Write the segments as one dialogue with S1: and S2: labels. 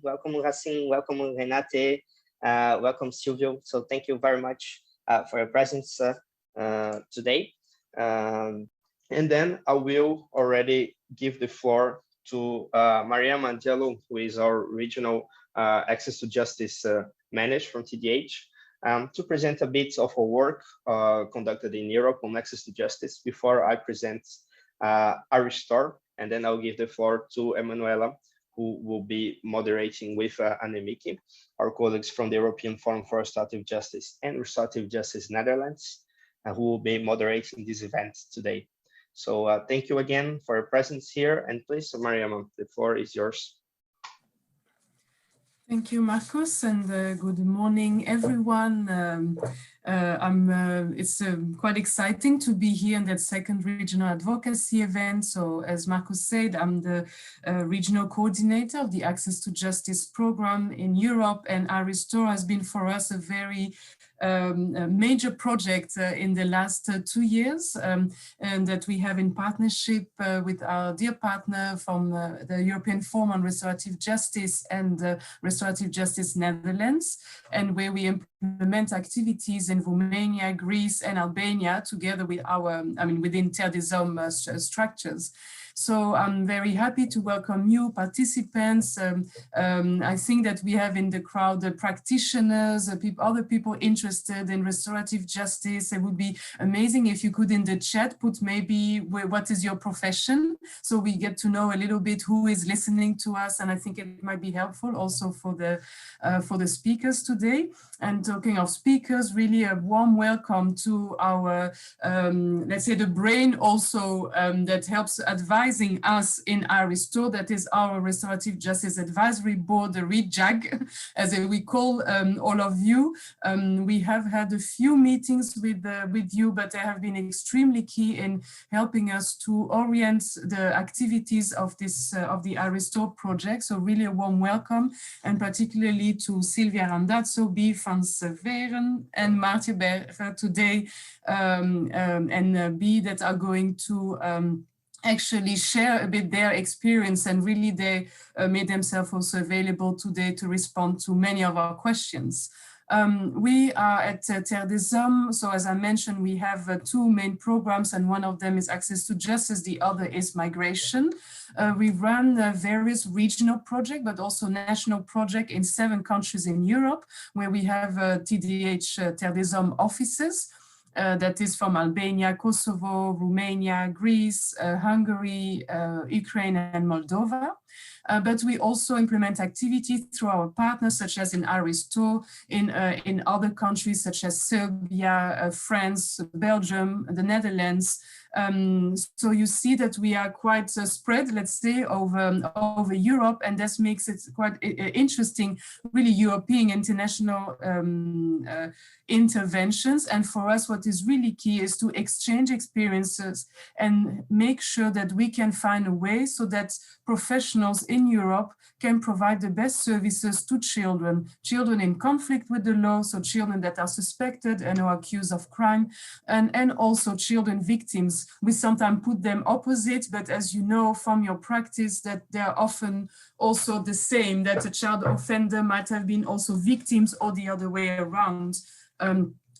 S1: welcome Racine, welcome Renate, welcome Silvio. So thank you very much for your presence today. And then I will already give the floor to Maria Mandello, who is our regional access to justice manager from TDH, to present a bit of her work conducted in Europe on access to justice before I present a restore. And then I'll give the floor to Emanuela, who will be moderating with Annemike, our colleagues from the European Forum for Restorative Justice and Restorative Justice Netherlands, who will be moderating this event today. So thank you again for your presence here. And please, Mariam, the floor is yours.
S2: Thank you, Marcus, and good morning, everyone. It's quite exciting to be here in that second regional advocacy event. So as Marcus said, I'm the regional coordinator of the Access to Justice program in Europe, and Restore has been for us a very major project in the last 2 years, and that we have in partnership with our dear partner from the European Forum on Restorative Justice and Restorative Justice Netherlands, and where we implement activities in Romania, Greece, and Albania together with our, within Terre des Hommes structures. So I'm very happy to welcome you participants. I think that we have in the crowd practitioners, other people interested in restorative justice. It would be amazing if you could in the chat put maybe what is your profession, so we get to know a little bit who is listening to us, and I think it might be helpful also for the speakers today. And talking of speakers, really a warm welcome to our, let's say, the brain also that helps advising us in Restore, that is our Restorative Justice Advisory Board, the REJAG, as we call all of you. We have had a few meetings with you, but they have been extremely key in helping us to orient the activities of this of the Restore project. So really a warm welcome, and particularly to Silvia Randazzo, B. Frans Veren, and Maartje Berger today, and B, that are going to actually share a bit their experience, and really they made themselves also available today to respond to many of our questions. We are at Terre des Hommes, so as I mentioned, we have 2 main programs, and one of them is access to justice, the other is migration. We run various regional projects, but also national projects in 7 countries in Europe, where we have TDH Terre des Hommes offices. That is from Albania, Kosovo, Romania, Greece, Hungary, Ukraine, and Moldova. But we also implement activity through our partners, such as in Restore, in other countries such as Serbia, France, Belgium, the Netherlands. So you see that we are quite spread, let's say, over Europe, and this makes it quite interesting, really European international interventions. And for us, what is really key is to exchange experiences and make sure that we can find a way so that professionals in Europe can provide the best services to children in conflict with the law, so children that are suspected and are accused of crime, and also children victims. We sometimes put them opposite, but as you know from your practice, that they're often also the same, that a child offender might have been also victims or the other way around.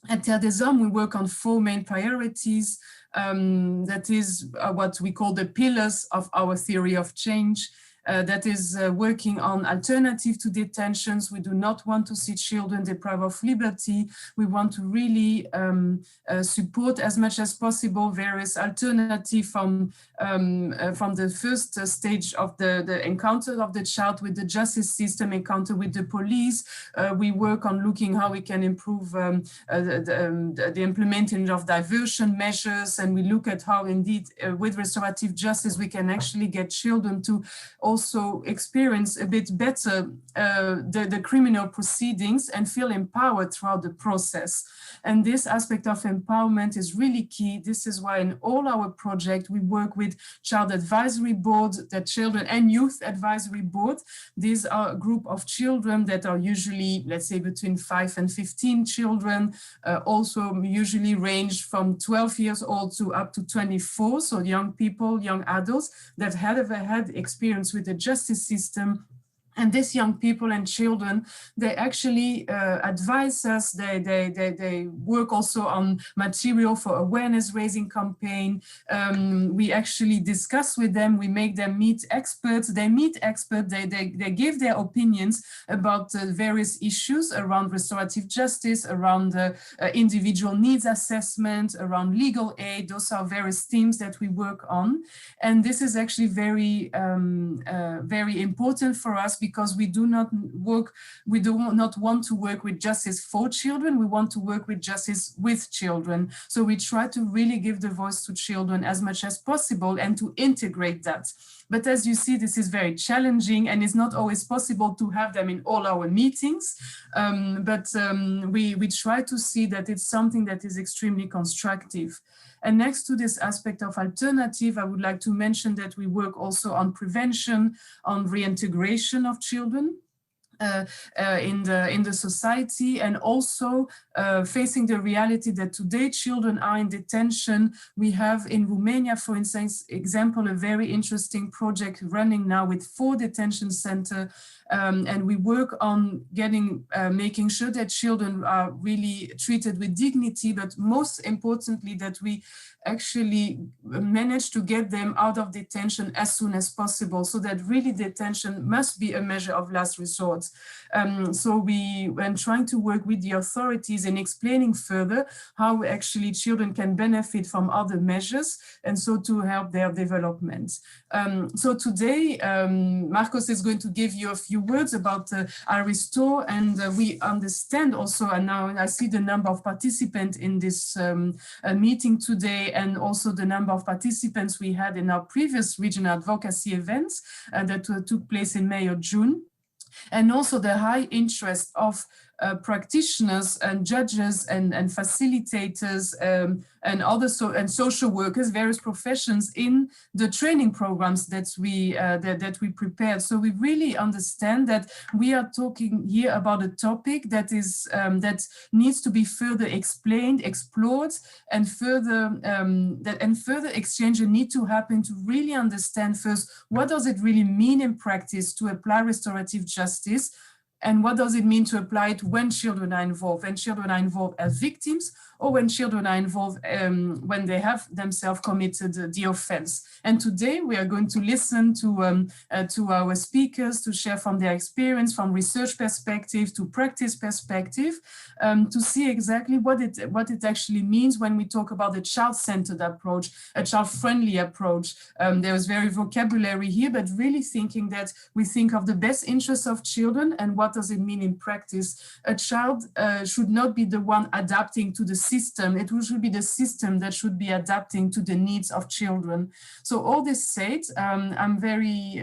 S2: At Terre des Hommes, we work on 4 main priorities. That is what we call the pillars of our theory of change. That is working on alternative to detentions. We do not want to see children deprived of liberty. We want to really support as much as possible various alternatives from the first stage of the encounter of the child with the justice system, encounter with the police. We work on looking how we can improve the implementing of diversion measures, and we look at how indeed with restorative justice we can actually get children to also experience a bit better the criminal proceedings and feel empowered throughout the process. And this aspect of empowerment is really key. This is why in all our projects we work with child advisory boards, the children and youth advisory board. These are a group of children that are usually, let's say, between 5 and 15 children, also usually range from 12 years old to up to 24, so young people, young adults that have had experience with the justice system And these young people and children, they actually advise us. They work also on material for awareness raising campaign. We actually discuss with them. We make them meet experts. They meet experts. They give their opinions about various issues around restorative justice, around individual needs assessment, around legal aid. Those are various themes that we work on. And this is actually very, very important for us, because we do not want to work with justice for children. We want to work with justice with children. So we try to really give the voice to children as much as possible and to integrate that. But as you see, this is very challenging, and it's not always possible to have them in all our meetings. We try to see that it's something that is extremely constructive. And next to this aspect of alternative, I would like to mention that we work also on prevention, on reintegration of children in the society, and also facing the reality that today children are in detention. We have in Romania, for instance, a very interesting project running now with 4 detention centers. And we work on making sure that children are really treated with dignity, but most importantly, that we actually manage to get them out of detention as soon as possible, so that really detention must be a measure of last resort. So when trying to work with the authorities and explaining further how actually children can benefit from other measures, and so to help their development. So today, Marcos is going to give you a few words about Restore, and we understand also, and now I see the number of participants in this meeting today, and also the number of participants we had in our previous regional advocacy events that took place in May or June. And also the high interest of practitioners and judges and facilitators and other social workers, various professions, in the training programs that we prepared. So we really understand that we are talking here about a topic that is that needs to be further explained, explored, and further exchange need to happen to really understand first, what does it really mean in practice to apply restorative justice? And what does it mean to apply it when children are involved? When children are involved as victims, or when children are involved when they have themselves committed the offense. And today we are going to listen to our speakers to share from their experience, from research perspective to practice perspective, to see exactly what it actually means when we talk about a child-centered approach, a child-friendly approach. There is very vocabulary here, but really thinking that we think of the best interests of children and what does it mean in practice. A child should not be the one adapting to the system. It should be the system that should be adapting to the needs of children. So all this said, I'm very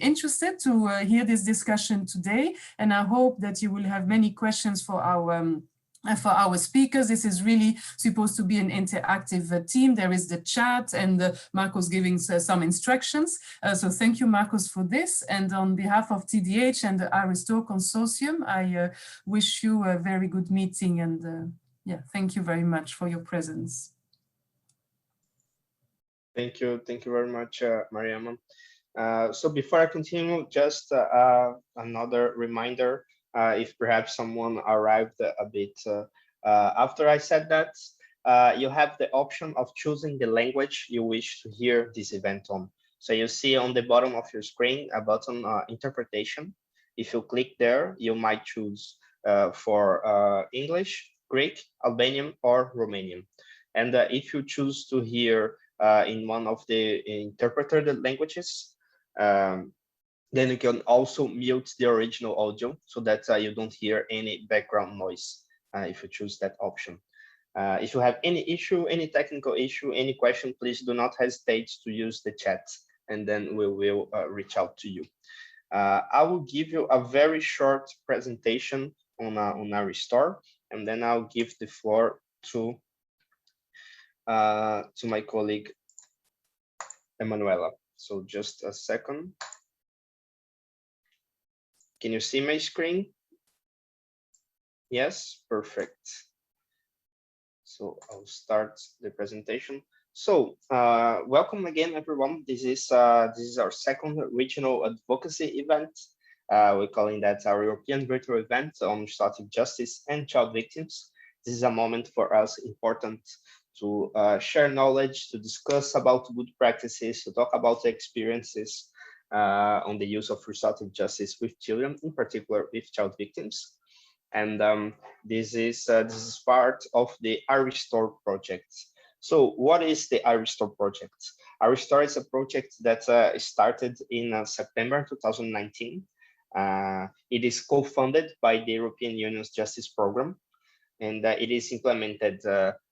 S2: interested to hear this discussion today, and I hope that you will have many questions for our speakers. This is really supposed to be an interactive team. There is the chat, and Marcos giving some instructions. So thank you, Marcos, for this. And on behalf of TDH and the Restore Consortium, I wish you a very good meeting. And yeah, thank you very much for your presence.
S1: Thank you very much, Mariama. So before I continue, just another reminder. If perhaps someone arrived a bit after I said that, you have the option of choosing the language you wish to hear this event on. So you see on the bottom of your screen a button, interpretation. If you click there, you might choose for English, Greek, Albanian, or Romanian. And if you choose to hear in one of the interpreted languages, then you can also mute the original audio so that you don't hear any background noise if you choose that option. If you have any issue, any technical issue, any question, please do not hesitate to use the chat, and then we will reach out to you. I will give you a very short presentation on Restore, and then I'll give the floor to my colleague, Emanuela. So just a second. Can you see my screen? Yes, perfect. So I'll start the presentation. So welcome again, everyone. This is our second regional advocacy event. We're calling that our European virtual event on restorative justice and child victims. This is a moment for us important to share knowledge, to discuss about good practices, to talk about the experiences on the use of restorative justice with children, in particular with child victims. And this is part of the iRestore project. So what is the iRestore project? iRestore is a project that started in September 2019. It is co-funded by the European Union's Justice Program, and it is implemented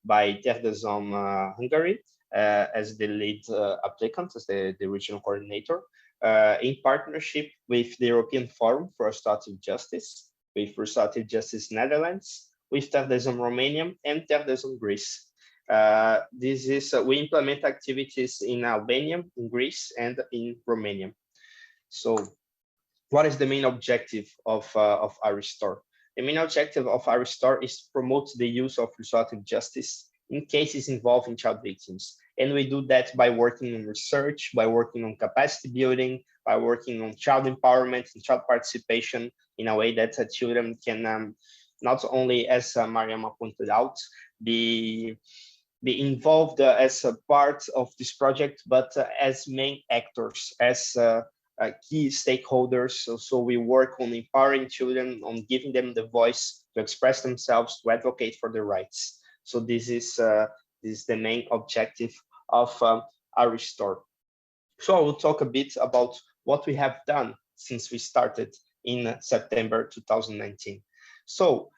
S1: by Terre des Hommes Hungary as the lead applicant, as the regional coordinator, in partnership with the European Forum for Restorative Justice, with Restorative Justice Netherlands, with Terre des Hommes Romania, and Terre des Hommes Greece. We implement activities in Albania, in Greece, and in Romania. So what is the main objective of iRestore? The main objective of iRestore is to promote the use of restorative justice in cases involving child victims. And we do that by working on research, by working on capacity building, by working on child empowerment and child participation in a way that children can not only, as Mariama pointed out, be involved as a part of this project, but as main actors, as key stakeholders. So we work on empowering children, on giving them the voice to express themselves, to advocate for their rights. So this is the main objective of iRestore. So I will talk a bit about what we have done since we started in September 2019. So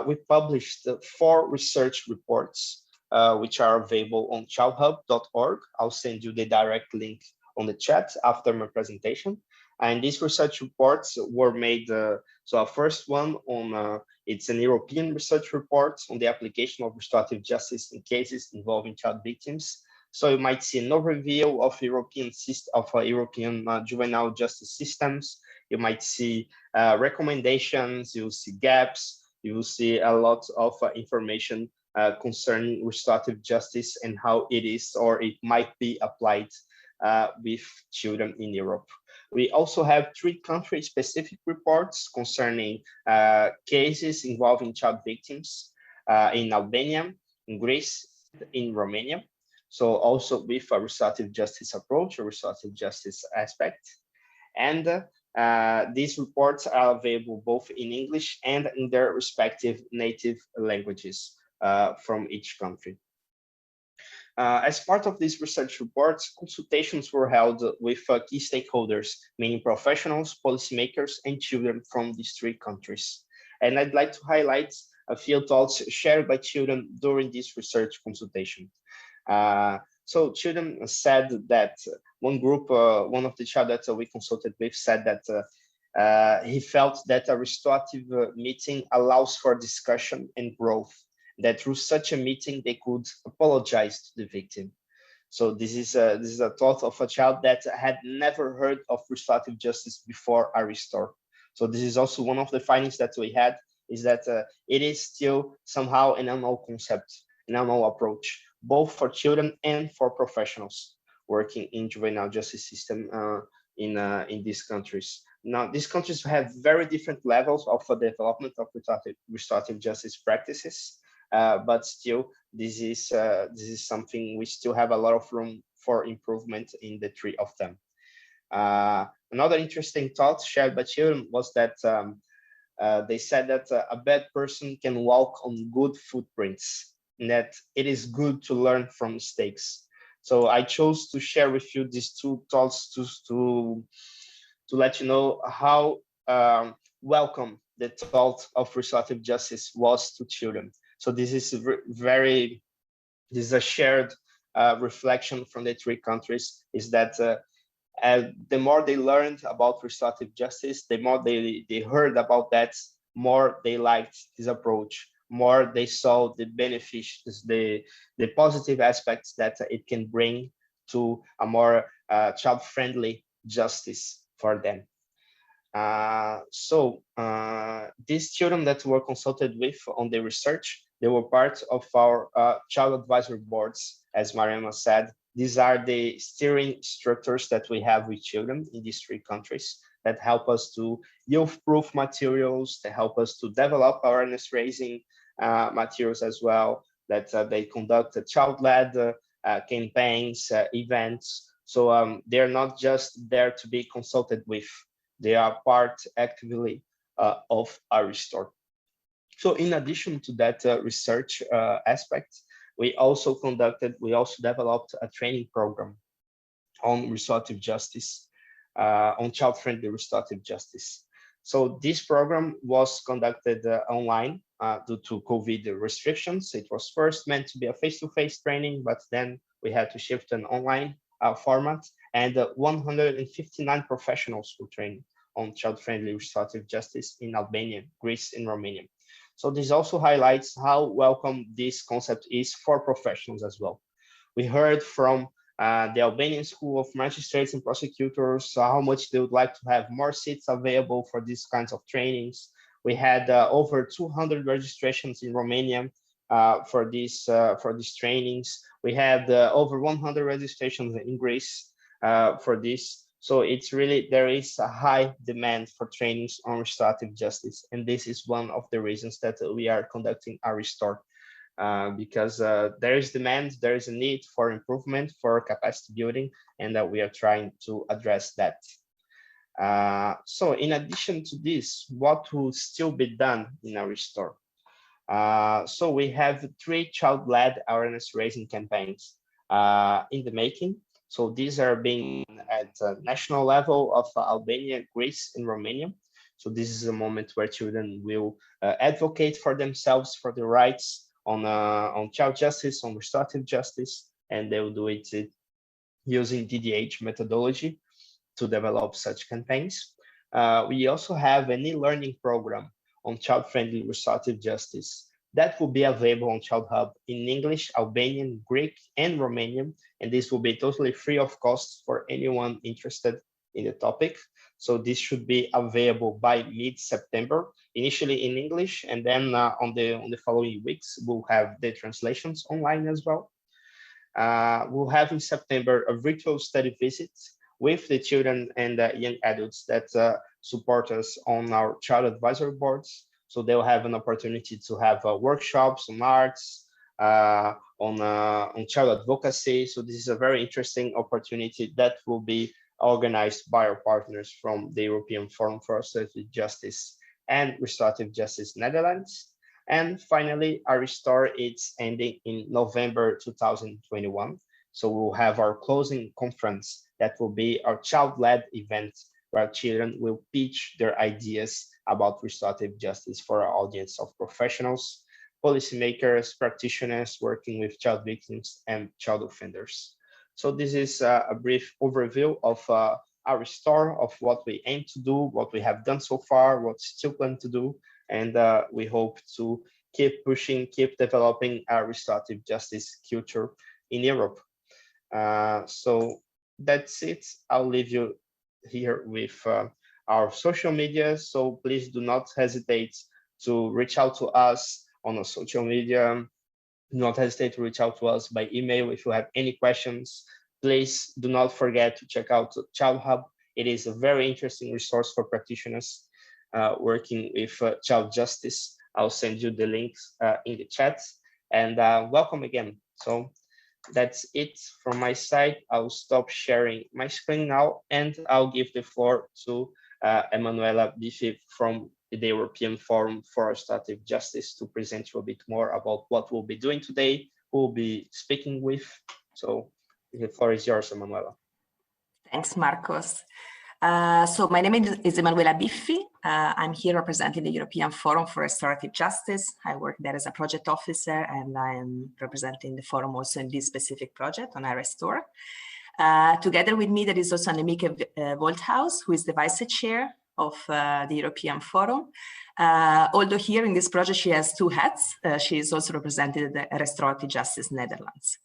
S1: we published 4 research reports, which are available on childhub.org. I'll send you the direct link on the chat after my presentation. And these research reports were made, so our first one on, it's an European research report on the application of restorative justice in cases involving child victims. So you might see an overview of European juvenile justice systems. You might see recommendations, you'll see gaps, you will see a lot of information concerning restorative justice and how it is or it might be applied with children in Europe. We also have 3 country-specific reports concerning cases involving child victims in Albania, in Greece, in Romania. So also with a restorative justice approach, a restorative justice aspect. And these reports are available both in English and in their respective native languages from each country. As part of these research reports, consultations were held with key stakeholders, meaning professionals, policymakers, and children from these 3 countries. And I'd like to highlight a few thoughts shared by children during this research consultation. So children said that one of the child that we consulted with said that he felt that a restorative meeting allows for discussion and growth, that through such a meeting they could apologize to the victim. So this is a thought of a child that had never heard of restorative justice before iRestore. So this is also one of the findings that we had, is that it is still somehow an unknown concept, an unknown approach, both for children and for professionals working in juvenile justice system in these countries. Now, these countries have very different levels of development of restorative justice practices. But still, this is something we still have a lot of room for improvement in the 3 of them. Another interesting thought shared by children was that they said that a bad person can walk on good footprints, and that it is good to learn from mistakes. So I chose to share with you these 2 thoughts to let you know how welcome the thought of restorative justice was to children. So this is this is a shared reflection from the 3 countries, is that the more they learned about restorative justice, the more they heard about that, more they liked this approach, more they saw the benefits, the positive aspects that it can bring to a more child-friendly justice for them. These children that were consulted with on the research, they were part of our child advisory boards, as Mariama said. These are the steering structures that we have with children in these 3 countries. that help us to youth-proof materials, that help us to develop awareness-raising materials as well, that they conduct child-led campaigns, events. So they're not just there to be consulted with, they are part actively of our restore. So in addition to that research aspect, we also developed a training program on restorative justice, on child-friendly restorative justice. So this program was conducted online due to COVID restrictions. It was first meant to be a face-to-face training, but then we had to shift an online format, and 159 professionals were trained on child-friendly restorative justice in Albania, Greece, and Romania. So this also highlights how welcome this concept is for professionals as well. We heard from the Albanian School of Magistrates and Prosecutors how much they would like to have more seats available for these kinds of trainings. We had over 200 registrations in Romania for these trainings. We had over 100 registrations in Greece for this. So it's really, there is a high demand for trainings on restorative justice. And this is one of the reasons that we are conducting our restore. Because there is demand, there is a need for improvement, for capacity building, and that we are trying to address that. So in addition to this, what will still be done in our restore? So we have 3 child-led awareness-raising campaigns in the making. So these are being at national level of Albania, Greece, and Romania. So this is a moment where children will advocate for themselves, for their rights, on child justice, on restorative justice, and they will do it using DDH methodology to develop such campaigns. We also have an e-learning program on child-friendly restorative justice that will be available on Child Hub in English, Albanian, Greek, and Romanian, and this will be totally free of cost for anyone interested in the topic. So this should be available by mid-September, initially in English, and then on the following weeks, we'll have the translations online as well. We'll have in September a virtual study visit with the children and young adults that support us on our child advisory boards. So they'll have an opportunity to have workshops on arts, on child advocacy. So this is a very interesting opportunity that will be organized by our partners from the European Forum for Restorative Justice and Restorative Justice Netherlands. And finally, our restore is ending in November 2021. So we'll have our closing conference that will be our child-led event where children will pitch their ideas about restorative justice for our audience of professionals, policymakers, practitioners working with child victims and child offenders. So this is a brief overview of our restore, of what we aim to do, what we have done so far, what we still plan to do, and we hope to keep pushing, keep developing our restorative justice culture in Europe. So that's it. I'll leave you here with our social media. So please do not hesitate to reach out to us on our social media. Do not hesitate to reach out to us by email if you have any questions. Please do not forget to check out Child Hub. It is a very interesting resource for practitioners working with child justice. I'll send you the links in the chat, and welcome again. So that's it from my side. I'll stop sharing my screen now, and I'll give the floor to Emanuela Biffi from the European Forum for Restorative Justice to present you a bit more about what we'll be doing today, who we'll be speaking with. So the floor is yours, Emanuela.
S3: Thanks, Marcos. So my name is Emanuela Biffi. I'm here representing the European Forum for Restorative Justice. I work there as a project officer, and I am representing the forum also in this specific project on iRestore. Together with me, there is also Annemieke Wolthaus, who is the vice chair of the European Forum. Although here in this project, she has 2 hats. She is also representing the Restorative Justice Netherlands.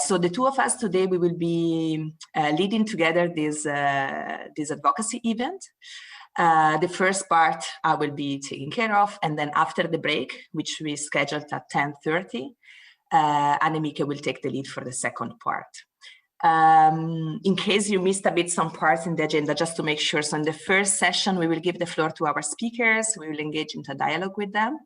S3: So the 2 of us today, we will be leading together this advocacy event. The first part I will be taking care of, and then after the break, which we scheduled at 10:30, Annemieke will take the lead for the second part. In case you missed a bit some parts in the agenda, just to make sure. So in the first session, we will give the floor to our speakers. We will engage into dialogue with them.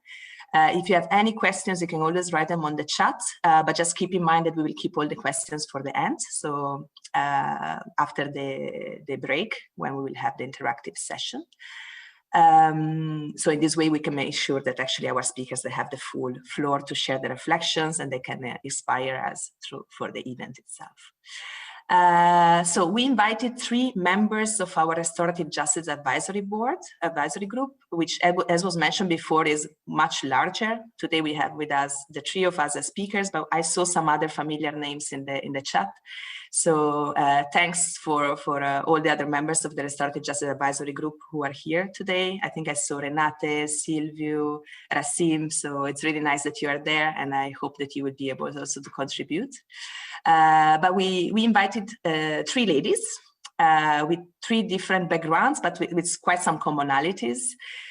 S3: If you have any questions, you can always write them on the chat, but just keep in mind that we will keep all the questions for the end. So after the break, when we will have the interactive session. So in this way, we can make sure that actually our speakers, they have the full floor to share their reflections and they can inspire us for the event itself. So we invited 3 members of our Restorative Justice Advisory Group, which, as was mentioned before, is much larger. Today we have with us the 3 of us as speakers, but I saw some other familiar names in the chat. So thanks for all the other members of the Restorative Justice Advisory Group who are here today. I think I saw Renate, Silvia, Rasim. So it's really nice that you are there, and I hope that you would be able also to contribute. But we invited 3 ladies with 3 different backgrounds, but with quite some commonalities.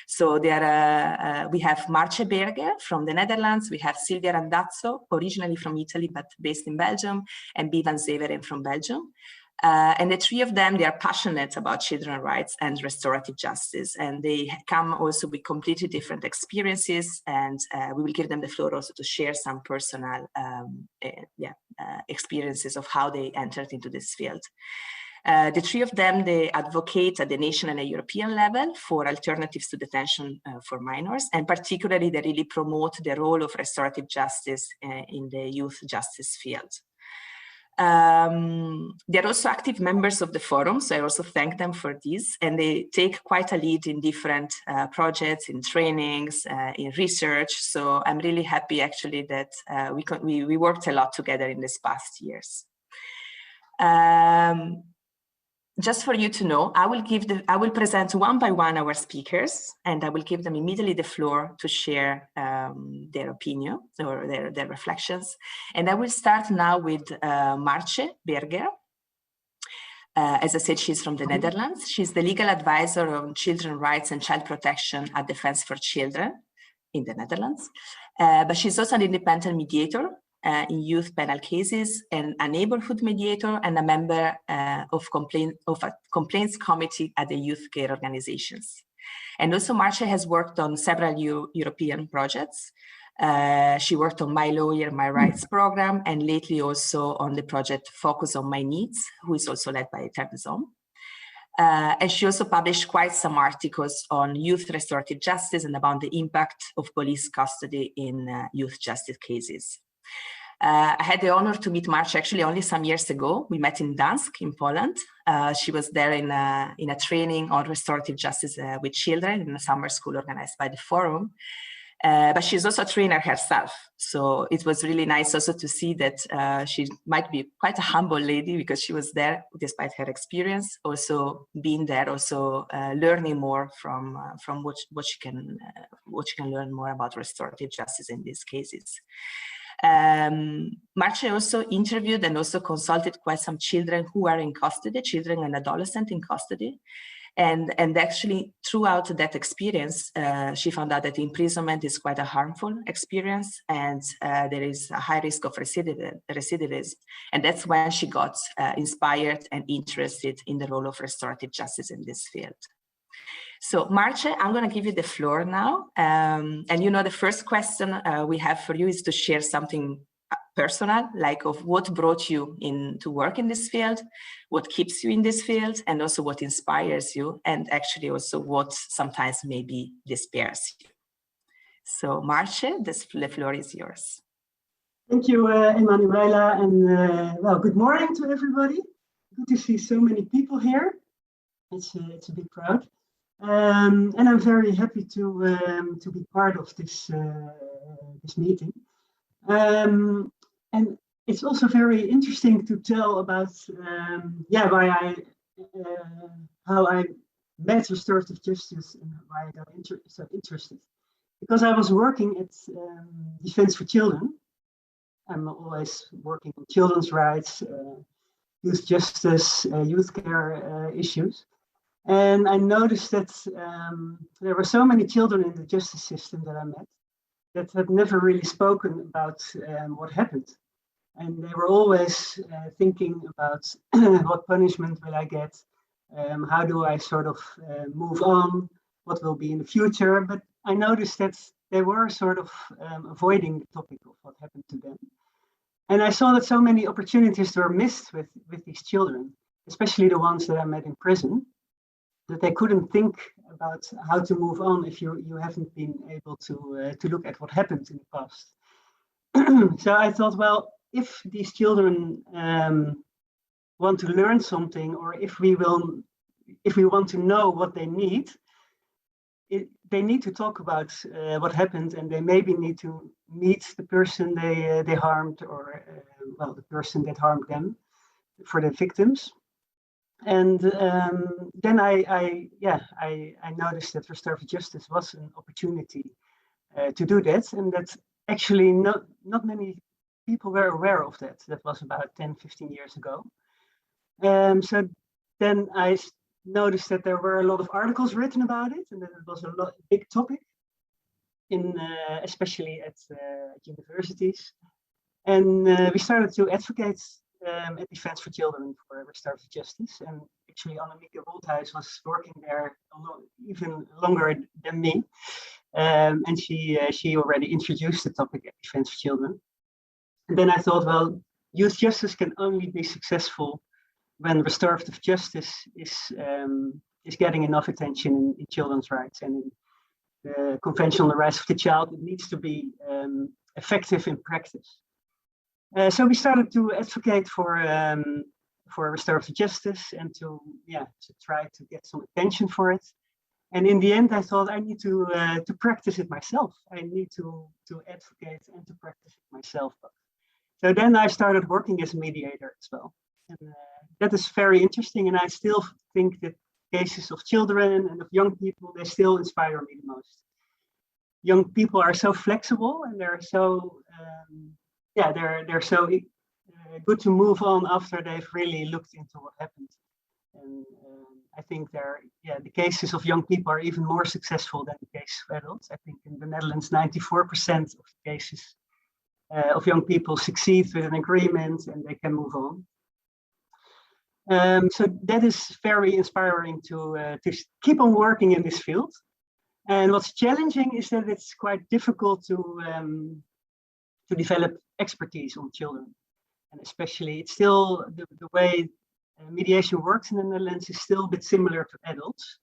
S3: So there we have Marce Berger from the Netherlands, we have Silvia Randazzo, originally from Italy, but based in Belgium, and Bi van Severen from Belgium. And the 3 of them, they are passionate about children's rights and restorative justice. And they come also with completely different experiences. And we will give them the floor also to share some personal experiences of how they entered into this field. The 3 of them, they advocate at the national and European level for alternatives to detention for minors, and particularly they really promote the role of restorative justice in the youth justice field. They're also active members of the forum, so I also thank them for this, and they take quite a lead in different projects, in trainings, in research. So I'm really happy actually that we worked a lot together in these past years. Just for you to know, I will present one by one our speakers, and I will give them immediately the floor to share their opinion or their reflections. And I will start now with Marce Berger. As I said, she's from the Netherlands. She's the legal advisor on children's rights and child protection at Defense for Children in the Netherlands. But she's also an independent mediator in youth penal cases, and a neighborhood mediator, and a member of a complaints committee at the youth care organizations. And also Marce has worked on several European projects. She worked on My Lawyer, My Rights program, and lately also on the project Focus on My Needs, who is also led by Terzom. And she also published quite some articles on youth restorative justice and about the impact of police custody in youth justice cases. I had the honor to meet Marce actually only some years ago. We met in Gdańsk in Poland. She was there in a training on restorative justice with children in a summer school organized by the Forum. But she's also a trainer herself. So it was really nice also to see that she might be quite a humble lady, because she was there despite her experience, also being there, also learning more from what she can learn more about restorative justice in these cases. Marce also interviewed and also consulted quite some children who are in custody, children and adolescents in custody. And actually throughout that experience, she found out that imprisonment is quite a harmful experience, and there is a high risk of recidivism. And that's when she got inspired and interested in the role of restorative justice in this field. So Marce, I'm going to give you the floor now. And you know, the first question we have for you is to share something personal, like of what brought you in to work in this field, what keeps you in this field, and also what inspires you, and actually also what sometimes maybe despairs you. So Marce, the floor is yours.
S4: Thank you, Emanuela, and well, good morning to everybody. Good to see so many people here. It's a big crowd. And I'm very happy to be part of this meeting. And it's also very interesting to tell about how I met restorative justice and why I got so interested. Because I was working at Defense for Children. I'm always working on children's rights, youth justice, youth care issues. And I noticed that there were so many children in the justice system that I met that had never really spoken about what happened. And they were always thinking about what punishment will I get? How do I sort of move on? What will be in the future? But I noticed that they were sort of avoiding the topic of what happened to them. And I saw that so many opportunities were missed with these children, especially the ones that I met in prison, that they couldn't think about how to move on if you haven't been able to look at what happened in the past. So I thought, well, if these children want to learn something, or if we want to know what they need, they need to talk about what happened, and they maybe need to meet the person they harmed, or well, the person that harmed them, for the victims. And then I noticed that restorative justice was an opportunity to do that, and that actually not many people were aware of that. That was about 10-15 years ago. So then I noticed that there were a lot of articles written about it, and that it was a big topic, especially at universities. And we started to advocate at Defense for Children for restorative justice. And actually, Annemieke Wolthuis was working there even longer than me. And she already introduced the topic at Defense for Children. And then I thought, well, youth justice can only be successful when restorative justice is getting enough attention in children's rights and in the Convention on the Rights of the Child. It needs to be effective in practice. So we started to advocate for restorative justice and to try to get some attention for it. And in the end, I thought I need to practice it myself. I need to advocate and to practice it myself. So then I started working as a mediator as well. And that is very interesting. And I still think that cases of children and of young people, they still inspire me the most. Young people are so flexible, and they're so, they're so good to move on after they've really looked into what happened. And I think the cases of young people are even more successful than the cases of adults. I think in the Netherlands, 94% of the cases of young people succeed with an agreement and they can move on. So that is very inspiring to keep on working in this field. And what's challenging is that it's quite difficult to develop expertise on children. And especially, it's still the way mediation works in the Netherlands is still a bit similar to adults.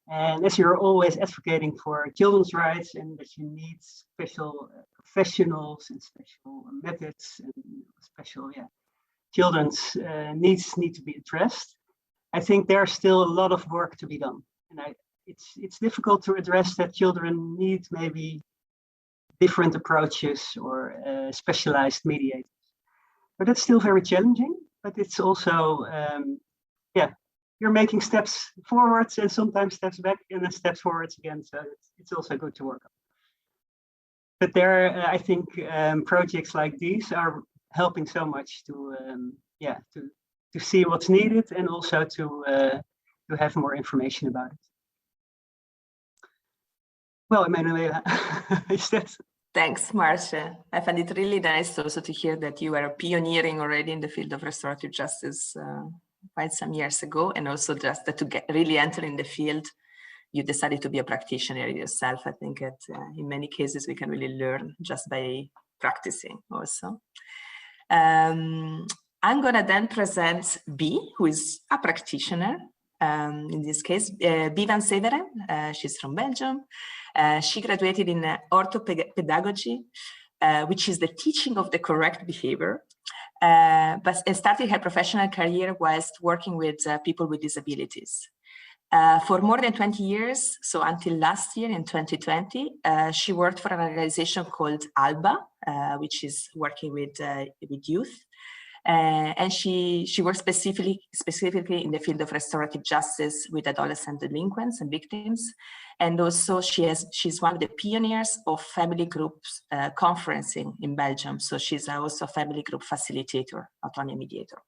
S4: And as you're always advocating for children's rights and that you need special professionals and special methods and special children's needs need to be addressed, I think there's still a lot of work to be done. And it's difficult to address that children need maybe different approaches or specialized mediators. But that's still very challenging, but it's also, you're making steps forwards and sometimes steps back and then steps forwards again. So it's also good to work on. But there, I think projects like these are helping so much to see what's needed and also to have more information about it. Well, Emanuela, is that?
S3: Thanks, Marcia. I find it really nice also to hear that you were pioneering already in the field of restorative justice quite some years ago, and also just that to really enter in the field, you decided to be a practitioner yourself. I think that in many cases we can really learn just by practicing also. I'm gonna then present B, who is a practitioner. In this case, B van Severen, she's from Belgium. She graduated in orthopedagogy, which is the teaching of the correct behavior, but started her professional career whilst working with people with disabilities. For more than 20 years, so until last year in 2020, she worked for an organization called ALBA, which is working with youth. And she works specifically in the field of restorative justice with adolescent delinquents and victims. And also she's one of the pioneers of family groups conferencing in Belgium. So she's also a family group facilitator, not only a mediator.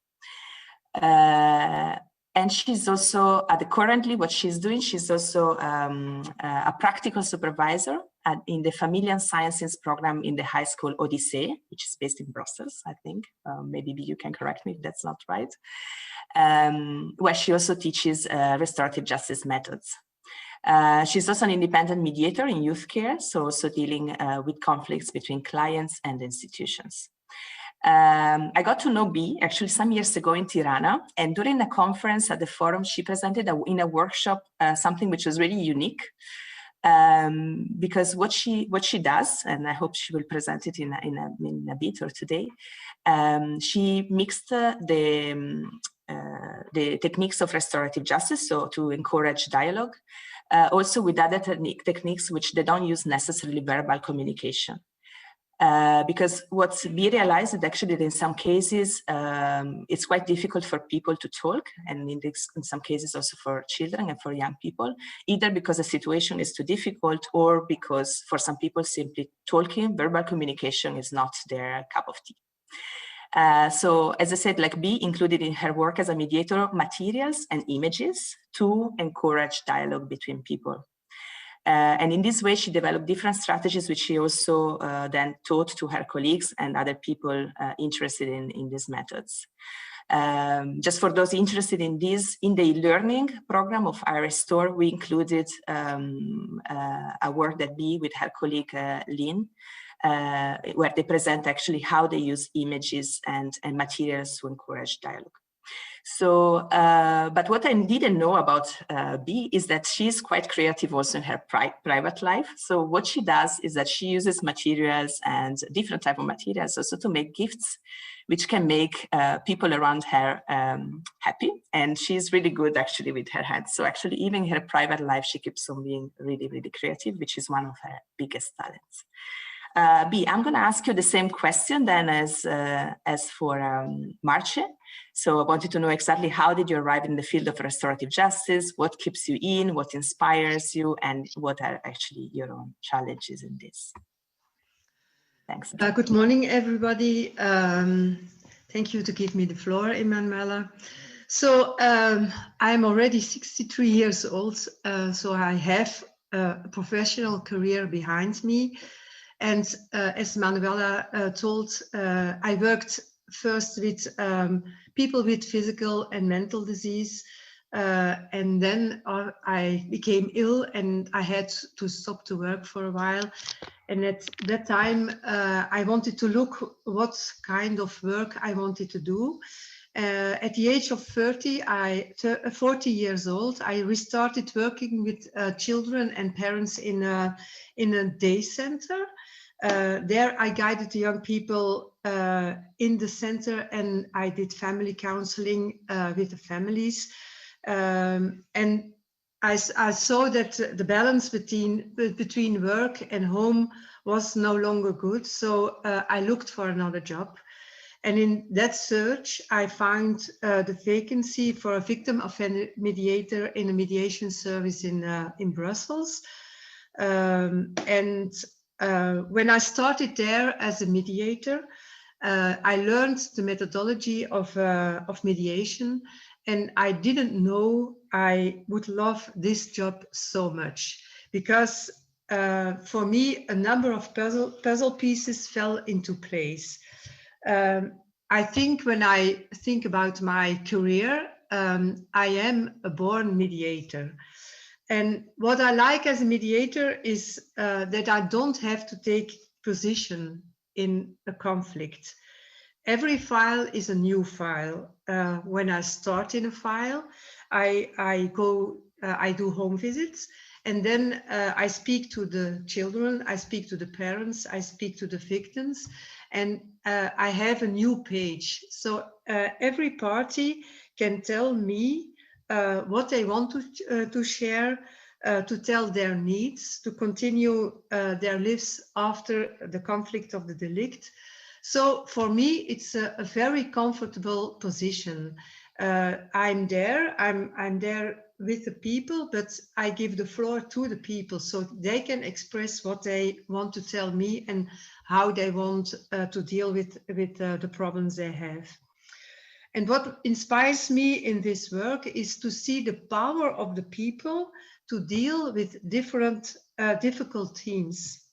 S3: And she's also, currently what she's doing, she's also a practical supervisor in the Family and Sciences program in the high school Odyssey, which is based in Brussels, I think. Maybe you can correct me if that's not right. Where she also teaches restorative justice methods. She's also an independent mediator in youth care, so also dealing with conflicts between clients and institutions. I got to know Bea actually some years ago in Tirana, and during a conference at the forum, she presented in a workshop something which was really unique, because what she does, and I hope she will present it in a bit or today, she mixed the techniques of restorative justice, so to encourage dialogue, also with other techniques which they don't use necessarily verbal communication. Because what we realized is actually that in some cases, it's quite difficult for people to talk, and in some cases also for children and for young people, either because the situation is too difficult or because for some people simply talking, verbal communication is not their cup of tea. So as I said, like Bea included in her work as a mediator materials and images to encourage dialogue between people. And in this way, she developed different strategies, which she also then taught to her colleagues and other people interested in these methods. Just for those interested in this, in the learning program of iRestore, we included a work that Bea with her colleague Lynn, where they present actually how they use images and materials to encourage dialogue. So, but what I didn't know about Bea is that she's quite creative also in her private life. So what she does is that she uses materials and different type of materials also to make gifts, which can make people around her happy. And she's really good actually with her hands. So actually even in her private life, she keeps on being really, really creative, which is one of her biggest talents. Bea, I'm going to ask you the same question then as for Marce. So I wanted to know exactly how did you arrive in the field of restorative justice, what keeps you in, what inspires you, and what are actually your own challenges in this? Thanks.
S5: Good morning, everybody. Thank you to give me the floor, Emanuela. So I'm already 63 years old, so I have a professional career behind me. And as Manuela told, I worked first with people with physical and mental disease. And then I became ill and I had to stop to work for a while. And at that time, I wanted to look what kind of work I wanted to do. At the age of 40 years old, I restarted working with children and parents in a day center. There I guided the young people in the center, and I did family counseling with the families. And I saw that the balance between work and home was no longer good. So I looked for another job. And in that search, I found the vacancy for a victim offender mediator in a mediation service in Brussels. When I started there as a mediator, I learned the methodology of mediation, and I didn't know I would love this job so much, because for me, a number of puzzle pieces fell into place. I think when I think about my career, I am a born mediator. And what I like as a mediator is that I don't have to take position in a conflict. Every file is a new file. When I start in a file, I do home visits, and then I speak to the children, I speak to the parents, I speak to the victims, and I have a new page. So every party can tell me what they want to share, to tell their needs, to continue their lives after the conflict of the delict. So for me, it's a very comfortable position. I'm there with the people, but I give the floor to the people so they can express what they want to tell me and how they want to deal with the problems they have. And what inspires me in this work is to see the power of the people to deal with different difficult themes.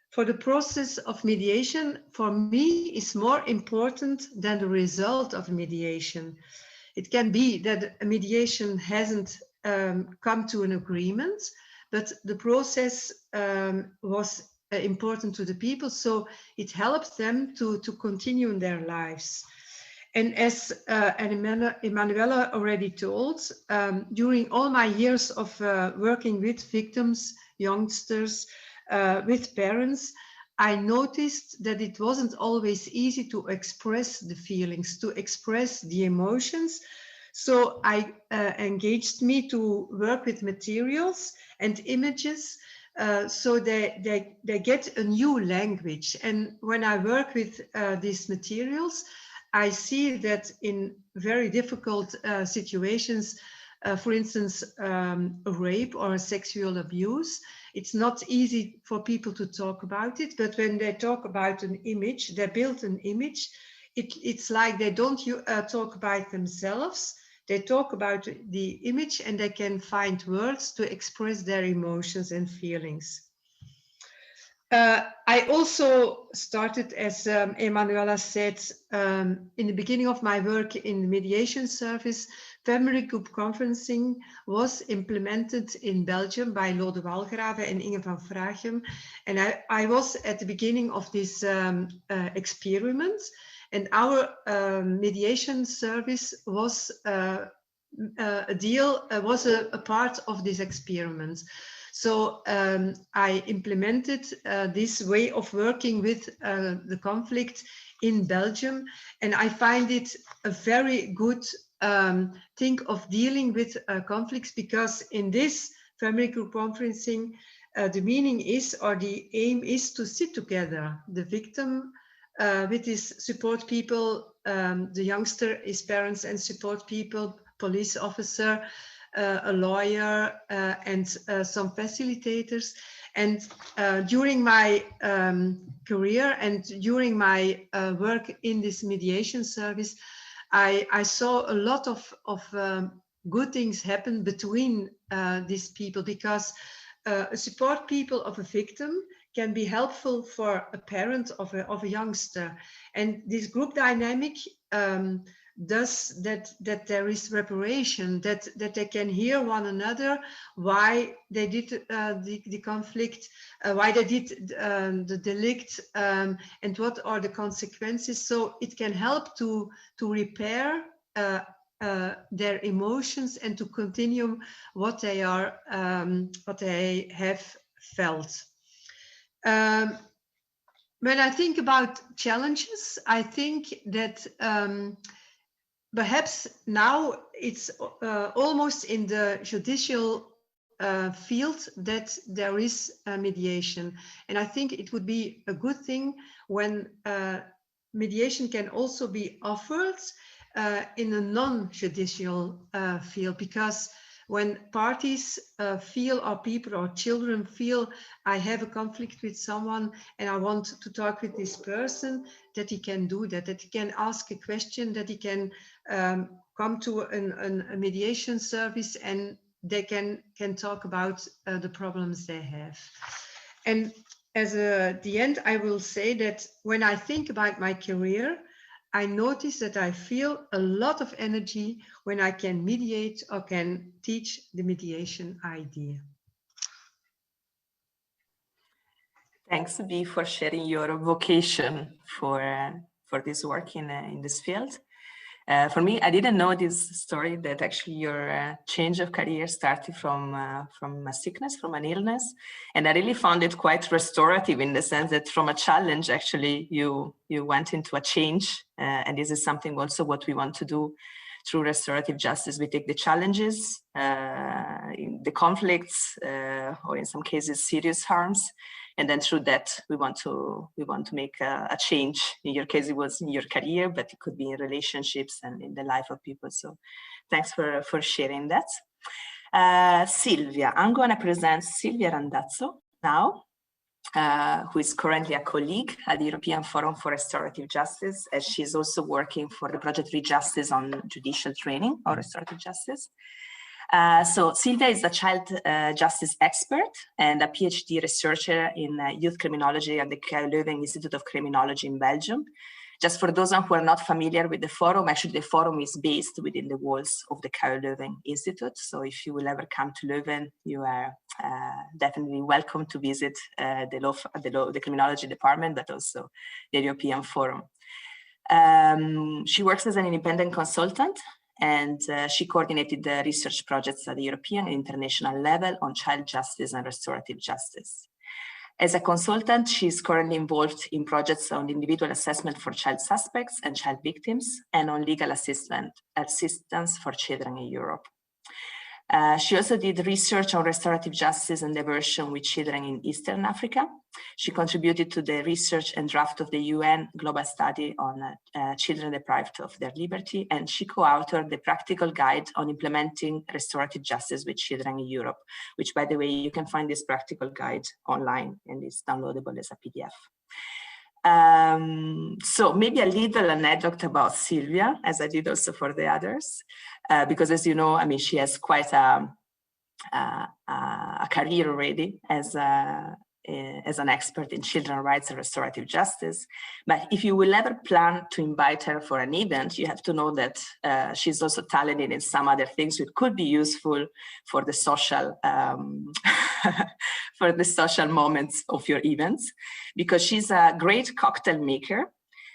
S5: For the process of mediation, for me, is more important than the result of mediation. It can be that a mediation hasn't come to an agreement, but the process was important to the people, so it helps them to continue in their lives. And as Emanuela already told, during all my years of working with victims, youngsters, with parents, I noticed that it wasn't always easy to express the feelings, to express the emotions. So I engaged me to work with materials and images so they get a new language. And when I work with these materials, I see that in very difficult situations, for instance, a rape or a sexual abuse, it's not easy for people to talk about it, but when they talk about an image, they build an image, it's like they don't talk about themselves, they talk about the image and they can find words to express their emotions and feelings. I also started, as Emanuela said, in the beginning of my work in the mediation service, family group conferencing was implemented in Belgium by Lode Walgraven and Inge van Vrachem. And I was at the beginning of this experiment, and our mediation service was a part of this experiment. So I implemented this way of working with the conflict in Belgium, and I find it a very good thing of dealing with conflicts, because in this family group conferencing, the meaning is, or the aim is, to sit together, the victim with his support people, the youngster, his parents and support people, police officer, a lawyer, and some facilitators. And during my career and during my work in this mediation service, I saw a lot of good things happen between these people, because support people of a victim can be helpful for a parent of a youngster. And this group dynamic does that there is reparation, that they can hear one another, why they did the conflict, why they did the delict, and what are the consequences. So it can help to repair their emotions and to continue what they have felt. When I think about challenges, I think that perhaps now it's almost in the judicial field that there is mediation. And I think it would be a good thing when mediation can also be offered in a non-judicial field, because when parties feel, or people or children feel, I have a conflict with someone and I want to talk with this person, that he can do that, that he can ask a question, that he can come to a mediation service and they can talk about the problems they have. And as the end, I will say that when I think about my career, I notice that I feel a lot of energy when I can mediate or can teach the mediation idea.
S3: Thanks, Bea, for sharing your vocation for this work in this field. For me, I didn't know this story, that actually your change of career started from a sickness, from an illness. And I really found it quite restorative, in the sense that from a challenge, actually, you went into a change. And this is something also what we want to do through restorative justice. We take the challenges, the conflicts, or in some cases, serious harms. And then through that, we want to make a change. In your case, it was in your career, but it could be in relationships and in the life of people. So thanks for sharing that. Silvia, I'm going to present Silvia Randazzo now. who is currently a colleague at the European Forum for Restorative Justice, as she's also working for the project Rejustice on judicial training or restorative justice. So Silvia is a child justice expert and a PhD researcher in youth criminology at the KU Leuven Institute of Criminology in Belgium. Just for those who are not familiar with the forum, actually the forum is based within the walls of the KU Leuven Institute. So if you will ever come to Leuven, you are definitely welcome to visit the criminology department, but also the European Forum. She works as an independent consultant, and she coordinated the research projects at the European and international level on child justice and restorative justice. As a consultant, she's currently involved in projects on individual assessment for child suspects and child victims, and on legal assistance for children in Europe. She also did research on restorative justice and diversion with children in Eastern Africa. She contributed to the research and draft of the UN Global Study on children deprived of their liberty, and she co-authored the practical guide on implementing restorative justice with children in Europe, which, by the way, you can find this practical guide online and it's downloadable as a PDF. So maybe a little anecdote about Silvia, as I did also for the others, because as you know, I mean, she has quite a career already as an expert in children's rights and restorative justice. But if you will ever plan to invite her for an event, you have to know that she's also talented in some other things which could be useful for the social for the social moments of your events, because she's a great cocktail maker,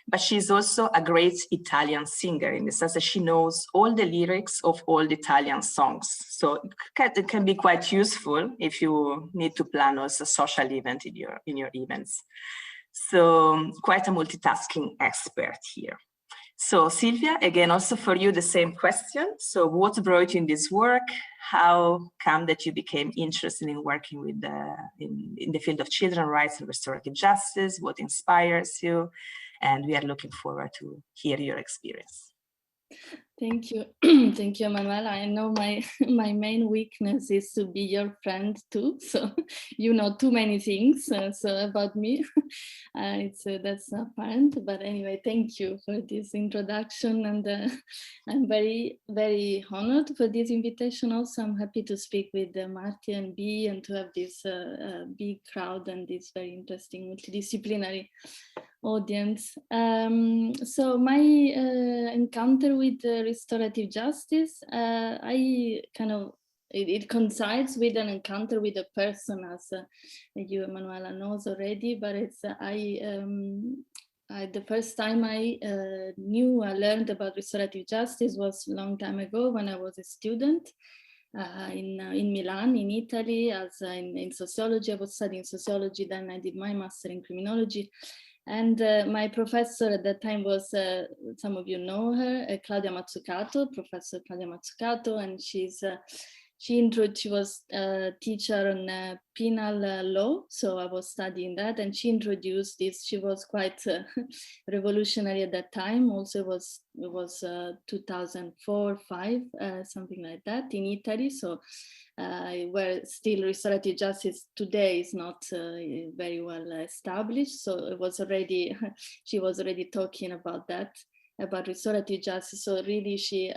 S3: but she's also a great Italian singer in the sense that she knows all the lyrics of all the Italian songs. So it can be quite useful if you need to plan also a social event in your events. So quite a multitasking expert here. So Silvia, again, also for you, the same question. So what brought you in this work? How come that you became interested in working with in the field of children's rights and restorative justice? What inspires you? And we are looking forward to hear your experience.
S6: Thank you. Thank you, Manuela. I know my main weakness is to be your friend too. So you know too many things so about me. That's apparent. But anyway, thank you for this introduction, and I'm very, very honored for this invitation. Also, I'm happy to speak with Marty and B, and to have this big crowd and this very interesting multidisciplinary audience. So my encounter with restorative justice, it coincides with an encounter with a person, as you, Manuela, knows already. But it's the first time I learned about restorative justice was a long time ago when I was a student. In Milan, in Italy, as in sociology. I was studying sociology, then I did my master in criminology. And my professor at that time was, some of you know her, Claudia Mazzucato, Professor Claudia Mazzucato, and she was a teacher on penal law, so I was studying that, and she introduced this. She was quite revolutionary at that time. Also, it was 2004-5, something like that, in Italy. So where still restorative justice today is not very well established. So it was already, she was already talking about that, about restorative justice. So really she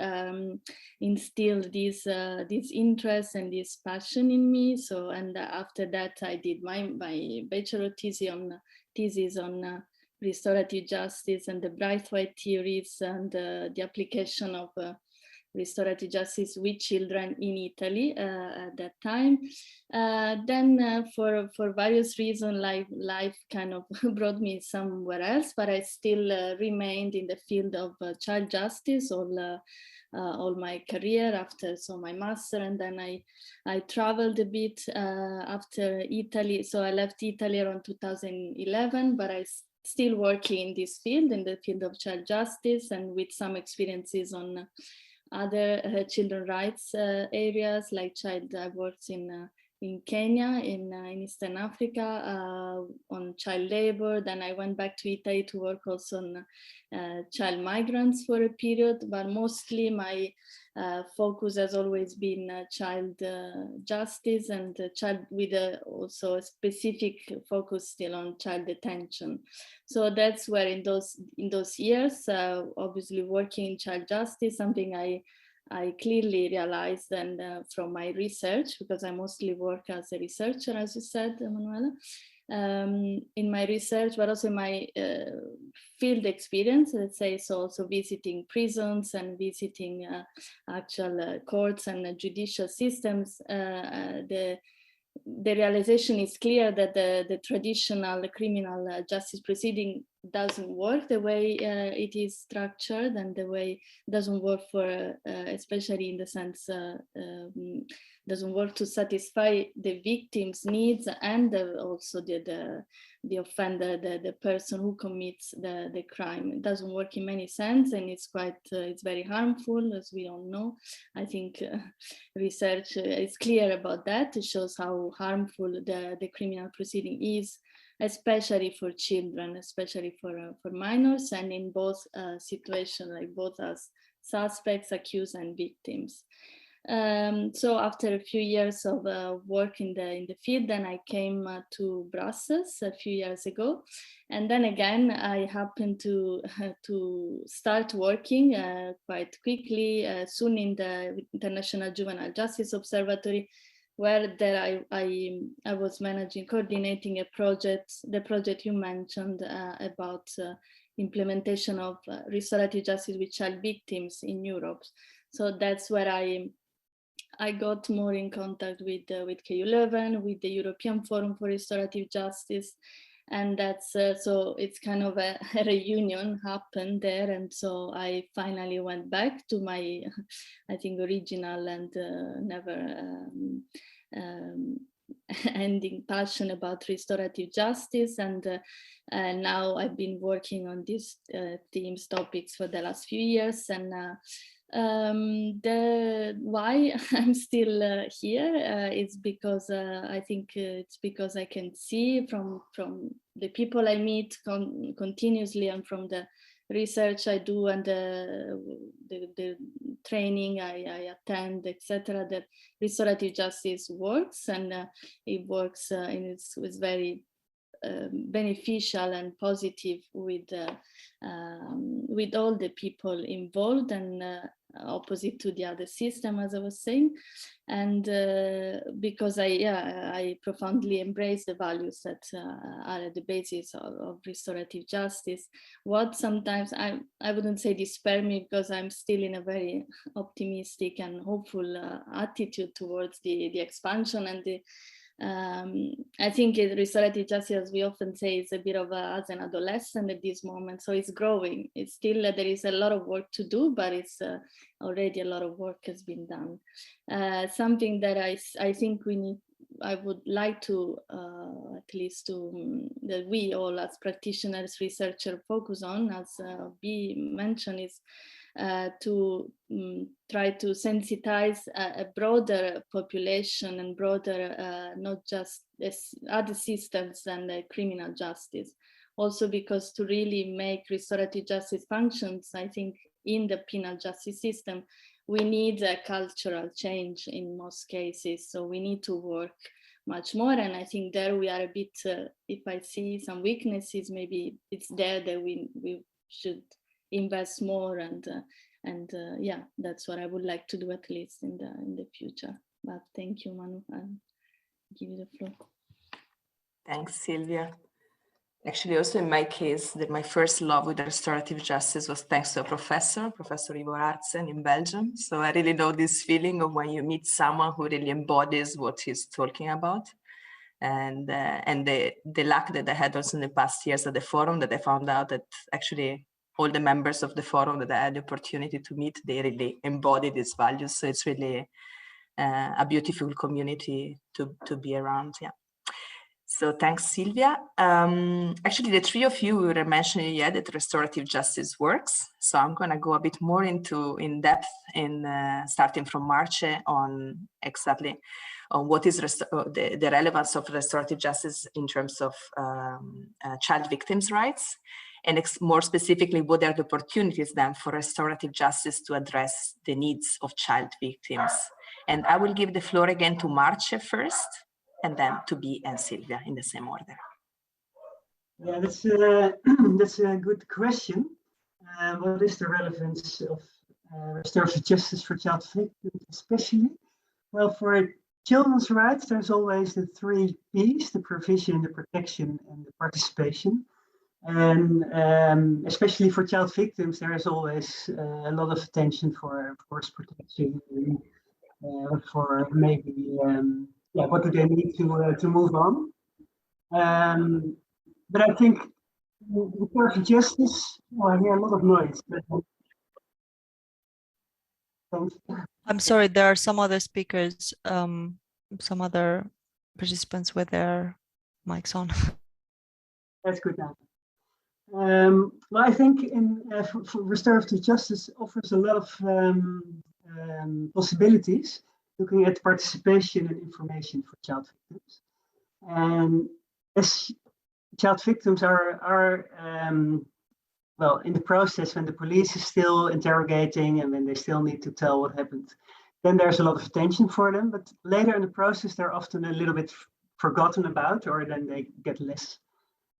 S6: instilled this interest and this passion in me. So, and after that I did my bachelor thesis on restorative justice and the Braithwaite theories and the application of restorative justice with children in Italy at that time. Then for various reasons, life kind of brought me somewhere else, but I still remained in the field of child justice all my career after my master, and then I traveled a bit after Italy. So I left Italy around 2011, but I still working in this field, in the field of child justice, and with some experiences on other children's rights areas, like I worked in in Kenya, in Eastern Africa, on child labor. Then I went back to Italy to work also on child migrants for a period, but mostly my focus has always been child justice and child with also a specific focus still on child detention. So that's where in those years, obviously working in child justice, something I clearly realized, and from my research, because I mostly work as a researcher, as you said, Emanuela, in my research, but also in my field experience, let's say, so also visiting prisons and visiting actual courts and judicial systems, the realization is clear that the traditional criminal justice proceeding doesn't work the way it is structured, and the way it doesn't work for, especially in the sense, doesn't work to satisfy the victim's needs and also the offender, the person who commits the crime. It doesn't work in many sense, and it's quite, it's very harmful, as we all know. I think research is clear about that. It shows how harmful the criminal proceeding is, especially for children, especially for minors, and in both situations, like both as suspects, accused, and victims. So after a few years of work in the field, then I came to Brussels a few years ago, and then again I happened to start working quite quickly soon in the International Juvenile Justice Observatory, where there I was managing, coordinating a project, the project you mentioned about implementation of restorative justice with child victims in Europe. So that's where I got more in contact with KU-Leuven, with the European Forum for Restorative Justice, and that's so it's kind of a reunion happened there, and so I finally went back to my, I think, original and never ending passion about restorative justice, and now I've been working on these themes, topics for the last few years, and why I'm still here is because I think it's because I can see from the people I meet continuously, and from the research I do and the training I attend, etc., that restorative justice works, and it works and it's very beneficial and positive with all the people involved, and opposite to the other system, as I was saying, and because I profoundly embrace the values that are at the basis of restorative justice. What sometimes I wouldn't say despair me, because I'm still in a very optimistic and hopeful attitude towards the expansion and the I think restorative justice, as we often say, is a bit of as an adolescent at this moment. So it's growing. It's still, there is a lot of work to do, but it's already a lot of work has been done. Something that I think we need, I would like to, at least to, that we all as practitioners, researchers focus on, as B mentioned, is to try to sensitize a broader population and broader, not just other systems than criminal justice. Also because to really make restorative justice functions, I think in the penal justice system, we need a cultural change in most cases. So we need to work much more. And I think there we are a bit, if I see some weaknesses, maybe it's there that we should invest more, and yeah, that's what I would like to do, at least in the future. But thank you, Manu. I'll give you the floor.
S3: Thanks, Silvia. Actually, also in my case, my first love with restorative justice was thanks to a professor, Professor Ivo Artsen in Belgium. So I really know this feeling of when you meet someone who really embodies what he's talking about. And the luck that I had also in the past years at the forum, that I found out that actually all the members of the forum that I had the opportunity to meet, they really embody these values. So it's really a beautiful community to be around. Yeah. So thanks, Silvia. Actually, the three of you were mentioning that restorative justice works. So I'm going to go a bit more in depth in starting from March on exactly on what is the relevance of restorative justice in terms of child victims' rights, and more specifically, what are the opportunities then for restorative justice to address the needs of child victims. And I will give the floor again to Marce first, and then to Bea and Silvia in the same order.
S4: Yeah, that's a good question. What is the relevance of restorative justice for child victims, especially? Well, for children's rights, there's always the 3 P's: the provision, the protection, and the participation. And especially for child victims, there is always a lot of attention for, of course, protection, and for maybe, yeah, what do they need to move on? But I think for justice, well, I hear a lot of noise. But,
S7: I'm sorry, there are some other speakers, some other participants with their mics on.
S4: That's good now. Well, I think for restorative justice offers a lot of possibilities, looking at participation and information for child victims. And as child victims are well, in the process, when the police is still interrogating and when they still need to tell what happened, then there's a lot of attention for them. But later in the process, they're often a little bit forgotten about, or then they get less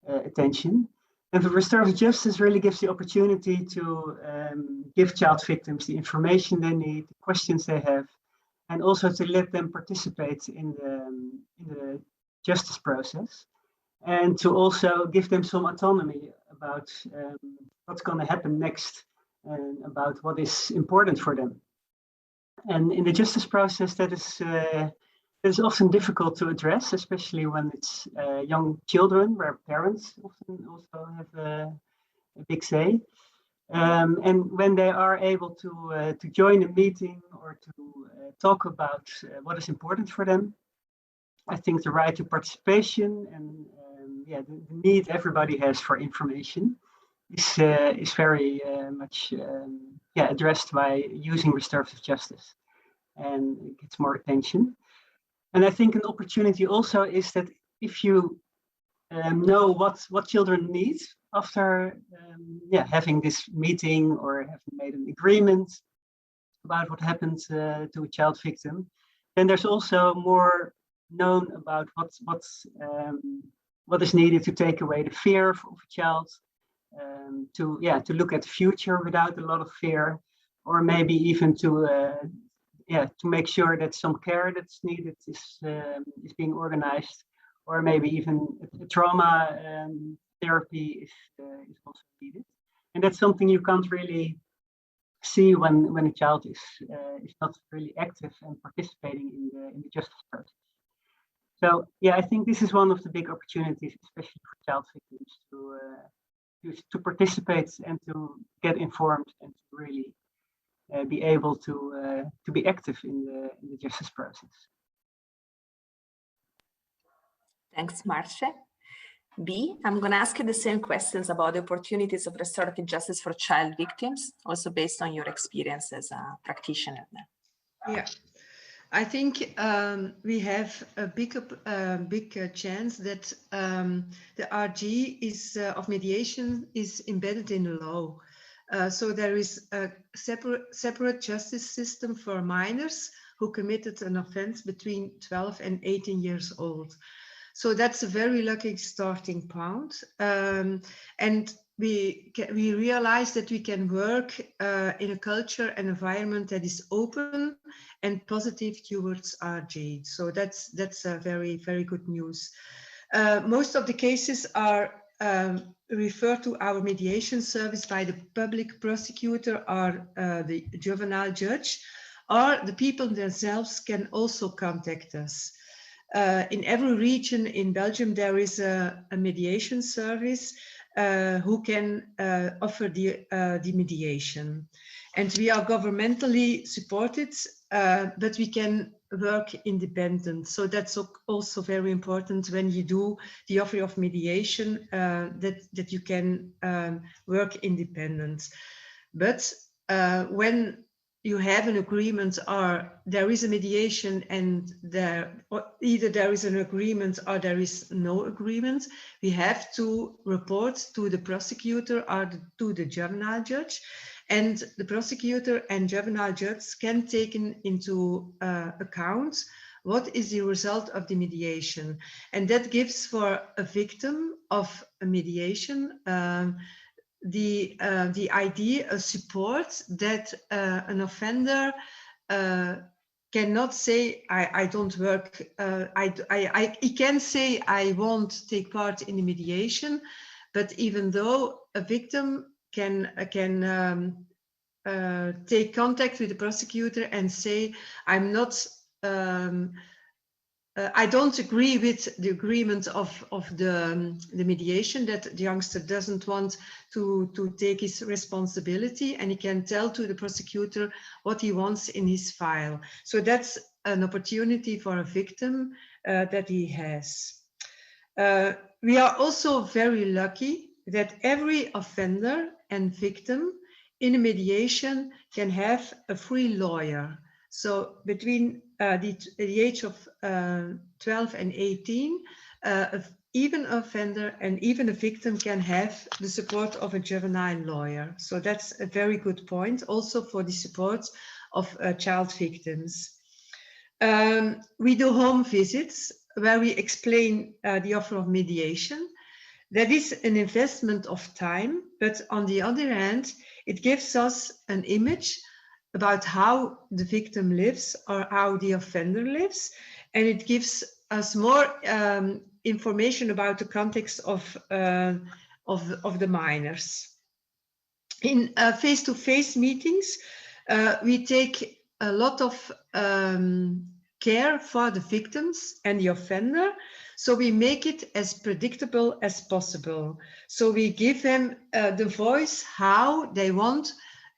S4: attention. And the restorative justice really gives the opportunity to give child victims the information they need, the questions they have, and also to let them participate in the justice process, and to also give them some autonomy about what's going to happen next and about what is important for them. And in the justice process, that is often difficult to address, especially when it's young children, where parents often also have a big say. And when they are able to join a meeting or to talk about what is important for them, I think the right to participation and yeah, the need everybody has for information is very much yeah, addressed by using restorative justice, and it gets more attention. And I think an opportunity also is that if you know what children need after yeah, having this meeting or having made an agreement about what happened to a child victim, then there's also more known about what is needed to take away the fear of a child, to look at the future without a lot of fear, or maybe even to make sure that some care that's needed is being organized, or maybe even a trauma therapy is also needed. And that's something you can't really see when a child is not really active and participating in the justice process. So yeah, I think this is one of the big opportunities, especially for child victims, to participate and to get informed and to really be able to be active in the justice process.
S3: Thanks, Marce. Bea, I'm going to ask you the same questions about the opportunities of restorative justice for child victims, also based on your experience as a practitioner.
S5: Yeah, I think we have a big chance that the RG of mediation is embedded in the law. So there is a separate justice system for minors who committed an offense between 12 and 18 years old. So that's a very lucky starting point. And we realize that we can work in a culture and environment that is open and positive towards RG. So that's a very, very good news. Most of the cases are referred to our mediation service by the public prosecutor or the juvenile judge, or the people themselves can also contact us. In every region in Belgium, there is a mediation service who can offer the mediation. And we are governmentally supported, but we can work independent. So that's also very important when you do the offer of mediation, that you can work independent. But when you have an agreement or there is a mediation and either there is an agreement or there is no agreement, we have to report to the prosecutor or to the juvenile judge. And the prosecutor and juvenile judge can take into account what is the result of the mediation. And that gives for a victim of a mediation the idea, a support that an offender cannot say, I don't work, he can say, I won't take part in the mediation, but even though a victim can take contact with the prosecutor and say, I'm not, I don't agree with the agreement of the mediation, that the youngster doesn't want to take his responsibility, and he can tell to the prosecutor what he wants in his file. So that's an opportunity for a victim that he has. We are also very lucky that every offender and victim in a mediation can have a free lawyer. So between the age of 12 and 18, even an offender and even a victim can have the support of a juvenile lawyer. So that's a very good point, also for the support of child victims. We do home visits where we explain the offer of mediation. That is an investment of time, but on the other hand, it gives us an image about how the victim lives or how the offender lives, and it gives us more information about the context of the minors. In face-to-face meetings, we take a lot of care for the victims and the offender, so we make it as predictable as possible. So we give them the voice how they want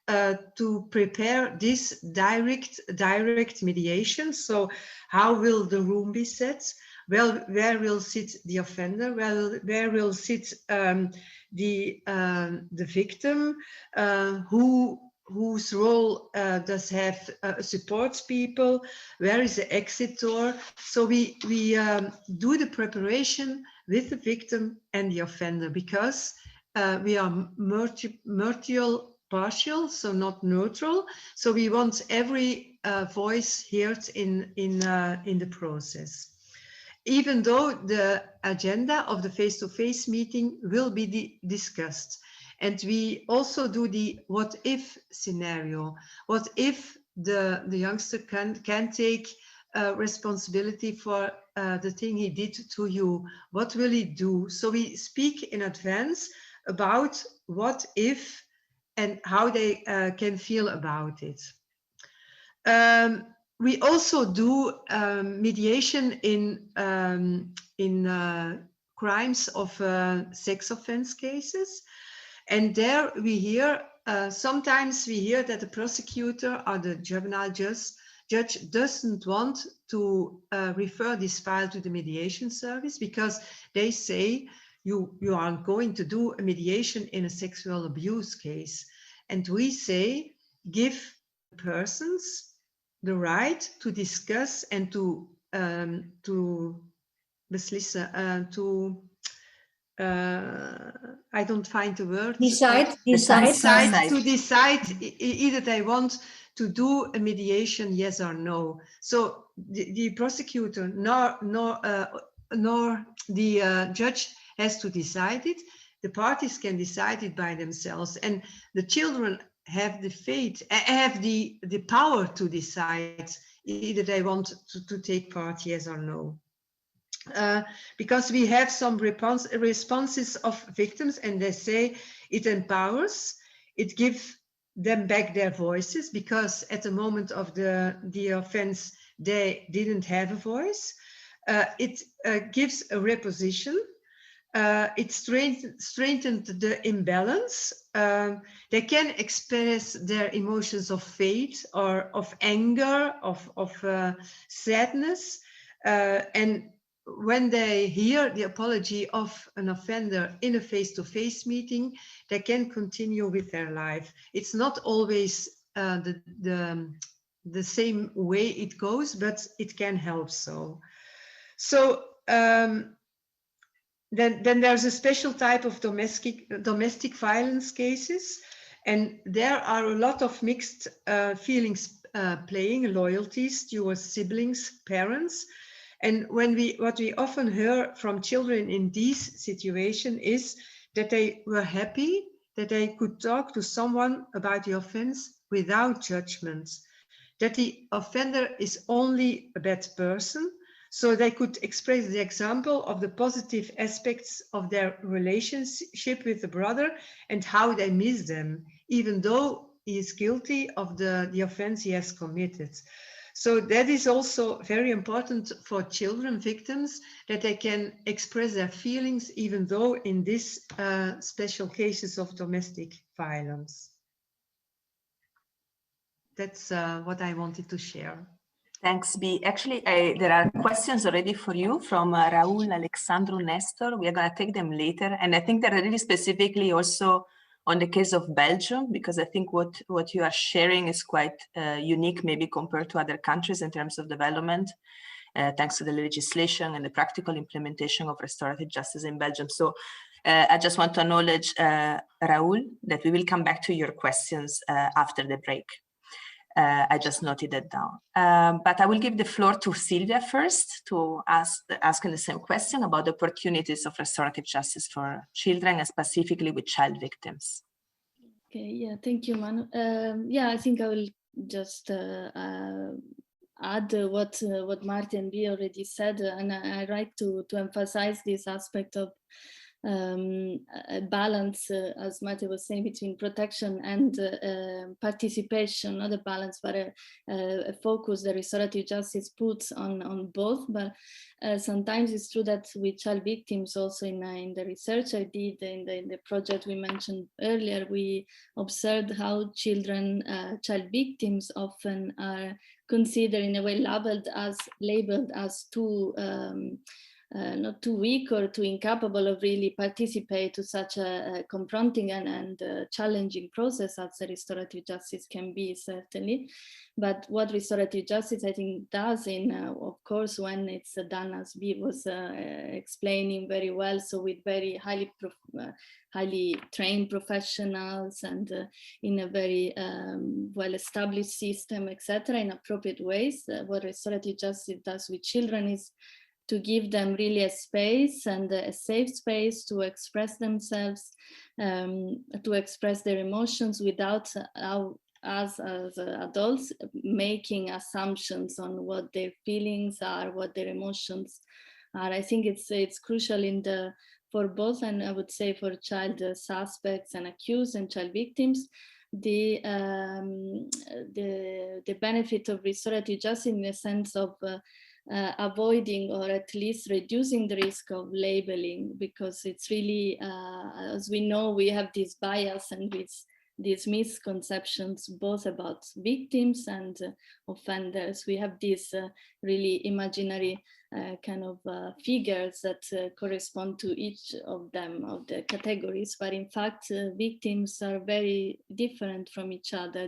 S5: to prepare this direct mediation. So how will the room be set? Well, where will sit the offender? Well, where will sit the victim? Whose role does have support people? Where is the exit door? So we do the preparation with the victim and the offender, because we are partial, so not neutral. So we want every voice heard in the process. Even though the agenda of the face-to-face meeting will be discussed. And we also do the what if scenario. What if the youngster can take responsibility for the thing he did to you? What will he do? So we speak in advance about what if and how they can feel about it. We also do mediation in crimes of sex offense cases. And there we hear, sometimes we hear that the prosecutor or the juvenile judge doesn't want to refer this file to the mediation service, because they say you aren't going to do a mediation in a sexual abuse case. And we say, give persons the right to discuss and to beslissen, I don't find the word.
S8: Decide.
S5: To decide either they want to do a mediation, yes or no. So the prosecutor nor the judge has to decide it. The parties can decide it by themselves, and the children have the power to decide either they want to take part, yes or no. Because we have some responses of victims, and they say it empowers, it gives them back their voices, because at the moment of the offense they didn't have a voice. It gives a reposition. It strengthened the imbalance. They can express their emotions of fate or of anger, of sadness, and when they hear the apology of an offender in a face-to-face meeting, they can continue with their life. It's not always the same way it goes, but it can help. So then there's a special type of domestic violence cases, and there are a lot of mixed feelings playing, loyalties towards siblings, parents. And what we often hear from children in these situations is that they were happy that they could talk to someone about the offense without judgment, that the offender is only a bad person, so they could express the example of the positive aspects of their relationship with the brother and how they miss them, even though he is guilty of the offense he has committed. So that is also very important for children victims, that they can express their feelings, even though in this special cases of domestic violence. That's what I wanted to share.
S3: Thanks, B. Actually, there are questions already for you from Raul, Alexandru, Nestor. We are going to take them later. And I think they're really specifically also on the case of Belgium, because I think what you are sharing is quite unique, maybe compared to other countries in terms of development, thanks to the legislation and the practical implementation of restorative justice in Belgium. So I just want to acknowledge, Raul, that we will come back to your questions after the break. I just noted that down. But I will give the floor to Silvia first to asking the same question about the opportunities of restorative justice for children, and specifically with child victims.
S6: Okay, yeah, thank you, Manu. Yeah, I think I will just add what Martin B already said, and I like to emphasize this aspect of a balance, as Mate was saying, between protection and participation, not a balance, but a focus that restorative justice puts on both. But sometimes it's true that with child victims, also in the research I did, in the project we mentioned earlier, we observed how child victims often are considered in a way labeled as too not too weak or too incapable of really participate to such a confronting and challenging process as a restorative justice can be, certainly. But what restorative justice, I think, does of course, when it's done, as B was explaining very well, so with very highly trained professionals and in a very well-established system, etc., in appropriate ways, what restorative justice does with children is to give them really a space and a safe space to express themselves, to express their emotions without us as adults making assumptions on what their feelings are, what their emotions are. I think it's crucial for both, and I would say for child suspects and accused and child victims, the benefit of restorative justice in the sense of avoiding or at least reducing the risk of labeling, because it's really, as we know, we have this bias and these misconceptions both about victims and offenders. We have these really imaginary kind of figures that correspond to each of them, of the categories, but in fact victims are very different from each other.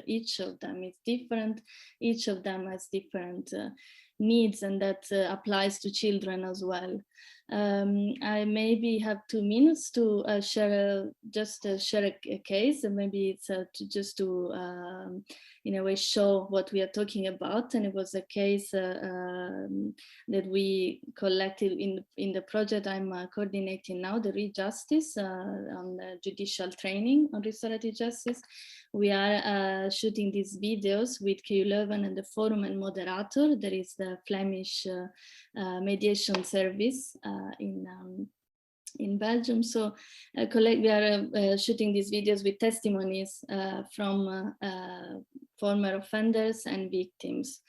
S6: Each of them is different, each of them has different needs, and that applies to children as well. I maybe have 2 minutes to share a case, and maybe it's just to in a way show what we are talking about. And it was a case that we collected in the project I'm coordinating now, the Justice on judicial training on restorative justice. We are shooting these videos with KU Leuven and the Forum and Moderator. There is the Flemish mediation service in Belgium. So we are shooting these videos with testimonies from former offenders and victims.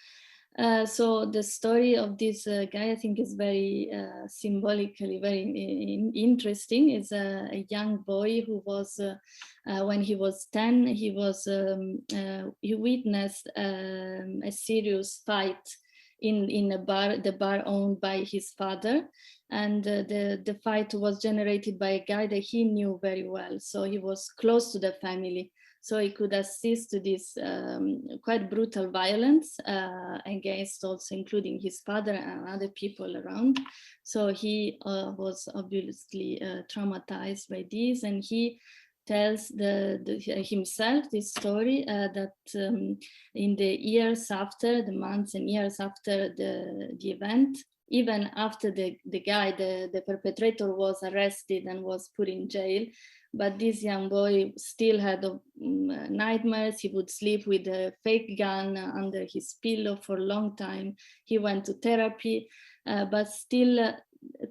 S6: So the story of this guy, I think, is very symbolically very interesting. Is a young boy who was, when he was 10, he witnessed a serious fight in a bar, the bar owned by his father. And the fight was generated by a guy that he knew very well. So he was close to the family. So he could assist to this quite brutal violence against also including his father and other people around. So he was obviously traumatized by this, and he tells himself this story that in the years after, the months and years after the event, even after the perpetrator was arrested and was put in jail, but this young boy still had nightmares. He would sleep with a fake gun under his pillow for a long time. He went to therapy, but still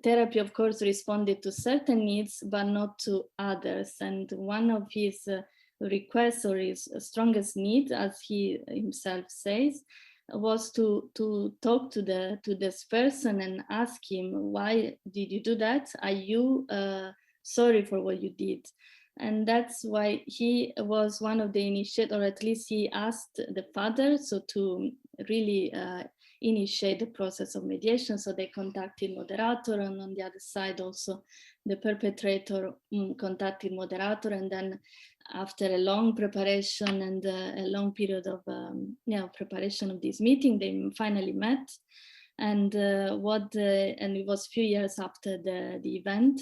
S6: therapy, of course, responded to certain needs, but not to others. And one of his requests, or his strongest need, as he himself says, was to talk to this person and ask him, why did you do that? Are you sorry for what you did? And that's why he was one of the initiators, or at least he asked the father so to really initiate the process of mediation. So they contacted moderator, and on the other side also the perpetrator contacted moderator, and then after a long preparation and a long period of preparation of this meeting, they finally met. And and it was a few years after the event,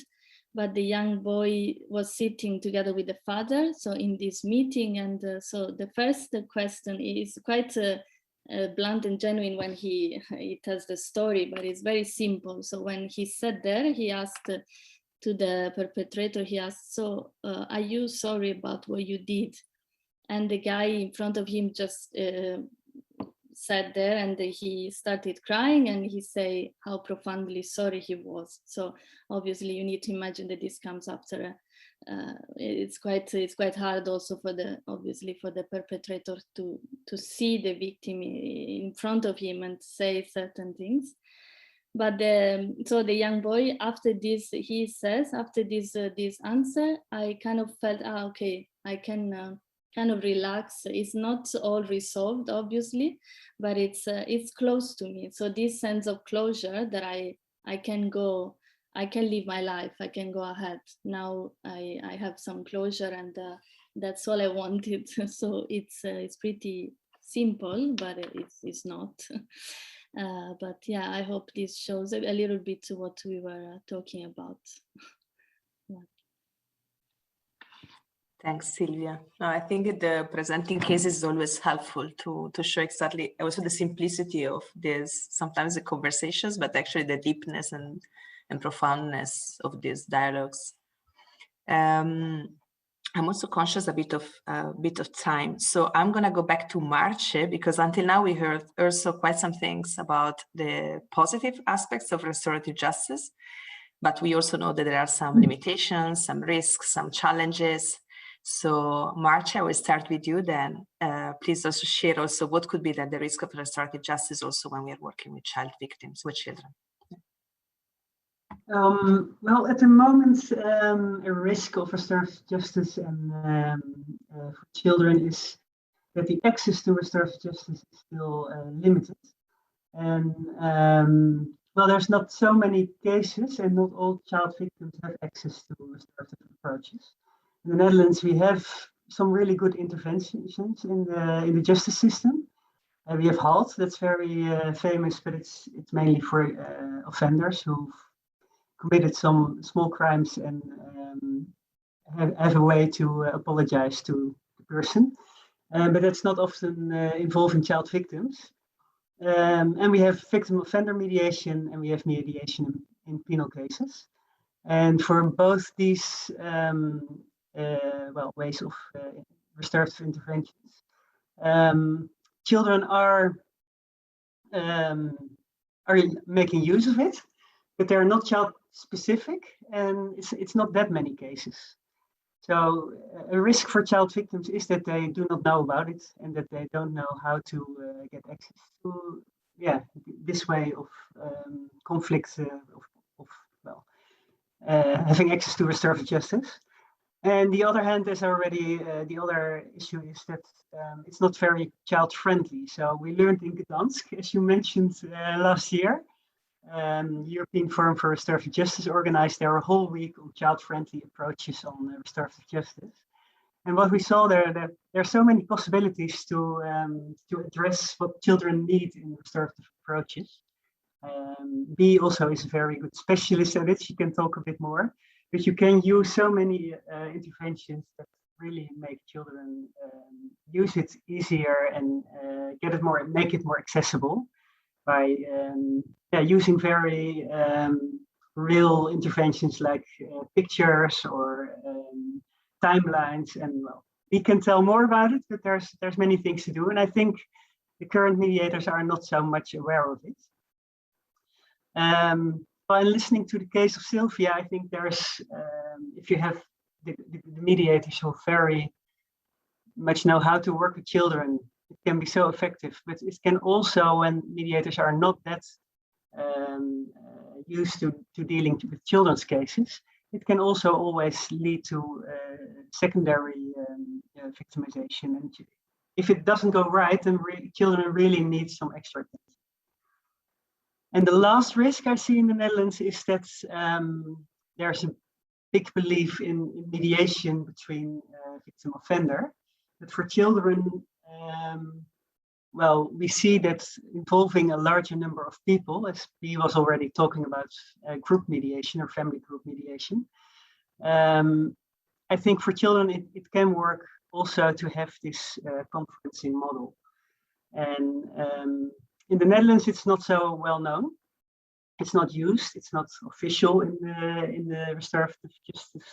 S6: but the young boy was sitting together with the father, so in this meeting. And so the first question is quite blunt and genuine when he tells the story, but it's very simple. So when he sat there, he asked to the perpetrator, he asked, so are you sorry about what you did? And the guy in front of him just sat there, and he started crying, and he said how profoundly sorry he was. So obviously you need to imagine that this comes after it's quite hard also for the perpetrator to see the victim in front of him and say certain things. But so the young boy, after this, he says, after this answer, I kind of felt, okay, I can kind of relax. It's not all resolved, obviously, but it's close to me. So this sense of closure that I can go, I can live my life, I can go ahead. Now I have some closure, and that's all I wanted. So it's pretty simple, but it's not. But yeah, I hope this shows a little bit to what we were talking about. Yeah.
S3: Thanks, Silvia. No, I think the presenting cases is always helpful to show exactly also the simplicity of this, sometimes the conversations, but actually the deepness and profoundness of these dialogues. I'm also conscious a bit of time, so I'm gonna go back to Marce, because until now we heard also quite some things about the positive aspects of restorative justice, but we also know that there are some limitations, some risks, some challenges. So Marce, I will start with you then. Please also share also what could be the risk of restorative justice also when we are working with child victims, with children.
S4: Well, at the moment, a risk of restorative justice and for children is that the access to restorative justice is still limited. And well, there's not so many cases, and not all child victims have access to restorative approaches. In the Netherlands, we have some really good interventions in the justice system. We have HALT, that's very famous, but it's mainly for offenders who've committed some small crimes and have a way to apologize to the person. But that's not often involving child victims. And we have victim offender mediation, and we have mediation in penal cases. And for both these ways of restorative interventions, children are making use of it, but they're not child specific, and it's not that many cases. So a risk for child victims is that they do not know about it, and that they don't know how to get access to this way of conflict having access to restorative justice. And the other hand, there's already the other issue is that it's not very child friendly. So we learned in Gdansk, as you mentioned last year, European Forum for Restorative Justice organized their whole week on child-friendly approaches on restorative justice. And what we saw there, that there are so many possibilities to address what children need in restorative approaches. B also is a very good specialist at it. She can talk a bit more, but you can use so many interventions that really make children use it easier and make it more accessible by using very real interventions like pictures or timelines. And well, we can tell more about it, but there's many things to do, and I think the current mediators are not so much aware of it. By listening to the case of Silvia, I think there's, if you have the mediators who very much know how to work with children, it can be so effective. But it can also, when mediators are not that used to dealing with children's cases, it can also always lead to secondary victimization. And if it doesn't go right, then children really need some extra attention. And the last risk I see in the Netherlands is that there's a big belief in mediation between victim offender. But for children, well, we see that involving a larger number of people, as he was already talking about group mediation or family group mediation. I think for children, it can work also to have this conferencing model. And in the Netherlands, it's not so well known. It's not used. It's not official in the restorative justice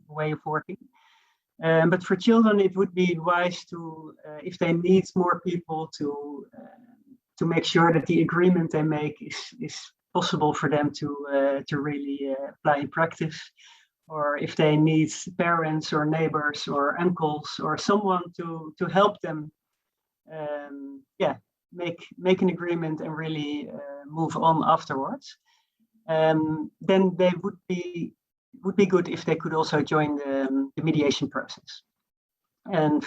S4: way of working. But for children, it would be wise to, if they need more people, to make sure that the agreement they make is possible for them to really apply in practice. Or if they need parents or neighbors or uncles or someone to help them, make an agreement and really move on afterwards, then they would be good if they could also join the mediation process. And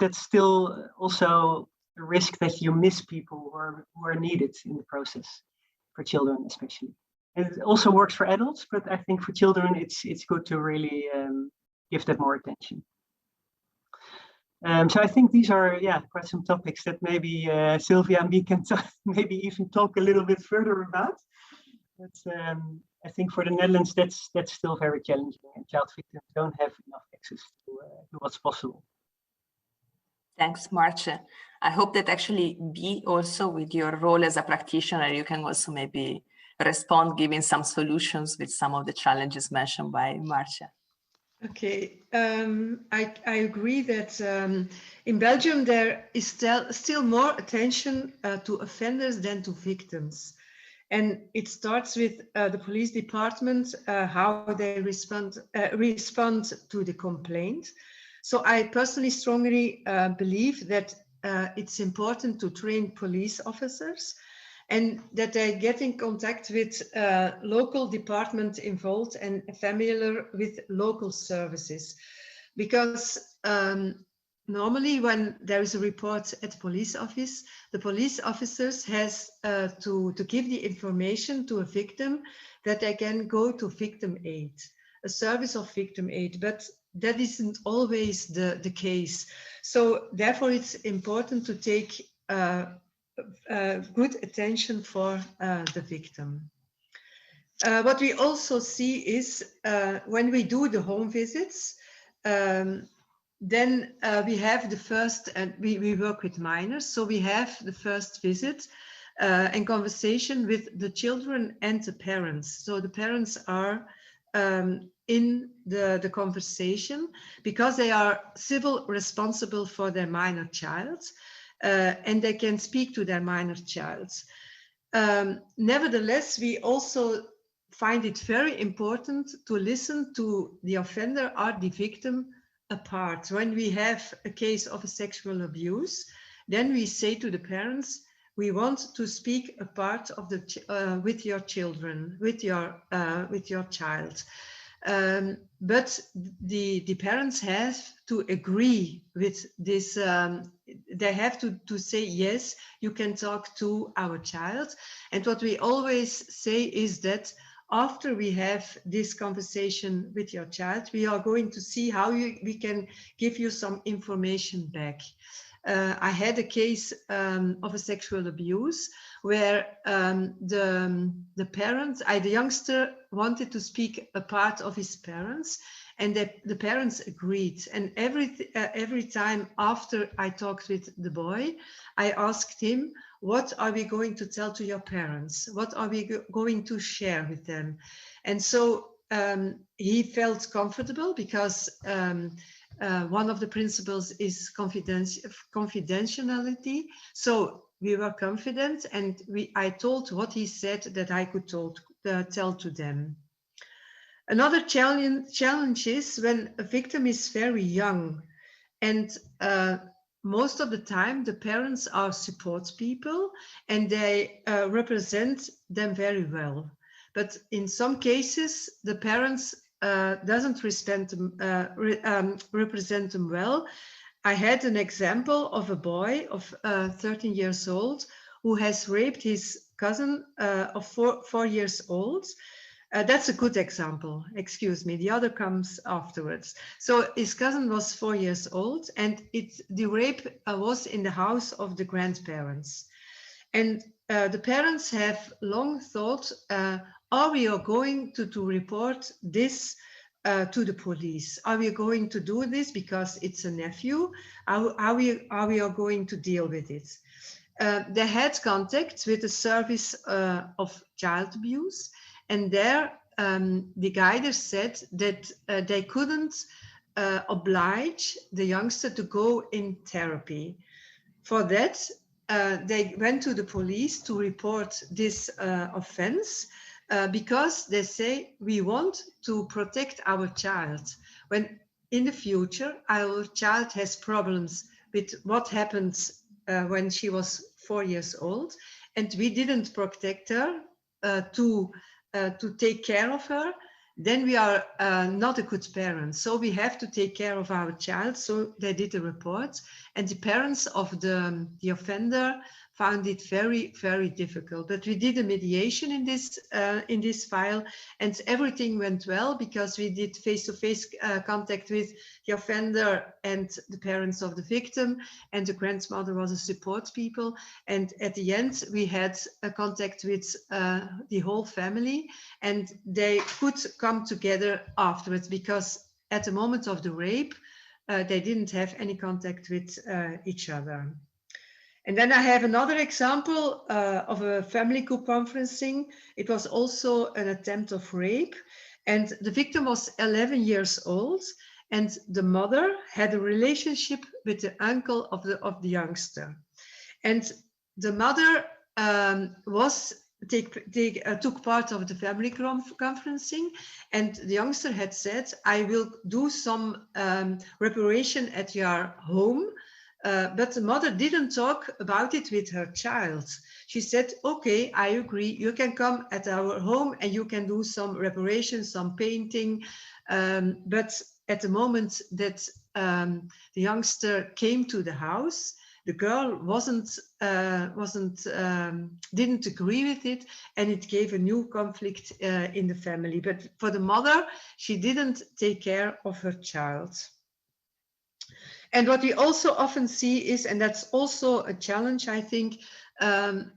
S4: that's still also a risk that you miss people who are needed in the process, for children especially. And it also works for adults, but I think for children it's good to really give that more attention. So I think these are quite some topics that maybe Silvia and me can maybe even talk a little bit further about. But I think for the Netherlands that's still very challenging, and child victims don't have enough access to what's possible.
S3: Thanks, Marce. I hope that actually B, also with your role as a practitioner, you can also maybe respond, giving some solutions with some of the challenges mentioned by Marce.
S5: Okay, I agree that in Belgium there is still more attention to offenders than to victims. And it starts with the police department, how they respond to the complaint. So I personally strongly believe that it's important to train police officers and that they get in contact with local department involved and familiar with local services. Because normally when there is a report at the police office, the police officers has to give the information to a victim that they can go to victim aid, a service of victim aid, but that isn't always the case. So therefore it's important to take good attention for the victim. What we also see is when we do the home visits, then we have the first, and we work with minors, so we have the first visit and conversation with the children and the parents. So the parents are in the conversation because they are civil responsible for their minor child. And they can speak to their minor child. Nevertheless, we also find it very important to listen to the offender or the victim apart. When we have a case of a sexual abuse, then we say to the parents, we want to speak apart of with your children, with your child. But the parents have to agree with this. They have to say, yes, you can talk to our child. And what we always say is that after we have this conversation with your child, we are going to see how we can give you some information back. I had a case of a sexual abuse where the parents, the youngster wanted to speak a part of his parents, and the parents agreed. And every time after I talked with the boy, I asked him, what are we going to tell to your parents? What are we going to share with them? And so he felt comfortable because one of the principles is confidentiality. So we were confident, and I told what he said that I could tell to them. Another challenge is when a victim is very young, and most of the time the parents are support people and they represent them very well. But in some cases, the parents doesn't represent them well. I had an example of a boy of 13 years old who has raped his cousin of 4 years old. That's a good example, excuse me. The other comes afterwards. So his cousin was 4 years old, and the rape was in the house of the grandparents. And the parents have long thought, are we going to report this to the police? Are we going to do this because it's a nephew? Are we going to deal with it? They had contact with the service of child abuse, and there the guiders said that they couldn't oblige the youngster to go in therapy. For that, they went to the police to report this offense because they say, we want to protect our child. When in the future, our child has problems with what happened when she was 4 years old, and we didn't protect her to take care of her, then we are not a good parent. So we have to take care of our child. So they did a report, and the parents of the offender found it very, very difficult. But we did a mediation in this file, and everything went well because we did face-to-face contact with the offender and the parents of the victim, and the grandmother was a support people. And at the end, we had a contact with the whole family, and they could come together afterwards because at the moment of the rape, they didn't have any contact with each other. And then I have another example of a family group conferencing. It was also an attempt of rape, and the victim was 11 years old, and the mother had a relationship with the uncle of the youngster. And the mother took part of the family conferencing, and the youngster had said, I will do some reparation at your home. But the mother didn't talk about it with her child. She said, okay, I agree. You can come at our home and you can do some reparation, some painting. But at the moment that the youngster came to the house, the girl didn't agree with it, and it gave a new conflict in the family. But for the mother, she didn't take care of her child. And what we also often see is, and that's also a challenge, I think, an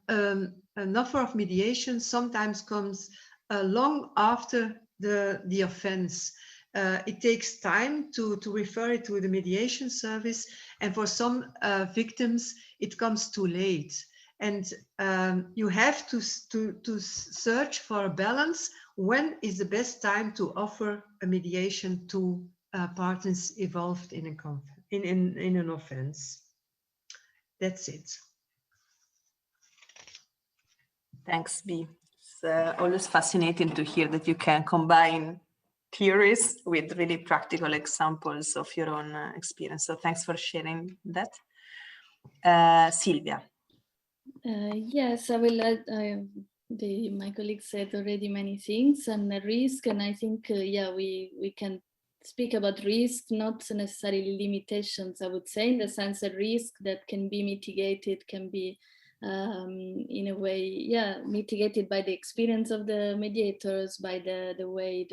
S5: offer of mediation sometimes comes long after the offense. It takes time to refer it to the mediation service, and for some victims, it comes too late. And you have to search for a balance. When is the best time to offer a mediation to partners involved in an offense? That's it.
S3: Thanks, B. It's always fascinating to hear that you can combine theories with really practical examples of your own experience. So thanks for sharing that. Silvia.
S6: Yes, I will add, my colleague said already many things on the risk, and I think, we can speak about risk, not necessarily limitations, I would say, in the sense that risk that can be mitigated can be in a way, yeah, mitigated by the experience of the mediators, by the way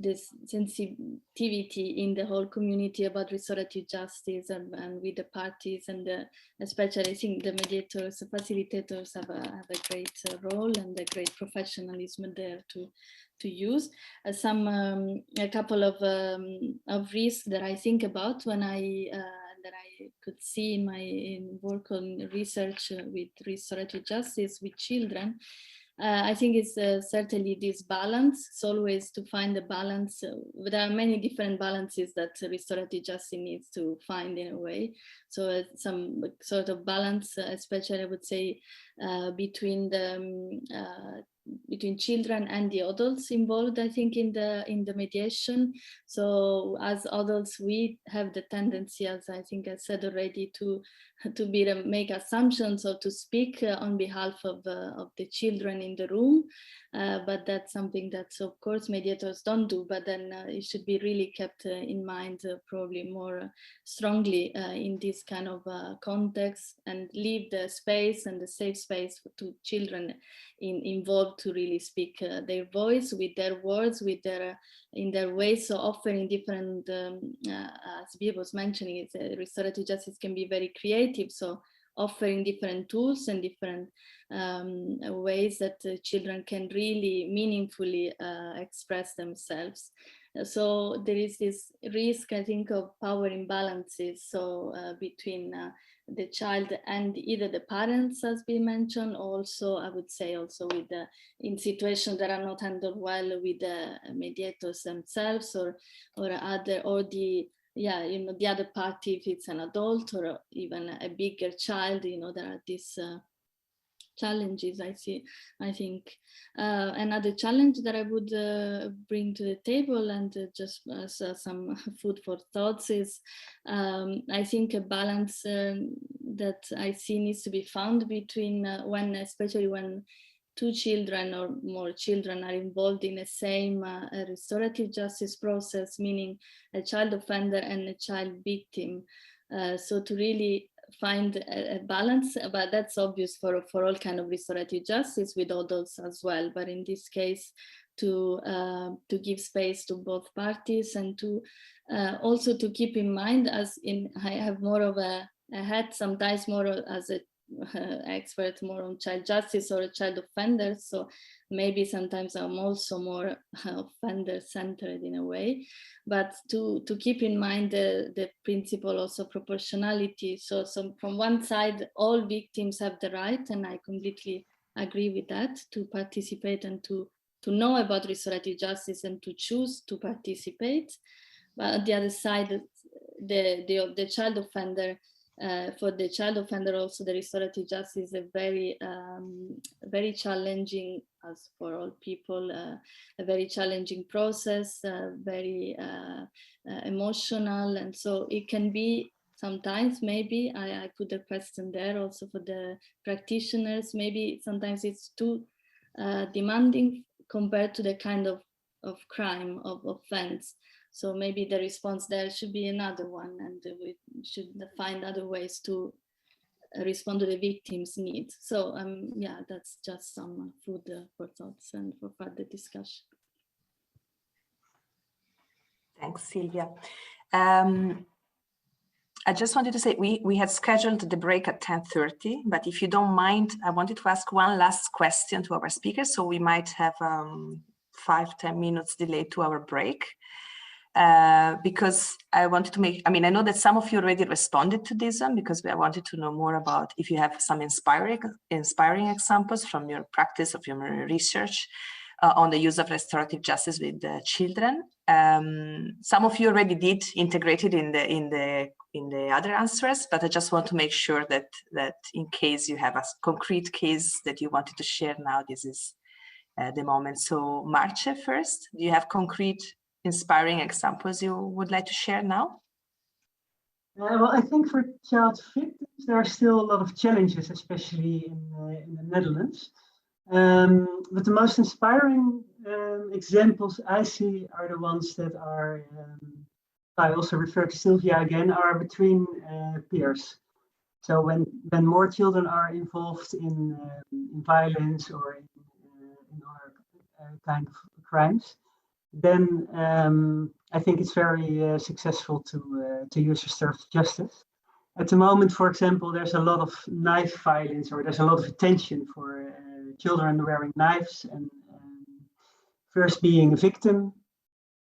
S6: this sensitivity in the whole community about restorative justice and with the parties, and especially I think the mediators, the facilitators have a great role and a great professionalism there to use. A couple of risks that I think about when that I could see in my work on research with restorative justice with children. I think it's certainly this balance. It's always to find a balance. There are many different balances that restorative justice needs to find in a way. So some sort of balance, especially I would say between children and the adults involved, I think, in the mediation. So as adults, we have the tendency, as I think I said already, to make assumptions or to speak on behalf of the children in the room. But that's something that, of course, mediators don't do, but then it should be really kept in mind probably more strongly in this kind of context, and leave the space and the safe space to children involved to really speak their voice with their words, in their ways. So often in different, as Silvia was mentioning, restorative justice can be very creative. So offering different tools and different ways that children can really meaningfully express themselves. So there is this risk, I think, of power imbalances. So between the child and either the parents, as we mentioned, also I would say also with in situations that are not handled well with the mediators themselves, or the other party, if it's an adult or even a bigger child. There are these challenges I think. Another challenge that I would bring to the table, and just as some food for thoughts, is I think a balance that I see needs to be found between especially when two children or more children are involved in the same restorative justice process, meaning a child offender and a child victim. So to really find a balance, but that's obvious for all kind of restorative justice with adults as well. But in this case, to give space to both parties, and to also to keep in mind, I have more of a hat sometimes more as a expert more on child justice or a child offender, so maybe sometimes I'm also more offender centered in a way, but to keep in mind the principle also proportionality. So from one side, all victims have the right, and I completely agree with that, to participate and to know about restorative justice and to choose to participate. But on the other side, the child offender, for the child offender also, the restorative justice is a very challenging, as for all people, a very challenging process, very emotional, and so it can be sometimes, maybe I put a question there also for the practitioners, maybe sometimes it's too demanding compared to the kind of crime, of offense. So maybe the response there should be another one, and we should find other ways to respond to the victim's needs. So yeah, that's just some food for thoughts and for further discussion.
S3: Thanks, Silvia. I just wanted to say we had scheduled the break at 10:30, but if you don't mind, I wanted to ask one last question to our speakers, so we might have 5-10 minutes delay to our break. Because I wanted to I know that some of you already responded to this one, because I wanted to know more about if you have some inspiring examples from your practice, of your research on the use of restorative justice with children. Some of you already did integrate it in the other answers, but I just want to make sure that in case you have a concrete case that you wanted to share now, this is the moment. So Marce first, do you have concrete inspiring examples you would like to share now?
S4: Well, I think for child victims, there are still a lot of challenges, especially in the Netherlands. But the most inspiring examples I see are the ones that are, I also refer to Silvia again, are between peers. So when more children are involved in violence or in other kind of crimes, then I think it's very successful to use restorative justice. At the moment, for example, there's a lot of knife violence, or there's a lot of attention for children wearing knives and first being a victim,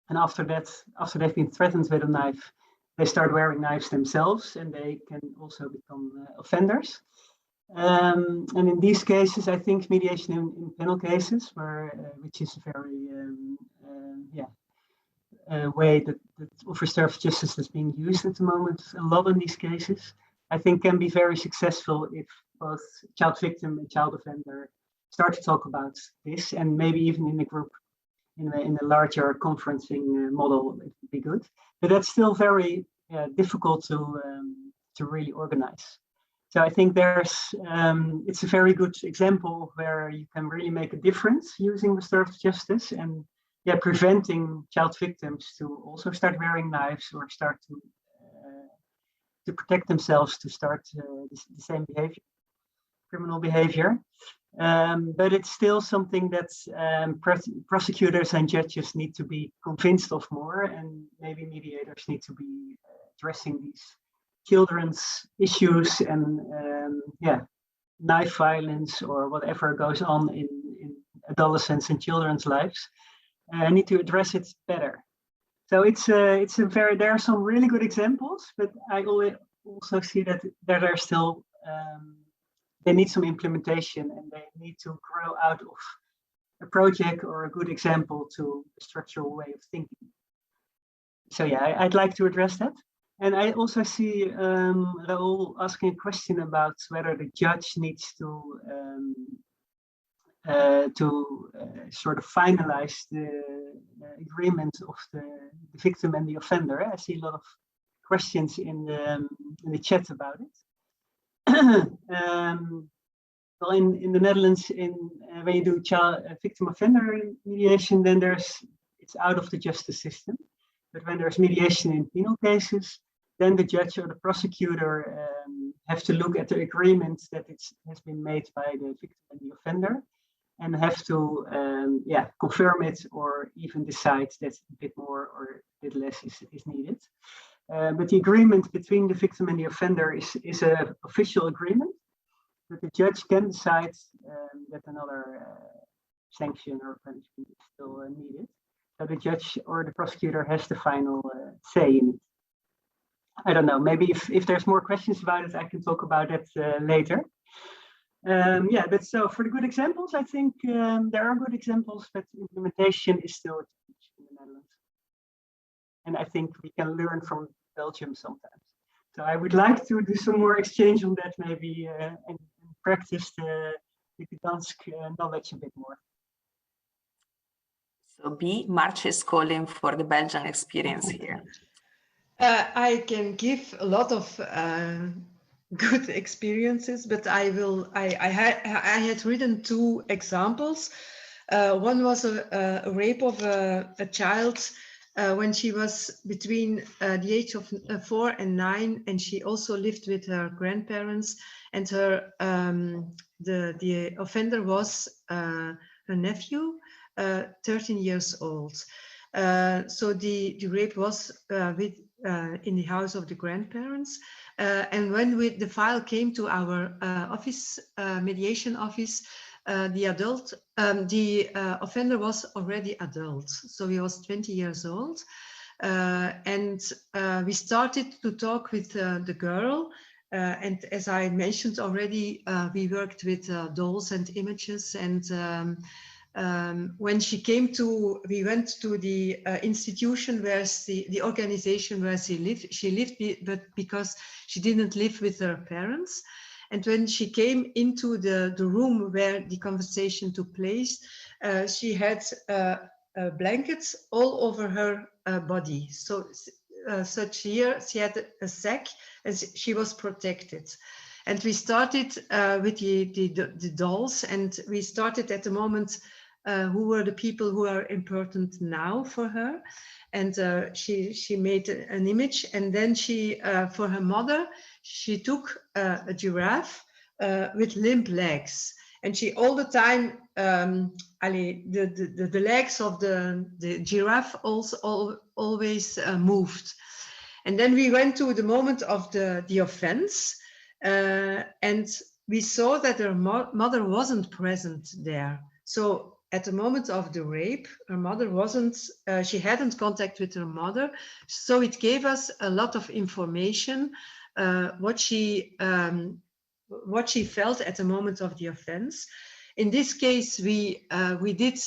S4: and after that, after they've been threatened with a knife, they start wearing knives themselves, and they can also become offenders. And in these cases, I think mediation in penal cases, which is a very way that of restorative justice is being used at the moment, a lot in these cases, I think can be very successful if both child victim and child offender start to talk about this, and maybe even in a group, in a larger conferencing model, it would be good. But that's still very difficult to really organize. So I think it's a very good example where you can really make a difference using restorative justice, and preventing child victims to also start wearing knives or start to protect themselves, to start the same behavior, criminal behavior. But it's still something that prosecutors and judges need to be convinced of more, and maybe mediators need to be addressing these children's issues and knife violence or whatever goes on in adolescents and children's lives. Need to address it better. So there are some really good examples, but I also see that there are still they need some implementation, and they need to grow out of a project or a good example to a structural way of thinking. So I'd like to address that. And I also see Raoul asking a question about whether the judge needs to sort of finalize the agreement of the victim and the offender. I see a lot of questions in the chat about it. Well, in the Netherlands, when you do victim offender mediation, then it's out of the justice system. But when there's mediation in penal cases, then the judge or the prosecutor have to look at the agreement that has been made by the victim and the offender, and have to confirm it, or even decide that a bit more or a bit less is needed. But the agreement between the victim and the offender is an official agreement, but the judge can decide that another sanction or punishment is still needed. So the judge or the prosecutor has the final say in it. I don't know, maybe if there's more questions about it, I can talk about it later. But so for the good examples, I think there are good examples, but implementation is still a challenge in the Netherlands. And I think we can learn from Belgium sometimes. So I would like to do some more exchange on that, maybe, and practice the Gdansk knowledge a bit more.
S3: So March is calling for the Belgian experience here.
S5: I can give a lot of good experiences, but I had written 2 examples. One was a rape of a child when she was between the age of 4 and 9, and she also lived with her grandparents, and her the offender was her nephew, 13 years old. So the rape was in the house of the grandparents, and when the file came to our office, mediation office, the offender was already adult, so he was 20 years old, and we started to talk with the girl, and as I mentioned already, we worked with dolls and images, and when she came we went to the institution where the organization where she lived, but because she didn't live with her parents. And when she came into the room where the conversation took place, she had blankets all over her body. So here she had a sack, and she was protected. And we started with the dolls, and we started at the moment who were the people who are important now for her. And she made an image, and then she, for her mother, she took a giraffe with limp legs. And she all the time, the legs of the giraffe also always moved. And then we went to the moment of the offense, and we saw that her mother wasn't present there. So at the moment of the rape, her mother wasn't, she hadn't contact with her mother. So it gave us a lot of information, what she felt at the moment of the offense. In this case, we did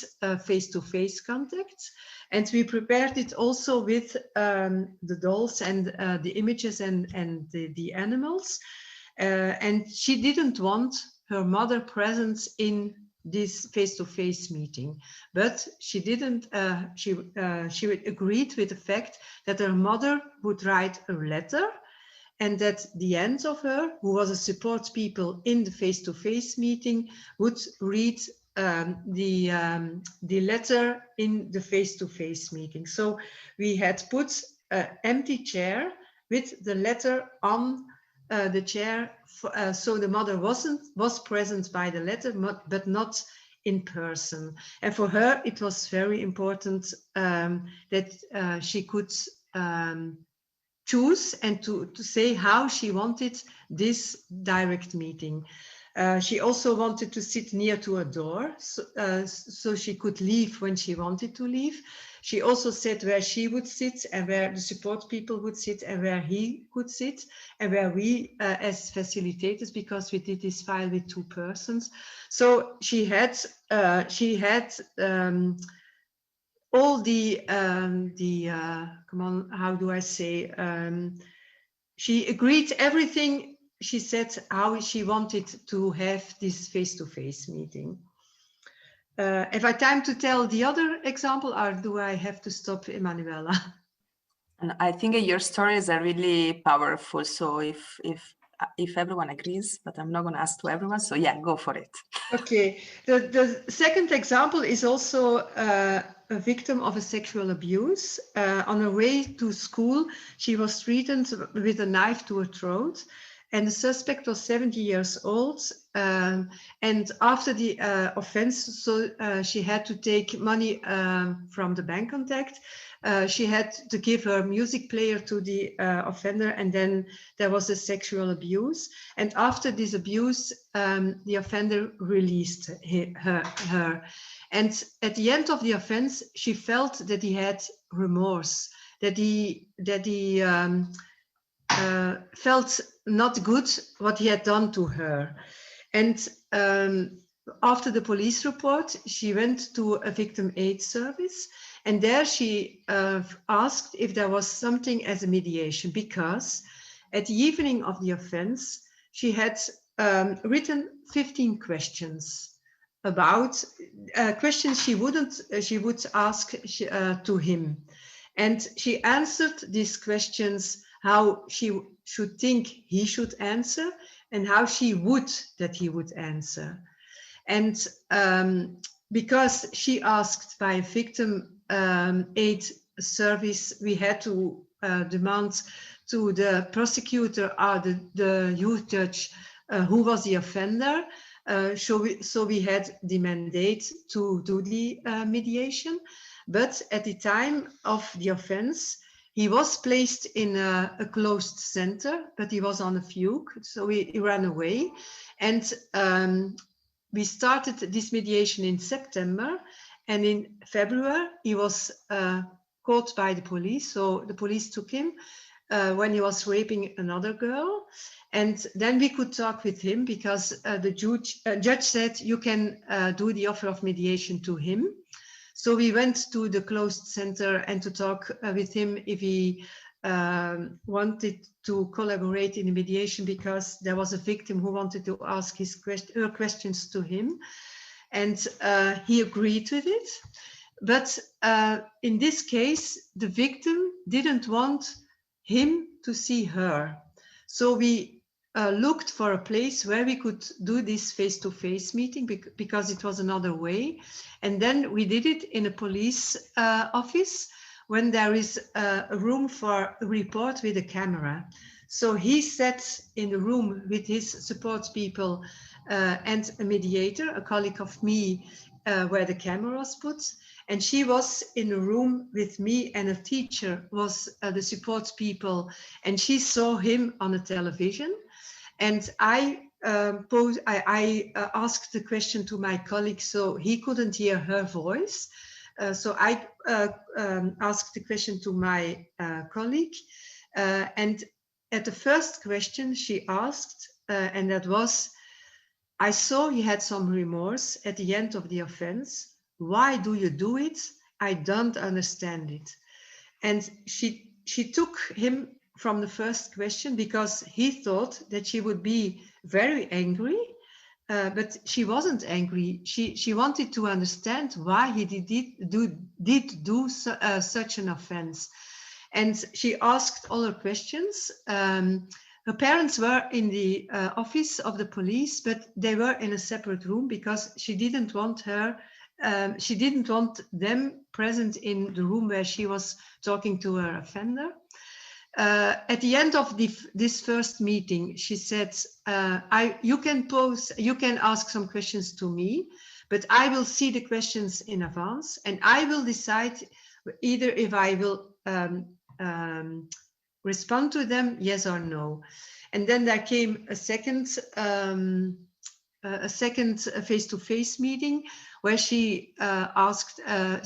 S5: face-to-face contacts, and we prepared it also with the dolls and the images and the animals. And she didn't want her mother present in this face-to-face meeting, but she didn't. She agreed with the fact that her mother would write a letter, and that the aunt of her, who was a support people in the face-to-face meeting, would read the letter in the face-to-face meeting. So we had put an empty chair with the letter on the chair, so the mother was present by the letter, but not in person. And for her, it was very important that she could choose and to say how she wanted this direct meeting. She also wanted to sit near to a door, so she could leave when she wanted to leave. She also said where she would sit and where the support people would sit and where he could sit and where we as facilitators, because we did this file with 2 persons. So she had all the come on, how do I say? She agreed everything. She said how she wanted to have this face-to-face meeting. Have I time to tell the other example, or do I have to stop, Emanuela?
S3: And I think your stories are really powerful. So if everyone agrees, but I'm not going to ask to everyone. So yeah, go for it.
S5: Okay. The second example is also a victim of a sexual abuse. On her way to school, she was threatened with a knife to her throat. And the suspect was 70 years old. And after the offense, so she had to take money from the bank contact. She had to give her music player to the offender, and then there was a sexual abuse. And after this abuse, the offender released her. And at the end of the offense, she felt that he had remorse, that he felt not good what he had done to her. And after the police report, she went to a victim aid service, and there she asked if there was something as a mediation, because at the evening of the offense, she had written 15 questions about questions she would ask to him. And she answered these questions how she should think he should answer and how she would that he would answer. And because she asked by a victim aid service, we had to demand to the prosecutor or the youth judge who was the offender. So we had the mandate to do the mediation. But at the time of the offense, he was placed in a closed center, but he was on a fugue, so he ran away. And we started this mediation in September, and in February he was caught by the police. So the police took him when he was raping another girl. And then we could talk with him because the judge said you can do the offer of mediation to him. So we went to the closed center and to talk with him if he wanted to collaborate in the mediation, because there was a victim who wanted to ask her questions to him. And he agreed with it. But in this case, the victim didn't want him to see her. So we looked for a place where we could do this face-to-face meeting because it was another way. And then we did it in a police office when there is a room for a report with a camera. So he sat in the room with his support people and a mediator, a colleague of me, where the camera was put. And she was in a room with me, and a teacher was the support people, and she saw him on a television. And I asked the question to my colleague, so he couldn't hear her voice. So I asked the question to my colleague, and at the first question she asked, and that was, I saw he had some remorse at the end of the offense. Why do you do it? I don't understand it. And she took him from the first question because he thought that she would be very angry, but she wasn't angry. She wanted to understand why he did do such an offense. And she asked all her questions. Her parents were in the office of the police, but they were in a separate room because she didn't want them present in the room where she was talking to her offender. At the end of this first meeting, she said, you can ask some questions to me, but I will see the questions in advance and I will decide either if I will respond to them, yes or no. And then there came a second face-to-face meeting where she answered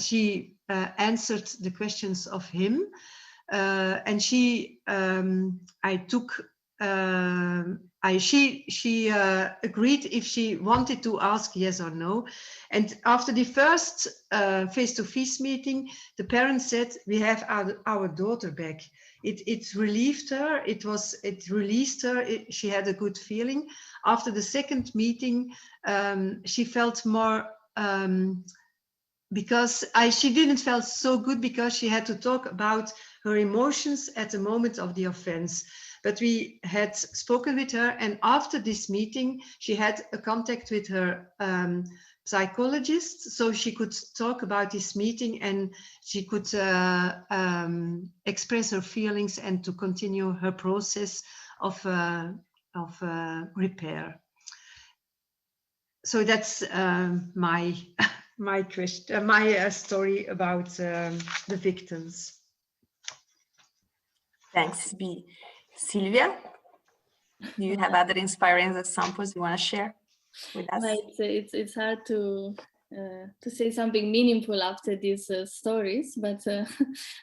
S5: the questions of him, and she agreed if she wanted to ask yes or no. And after the first face-to-face meeting, the parents said, we have our daughter back. It relieved her. It released her. She had a good feeling. After the second meeting, she felt more because she didn't feel so good because she had to talk about her emotions at the moment of the offense. But we had spoken with her, and after this meeting, she had a contact with her psychologist, so she could talk about this meeting and she could express her feelings and to continue her process of repair. So that's my story about the victims.
S3: Thanks, B. Silvia, do you have other inspiring examples you want to share with us?
S6: Well, it's hard to say something meaningful after these stories, but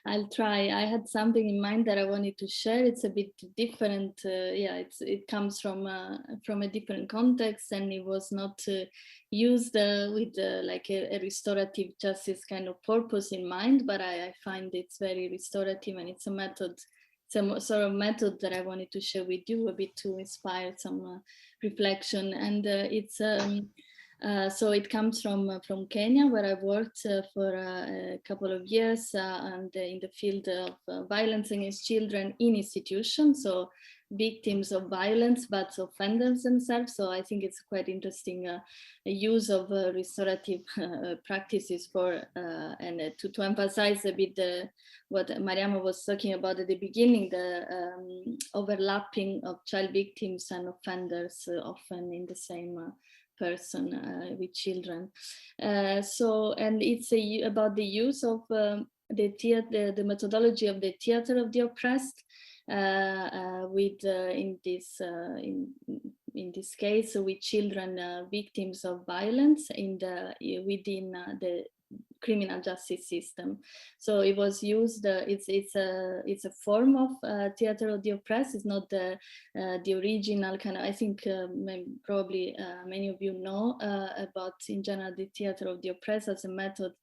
S6: I'll try. I had something in mind that I wanted to share. It's a bit different. It comes from a different context, and it was not used with like a restorative justice kind of purpose in mind. But I find it's very restorative, and it's a method. It's a sort of method that I wanted to share with you a bit to inspire some reflection. And so it comes from Kenya, where I worked for a couple of years and in the field of violence against children in institutions. So victims of violence, but offenders themselves. So I think it's quite interesting use of restorative practices for and to emphasize a bit what Mariama was talking about at the beginning, the overlapping of child victims and offenders often in the same person with children. And it's about the use of the methodology of the theater of the oppressed. In this case with children victims of violence within the criminal justice system. So it was used. It's a form of theater of the oppressed. It's not the original kind of. I think probably many of you know about in general the theater of the oppressed as a method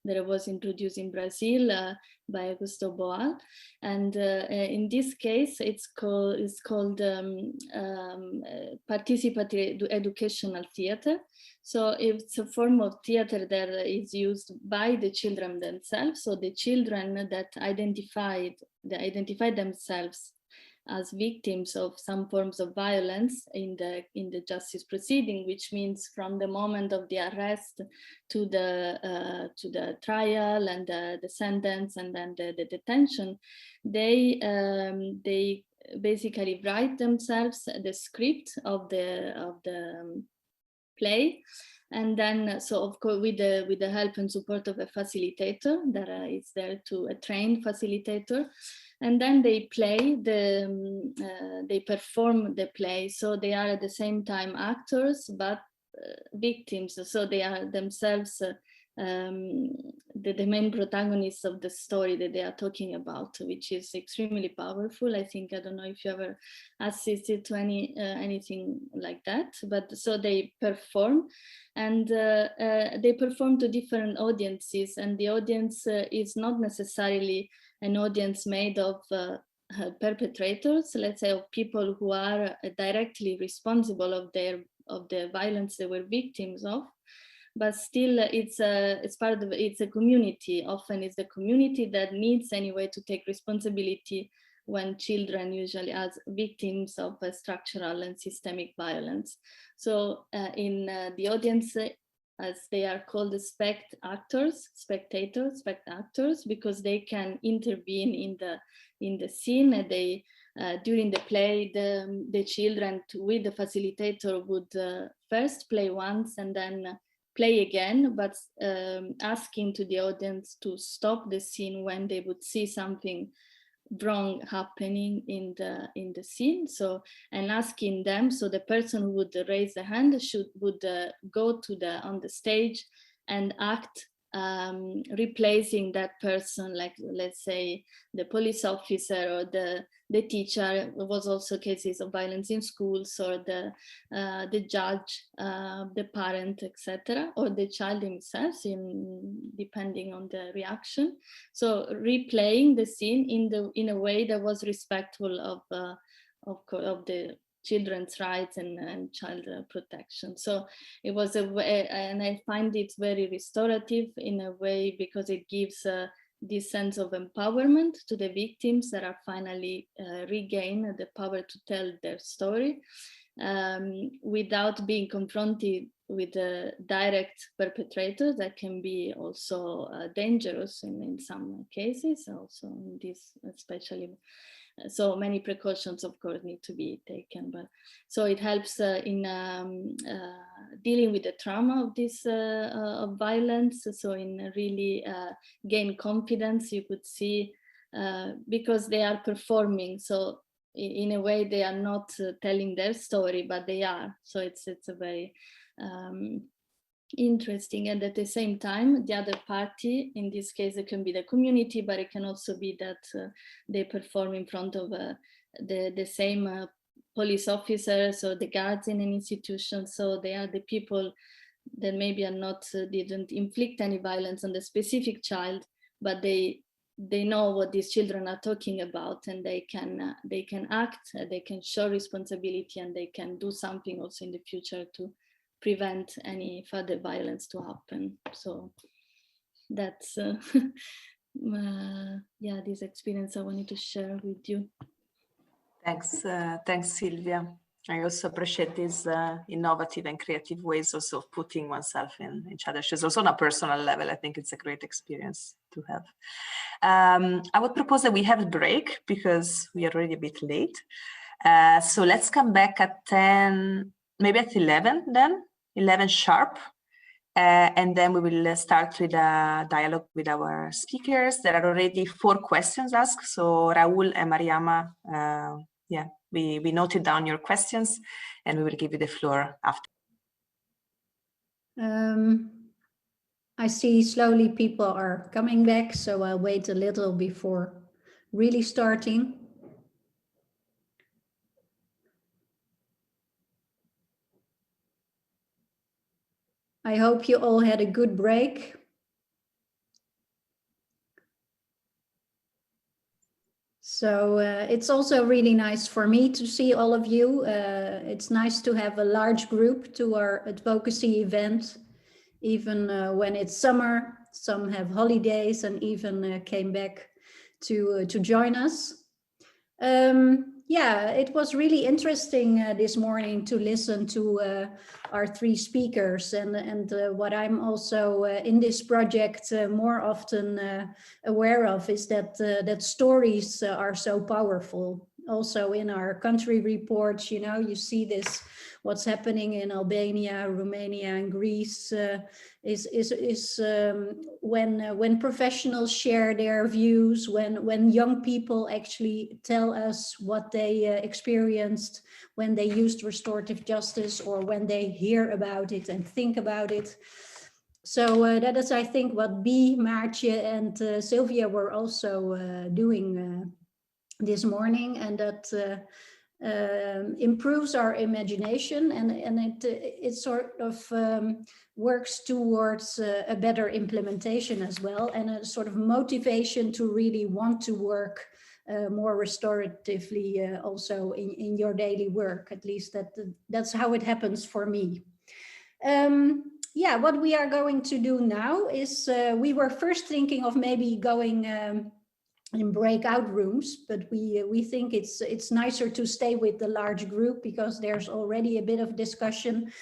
S6: that was introduced in Brazil by Augusto Boal, and in this case, it's called participatory educational theater. So it's a form of theater that is used by the children themselves. So the children that identified themselves as victims of some forms of violence in the justice proceeding, which means from the moment of the arrest to the trial and the sentence and then the detention, they basically write themselves the script of the play. And then, so of course, with the help and support of a facilitator that is there, to a trained facilitator, and then they play they perform the play. So they are at the same time actors, but victims. So they are themselves the main protagonists of the story that they are talking about, which is extremely powerful. I think, I don't know if you ever assisted to anything like that, but so they perform, and they perform to different audiences, and the audience is not necessarily an audience made of perpetrators, let's say, of people who are directly responsible of the violence they were victims of, but still it's a community. Often it's the community that needs anyway to take responsibility when children, usually as victims of structural and systemic violence. So in the audience, as they are called, spectators, because they can intervene in the scene. And they during the play, the children with the facilitator would first play once and then play again, but asking to the audience to stop the scene when they would see something wrong happening in the scene. So, and asking them, so the person who would raise the hand would go to on the stage and act, replacing that person, like, let's say, the police officer or the teacher. There was also cases of violence in schools, or the judge, the parent, etc., or the child himself, depending on the reaction. So replaying the scene in a way that was respectful of the children's rights and child protection. So it was a way, and I find it very restorative in a way, because it gives this sense of empowerment to the victims that are finally regain the power to tell their story without being confronted with the direct perpetrators that can be also dangerous in some cases, also in this especially. So many precautions, of course, need to be taken, but so it helps in dealing with the trauma of this of violence. So in really gain confidence, you could see, because they are performing. So in a way, they are not telling their story, but they are. So it's a very interesting, and at the same time, the other party, in this case it can be the community, but it can also be that they perform in front of the same police officers or the guards in an institution. So they are the people that maybe are not didn't inflict any violence on the specific child, but they know what these children are talking about, and they can act, they can show responsibility, and they can do something also in the future to prevent any further violence to happen. So that's yeah, this experience I wanted to share with you.
S3: Thanks, thanks, Silvia. I also appreciate these innovative and creative ways also of putting oneself in each other's shoes. Also on a personal level, I think it's a great experience to have. I would propose that we have a break because we are already a bit late. So let's come back at 10, maybe at 11 then, 11 sharp. And then we will start with a dialogue with our speakers. There are already 4 questions asked. So Raul and Mariama, yeah, we noted down your questions and we will give you the floor after.
S8: I see slowly people are coming back, so I'll wait a little before really starting. I hope you all had a good break. So it's also really nice for me to see all of you. It's nice to have a large group to our advocacy event, even when it's summer. Some have holidays and even came back to join us. Yeah, it was really interesting this morning to listen to our three speakers, and what I'm also in this project more often aware of is that that stories are so powerful. Also in our country reports, you know, you see this, what's happening in Albania, Romania, and Greece is when professionals share their views, when young people actually tell us what they experienced when they used restorative justice, or when they hear about it and think about it. So that is, I think, what Bea, Maartje, and Silvia were also doing this morning, and that improves our imagination, and it sort of works towards a better implementation as well, and a sort of motivation to really want to work more restoratively also in your daily work. At least that's how it happens for me. Yeah, what we are going to do now is we were first thinking of maybe going in breakout rooms, but we think it's nicer to stay with the large group because there's already a bit of discussion.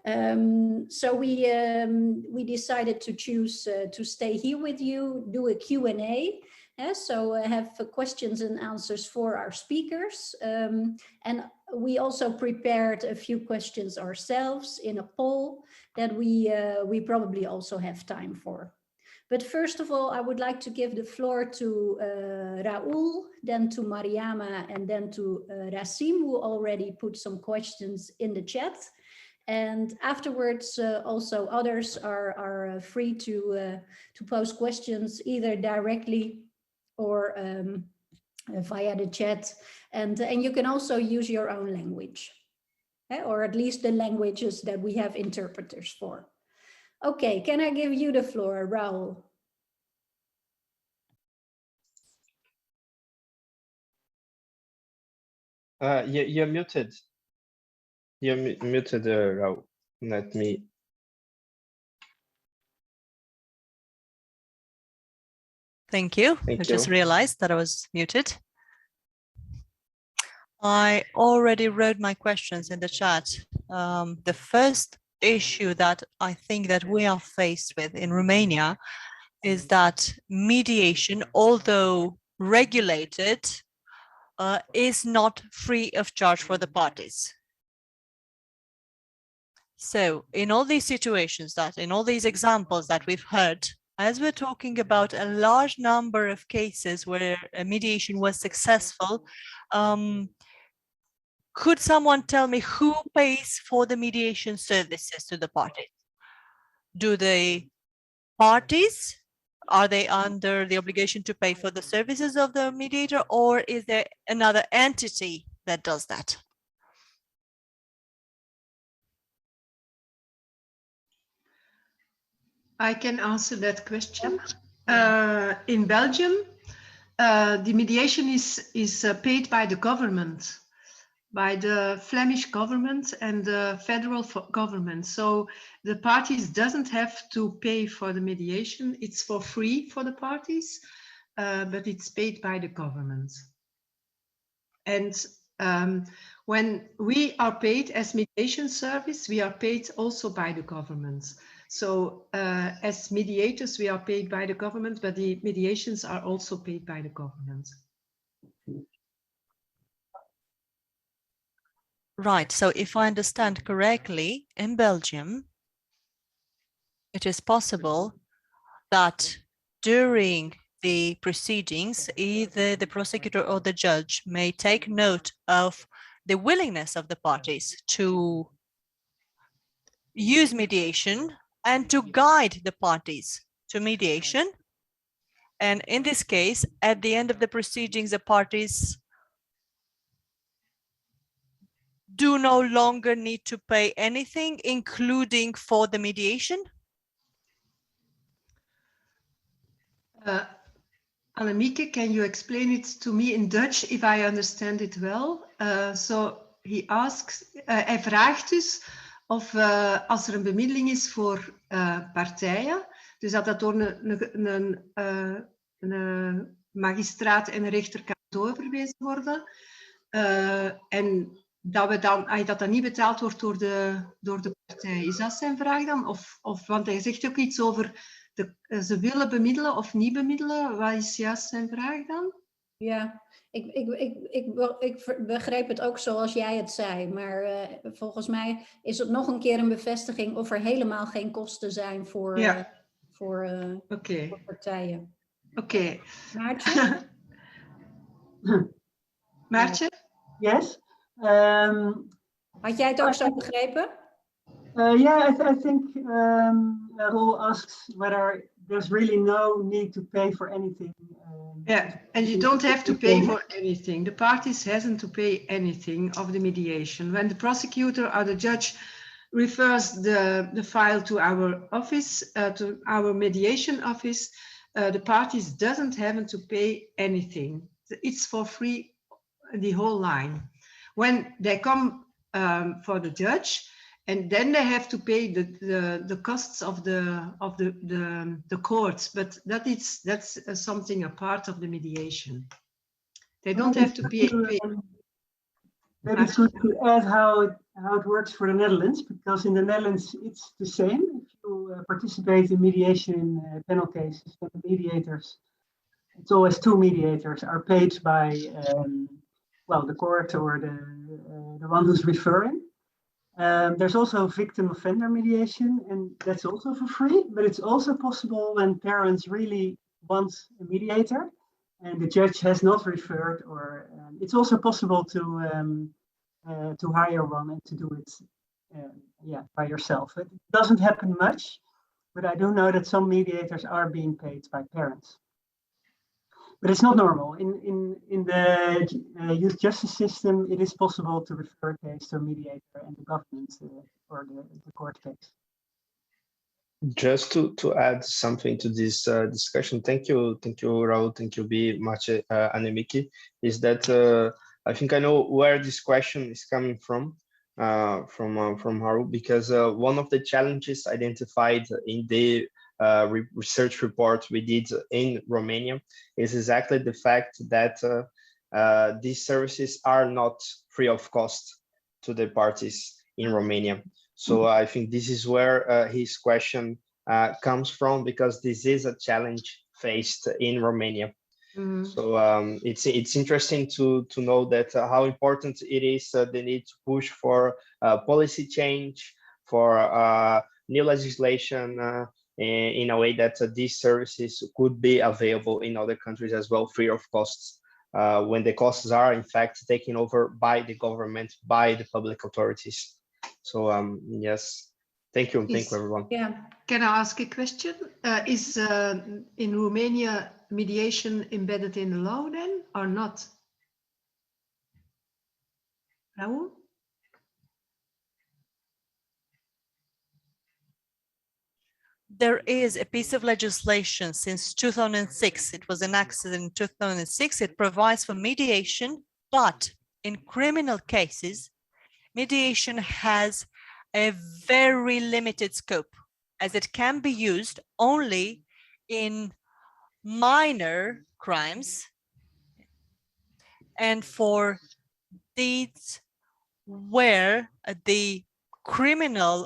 S8: So we decided to choose to stay here with you, do a Q&A. So have questions and answers for our speakers. And we also prepared a few questions ourselves in a poll that we probably also have time for. But first of all, I would like to give the floor to Raoul, then to Mariama, and then to Rasim, who already put some questions in the chat. And afterwards, also others are free to pose questions either directly or via the chat. And you can also use your own language, or at least the languages that we have interpreters for. Okay, can I give you the floor, Raoul?
S1: You're muted. You're muted, Raoul. Let me.
S7: Thank you.
S1: Thank
S7: I
S1: you.
S7: just realized that I was muted. I already wrote my questions in the chat. The first issue that I think that we are faced with in Romania is that mediation, although regulated, is not free of charge for the parties. So in all these situations, in all these examples that we've heard, as we're talking about a large number of cases where a mediation was successful, could someone tell me who pays for the mediation services to the parties? Do the parties, are they under the obligation to pay for the services of the mediator, or is there another entity that does that?
S5: I can answer that question. In Belgium, the mediation is paid by the government, by the Flemish government and the federal government. So the parties doesn't have to pay for the mediation. It's for free for the parties, but it's paid by the government. And when we are paid as mediation service, we are paid also by the government. So as mediators, we are paid by the government, but the mediations are also paid by the government.
S7: Right. So if I understand correctly, in Belgium, it is possible that during the proceedings, either the prosecutor or the judge may take note of the willingness of the parties to use mediation and to guide the parties to mediation. And in this case, at the end of the proceedings, the parties do no longer need to pay anything, including for the mediation?
S5: Annemieke, can you explain it to me in Dutch if I understand it well? So he asks, hij vraagt dus of als er een bemiddeling is voor partijen, dus dat door een magistraat en een rechter kan doorverwezen worden, En dat dan niet betaald wordt door de partij. Is dat zijn vraag dan? Want hij zegt ook iets over ze willen bemiddelen of niet bemiddelen. Wat is juist zijn vraag dan?
S8: Ja, ik begreep het ook zoals jij het zei, maar volgens mij is het nog een keer een bevestiging of er helemaal geen kosten zijn voor partijen.
S5: Oké.
S8: Maartje?
S5: Maartje?
S4: Yes.
S8: Had jij het ook zo begrepen?
S4: Yeah, I think Roel asks whether there's really no need to pay for anything.
S5: Yeah, and you don't have to pay for anything. The parties hasn't to pay anything of the mediation. When the prosecutor or the judge refers the file to our office, to our mediation office, the parties doesn't have to pay anything. It's for free, the whole line. When they come for the judge, and then they have to pay the costs of the courts, but that's something a part of the mediation. They don't have to pay.
S4: Maybe it's good to add how it works for the Netherlands, because in the Netherlands it's the same. If you participate in mediation panel cases, then the mediators, it's always two mediators, are paid by the court or the one who's referring. There's also victim offender mediation, and that's also for free, but it's also possible when parents really want a mediator and the judge has not referred, or it's also possible to hire one and to do it by yourself. It doesn't happen much, but I do know that some mediators are being paid by parents. But it's not normal. In the youth justice system, it is possible to refer a case to a mediator and the government or the court case.
S1: Just to add something to this discussion, thank you, Raul, thank you, Maciej and Miki, is that I think I know where this question is coming from Haru, because one of the challenges identified in the research report we did in Romania is exactly the fact that these services are not free of cost to the parties in Romania. So I think this is where his question comes from, because this is a challenge faced in Romania. So it's interesting to know that how important it is the need to push for policy change, for new legislation in a way that these services could be available in other countries as well, free of costs, when the costs are in fact taken over by the government, by the public authorities. So yes, thank you everyone.
S5: Yeah. Can I ask a question? Is in Romania mediation embedded in the law then, or not? Raul?
S7: There is a piece of legislation since 2006. It was enacted in 2006. It provides for mediation, but in criminal cases, mediation has a very limited scope, as it can be used only in minor crimes and for deeds where the criminal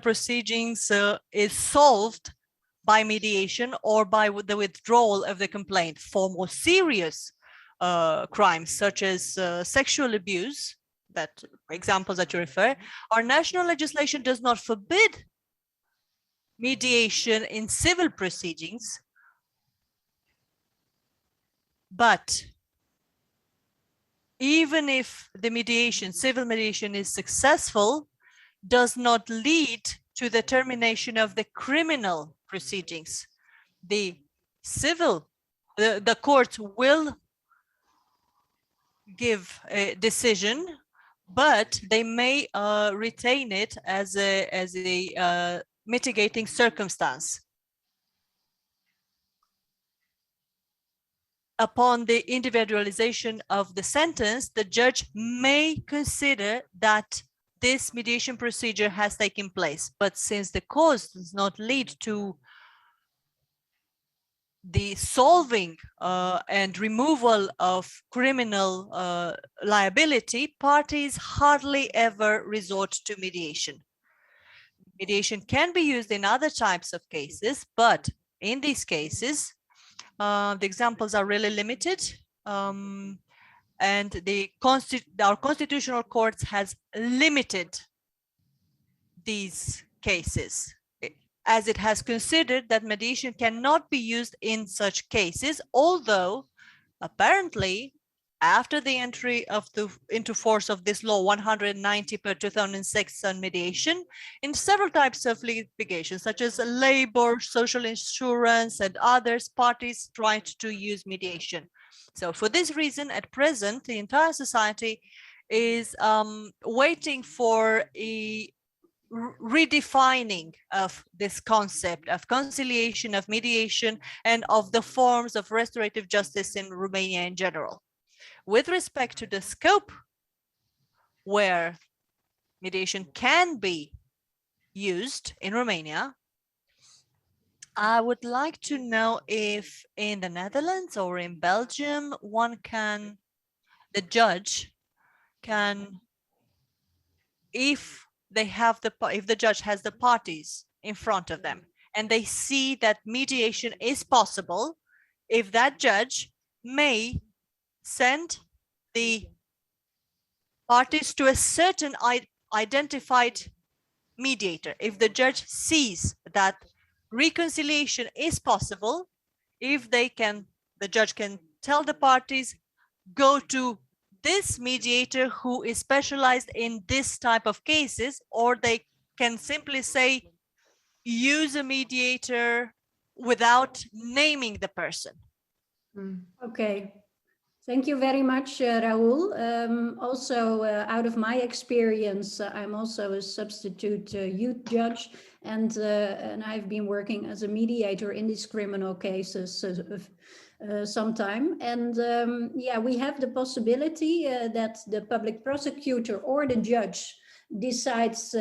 S7: proceedings is solved by mediation or by the withdrawal of the complaint. For more serious crimes such as sexual abuse, that examples that you refer, our national legislation does not forbid mediation in civil proceedings, but even if the mediation, civil mediation, is successful, does not lead to the termination of the criminal proceedings. The court will give a decision, but they may retain it as a mitigating circumstance. Upon the individualization of the sentence, the judge may consider that this mediation procedure has taken place. But since the cause does not lead to the solving and removal of criminal liability, parties hardly ever resort to mediation. Mediation can be used in other types of cases, but in these cases, the examples are really limited. And our constitutional courts has limited these cases, as it has considered that mediation cannot be used in such cases, although apparently after the entry of into force of this law 190 per 2006 on mediation, in several types of litigation such as labor, social insurance and others, parties tried to use mediation. So for this reason, at present, the entire society is waiting for a redefining of this concept of conciliation, of mediation, and of the forms of restorative justice in Romania in general. With respect to the scope where mediation can be used in Romania, I would like to know if in the Netherlands or in Belgium, the judge can, if the judge has the parties in front of them and they see that mediation is possible, if that judge may send the parties to a certain identified mediator. If the judge sees that reconciliation is possible, the judge can tell the parties, go to this mediator who is specialized in this type of cases, or they can simply say, use a mediator without naming the person.
S8: Okay. Thank you very much, Raoul. Also, out of my experience, I'm also a substitute youth judge, and I've been working as a mediator in these criminal cases some time. And yeah, we have the possibility that the public prosecutor or the judge decides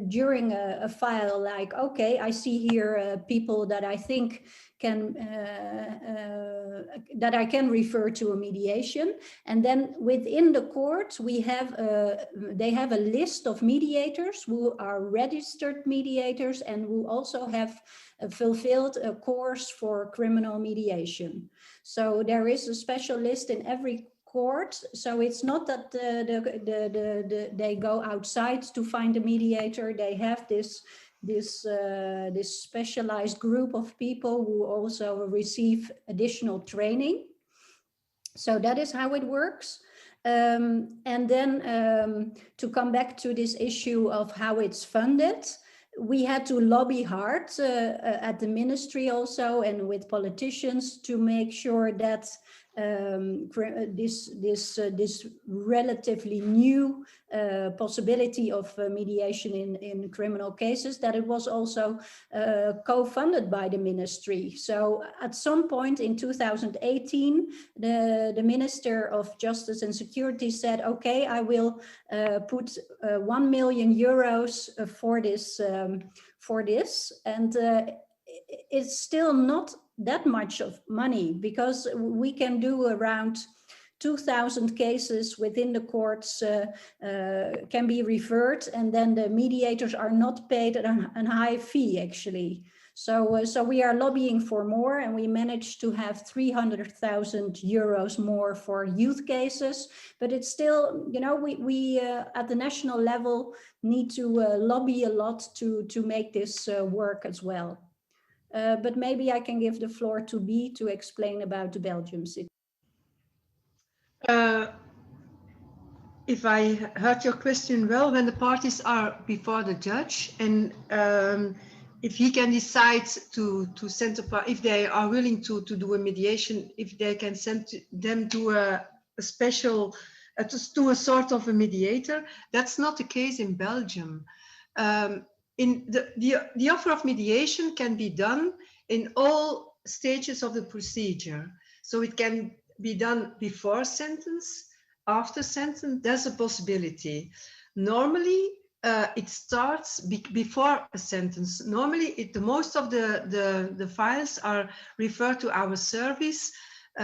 S8: during a file like, okay, I see here people that I think can that I can refer to a mediation, and then within the court we have they have a list of mediators who are registered mediators and who also have fulfilled a course for criminal mediation. So there is a special list in every court, so it's not that they go outside to find a mediator. They have this specialized group of people who also receive additional training. So that is how it works. And then to come back to this issue of how it's funded, we had to lobby hard at the ministry also and with politicians to make sure that this relatively new possibility of mediation in criminal cases, that it was also co-funded by the ministry. So at some point in 2018, the Minister of Justice and Security said, okay, I will put 1 million euros for this. And it's still not that much of money, because we can do around 2,000 cases within the courts can be referred, and then the mediators are not paid a high fee actually. So we are lobbying for more, and we managed to have 300,000 euros more for youth cases. But it's still, you know, we at the national level need to lobby a lot to make this work as well. But maybe I can give the floor to B to explain about the Belgium situation.
S5: If I heard your question well, when the parties are before the judge, and if he can decide to send if they are willing to do a mediation, if they can send them to a special, to a sort of a mediator, that's not the case in Belgium. In the offer of mediation can be done in all stages of the procedure. So it can be done before sentence, after sentence, there's a possibility. Normally, it starts before a sentence. Normally, most of the files are referred to our service,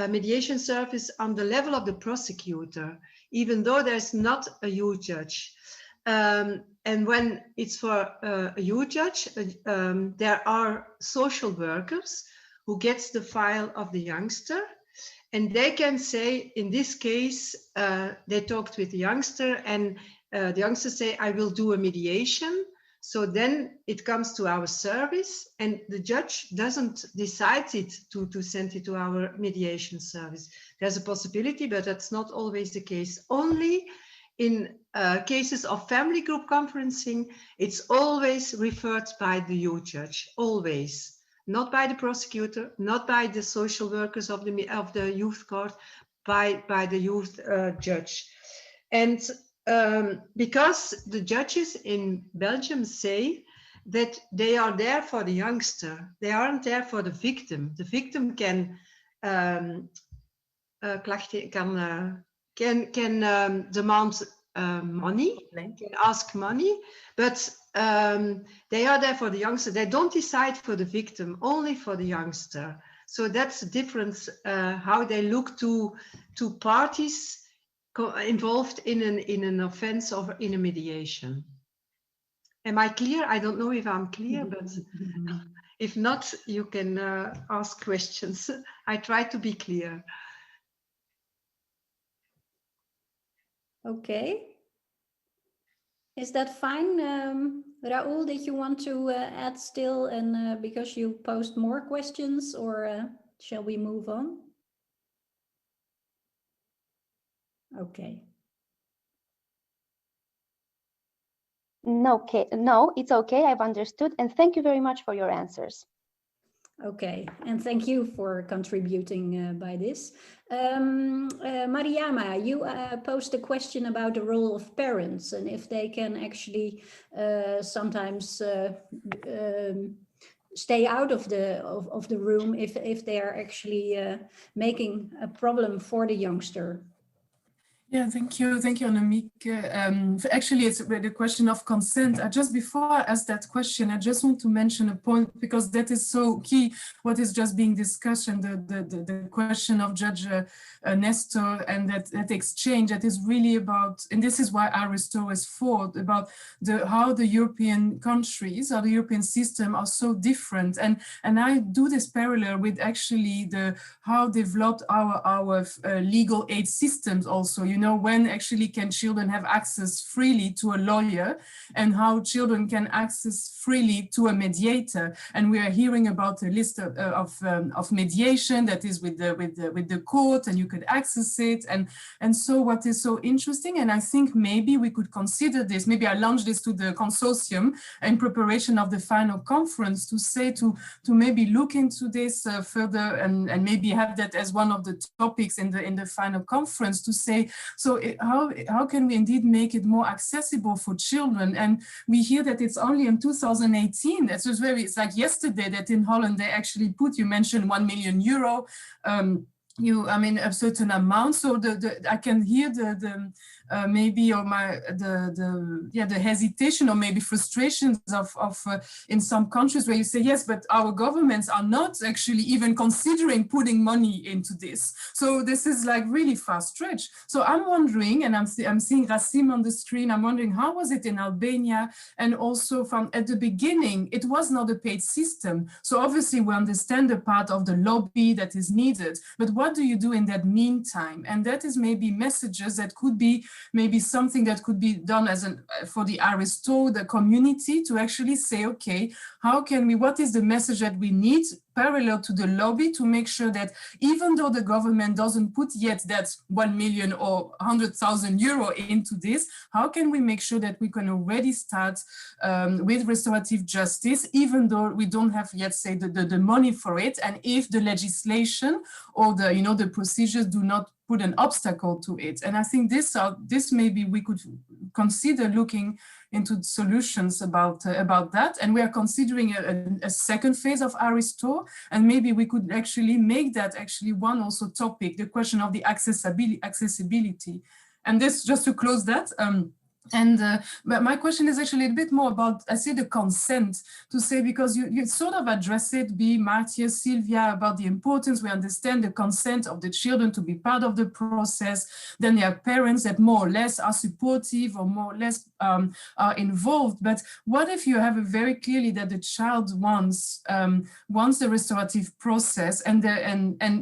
S5: mediation service, on the level of the prosecutor, even though there's not a youth judge. And when it's for a youth judge, there are social workers who gets the file of the youngster, and they can say, in this case, they talked with the youngster, and the youngster say, I will do a mediation. So then it comes to our service, and the judge doesn't decide it to send it to our mediation service. There's a possibility, but that's not always the case. Only in cases of family group conferencing, it's always referred by the youth judge, always. Not by the prosecutor, not by the social workers of the youth court, by the youth judge. And because the judges in Belgium say that they are there for the youngster, they aren't there for the victim. The victim can demand money, can ask money, but they are there for the youngster. They don't decide for the victim, only for the youngster. So that's the difference, how they look to parties involved in an offense or in a mediation. Am I clear? I don't know if I'm clear, but if not, you can ask questions. I try to be clear.
S8: Okay. Is that fine, Raoul? Did you want to add still, and because you posed more questions, or shall we move on? Okay.
S9: No, it's okay. I've understood. And thank you very much for your answers.
S8: Okay, and thank you for contributing by this. Mariama, you posed a question about the role of parents and if they can actually sometimes stay out of the room if they are actually making a problem for the youngster.
S2: Yeah, thank you, Annemiek. Actually, it's the question of consent. Just before I ask that question, I just want to mention a point, because that is so key, what is just being discussed, and the question of Judge Nestor, and that exchange that is really about, and this is why I restore is for, about how the European countries or the European system are so different. And I do this parallel with actually how developed our legal aid systems also. You know, when actually can children have access freely to a lawyer, and how children can access freely to a mediator. And we are hearing about a list of mediation that is with the court, and you could access it. And so what is so interesting, and I think maybe we could consider this, maybe I launch this to the consortium in preparation of the final conference, to say to maybe look into this further, and maybe have that as one of the topics in the final conference, to say, so how can we indeed make it more accessible for children? And we hear that it's only in 2018. It's like yesterday that in Holland they actually put, you mentioned €1 million. A certain amount. So I can hear maybe, or the hesitation or maybe frustrations of in some countries where you say, yes, but our governments are not actually even considering putting money into this. So this is like really far stretch. So I'm wondering, and I'm seeing Rasim on the screen, I'm wondering, how was it in Albania? And also from at the beginning, it was not a paid system. So obviously we understand the part of the lobby that is needed, but what do you do in that meantime? And that is maybe messages that could be maybe something that could be done as for the Aristo, the community, to actually say, okay, how can we, what is the message that we need parallel to the lobby to make sure that even though the government doesn't put yet that 1 million or 100,000 euro into this, how can we make sure that we can already start with restorative justice, even though we don't have yet, say, the money for it, and if the legislation or the procedures do not put an obstacle to it. And I think this maybe we could consider looking into solutions about that. And we are considering a second phase of Aristo, and maybe we could actually make that actually one also topic, the question of the accessibility. And this, just to close that, And but my question is actually a bit more about, I say, the consent, to say, because you sort of address it, be Martia, Silvia, about the importance. We understand the consent of the children to be part of the process. Then there are parents that more or less are supportive or more or less are involved. But what if you have it very clearly that the child wants the restorative process, and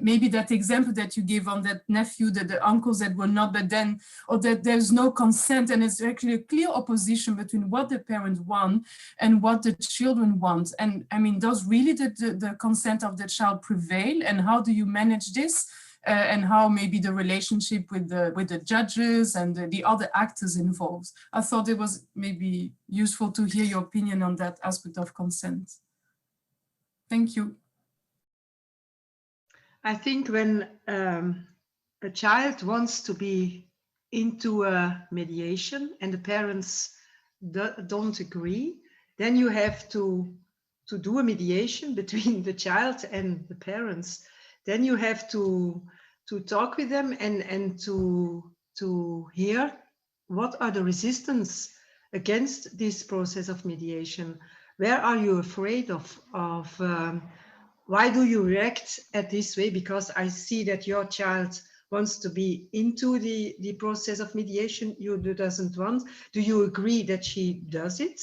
S2: maybe that example that you gave on that nephew, that the uncles that were not, but then, or that there's no consent, and it's actually a clear opposition between what the parents want and what the children want. And I mean, does really the consent of the child prevail? And how do you manage this? And how maybe the relationship with the judges and the other actors involved? I thought it was maybe useful to hear your opinion on that aspect of consent. Thank you.
S5: I think when a child wants to be into a mediation and the parents don't agree, then you have to do a mediation between the child and the parents. Then you have to talk with them and to hear what are the resistance against this process of mediation. Where are you afraid of why do you react at this way? Because I see that your child wants to be into the process of mediation, you doesn't want. Do you agree that she does it?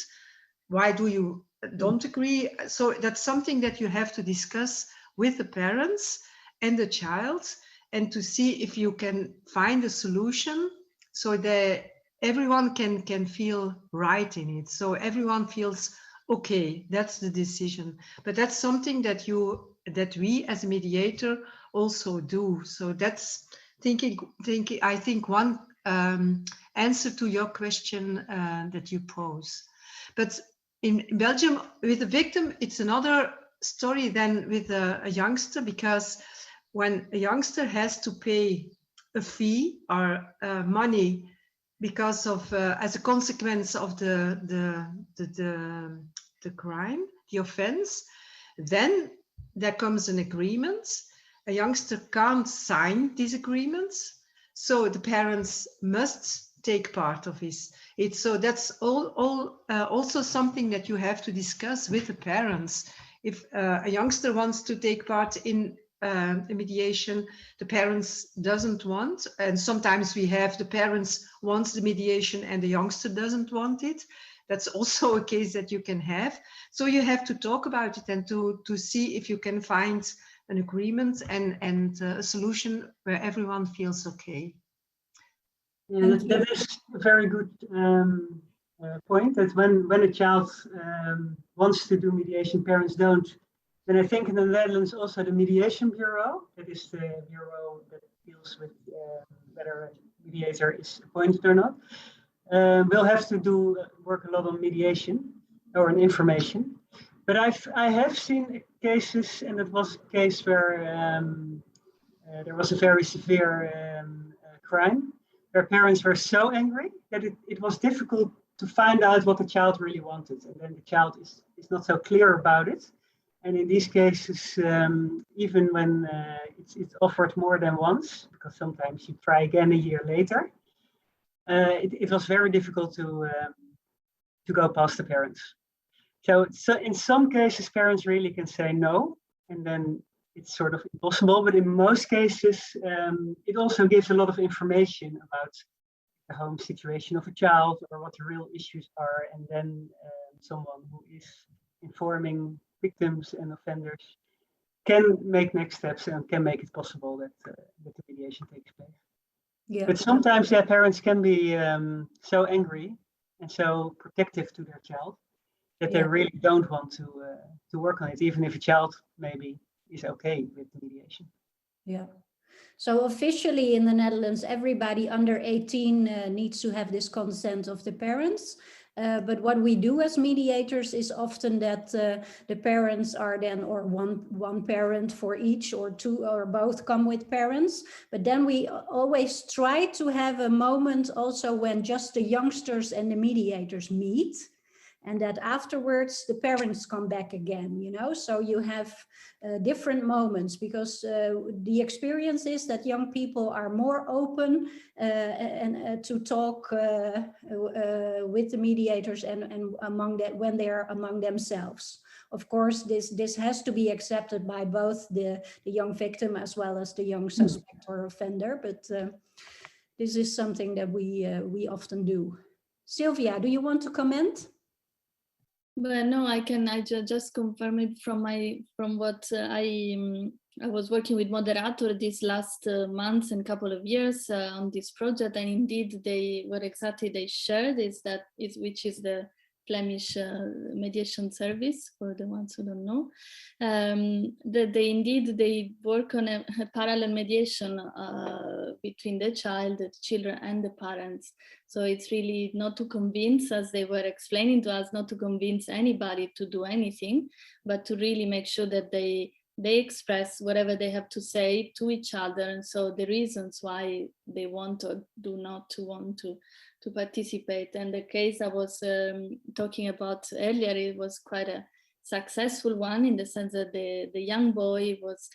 S5: Why do you don't agree? So that's something that you have to discuss with the parents and the child, and to see if you can find a solution so that everyone can feel right in it. So everyone feels, okay, that's the decision. But that's something that we as a mediator also do. So that's I think one answer to your question that you pose. But in Belgium, with a victim, it's another story than with a youngster, because when a youngster has to pay a fee or money because of as a consequence of the crime, the offense, then there comes an agreement. A youngster can't sign these agreements, so the parents must take part of it. So that's also something that you have to discuss with the parents. If a youngster wants to take part in a mediation, the parents doesn't want, and sometimes we have the parents wants the mediation and the youngster doesn't want it. That's also a case that you can have. So you have to talk about it and to see if you can find an agreement and a solution where everyone feels okay.
S4: Yeah, that is a very good point, that when a child wants to do mediation, parents don't. Then I think in the Netherlands also the Mediation Bureau, that is the bureau that deals with whether a mediator is appointed or not, will have to work a lot on mediation or on information. But I have seen cases, and it was a case where there was a very severe crime, where parents were so angry that it was difficult to find out what the child really wanted. And then the child is not so clear about it. And in these cases, even when it's offered more than once, because sometimes you try again a year later, it was very difficult to go past the parents. So in some cases, parents really can say no, and then it's sort of impossible. But in most cases, it also gives a lot of information about the home situation of a child or what the real issues are. And then someone who is informing victims and offenders can make next steps and can make it possible that the mediation takes place. Yeah. But sometimes, yeah, parents can be so angry and so protective to their child that they really don't want to work on it, even if a child maybe is okay with the mediation.
S8: Yeah. So officially in the Netherlands, everybody under 18 needs to have this consent of the parents. But what we do as mediators is often that the parents are then, or one parent for each, or two or both come with parents. But then we always try to have a moment also when just the youngsters and the mediators meet. and that afterwards the parents come back again, you know, so you have different moments, because the experience is that young people are more open and to talk with the mediators and among that when they are among themselves. Of course, this has to be accepted by both the young victim as well as the young suspect or offender, but this is something that we often do. Silvia, do you want to comment?
S6: But no, I just confirm it from what I was working with Moderator these last months and couple of years on this project, and indeed what exactly they shared which is the Flemish mediation service, for the ones who don't know, that they work on a parallel mediation between the child, the children, and the parents. So it's really not to convince, as they were explaining to us, not to convince anybody to do anything, but to really make sure that they express whatever they have to say to each other, and so the reasons why they want or do not want to participate. And the case I was talking about earlier, it was quite a successful one, in the sense that the young boy was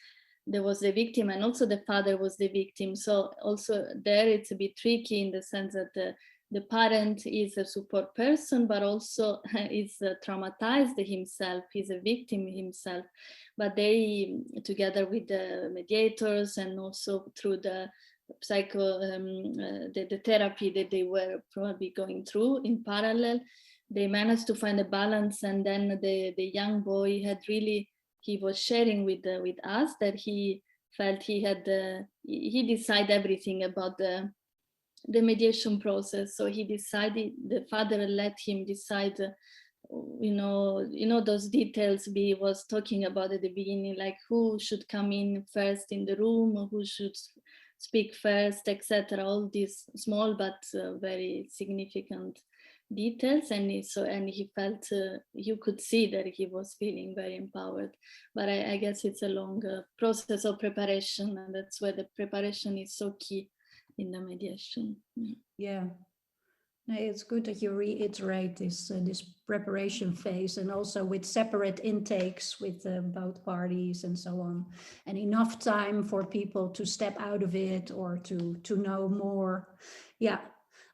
S6: the victim, and also the father was the victim. So also there it's a bit tricky, in the sense that the parent is a support person, but also is traumatized himself, he's a victim himself. But they, together with the mediators and also through the the therapy that they were probably going through in parallel, they managed to find a balance. And then the young boy he was sharing with us that he felt he decided everything about the mediation process. So he decided, the father let him decide, you know those details we was talking about at the beginning, like who should come in first in the room, who should speak first, etc. All these small but very significant details. And he felt, you could see that he was feeling very empowered. But I guess it's a long process of preparation, and that's where the preparation is so key in the mediation.
S8: Yeah. No, it's good that you reiterate this preparation phase, and also with separate intakes with both parties and so on, and enough time for people to step out of it or to know more. Yeah.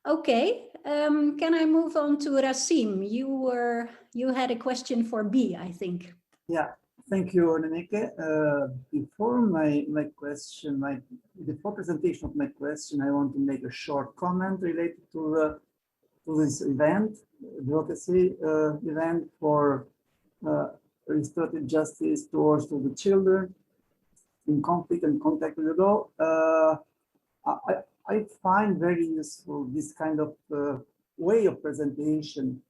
S8: Okay. Can I move on to Rasim? You had a question for B, I think.
S10: Yeah. Thank you, Nenneke. Before my question, before presentation of my question, I want to make a short comment related to this event, advocacy event for restorative justice towards the children in conflict and contact with the law. I find very useful this kind of way of presentation,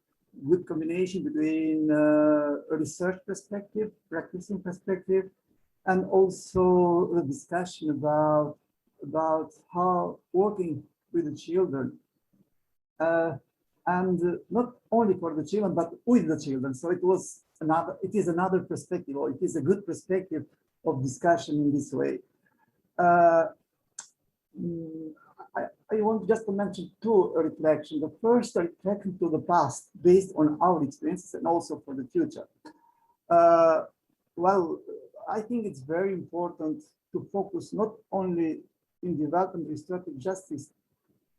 S10: good combination between a research perspective, practicing perspective, and also the discussion about how working with the children, and not only for the children but with the children. So it is another perspective, or it is a good perspective of discussion in this way. I want just to mention two reflections. The first, reflection to the past based on our experiences, and also for the future. Well, I think it's very important to focus not only in developing restorative justice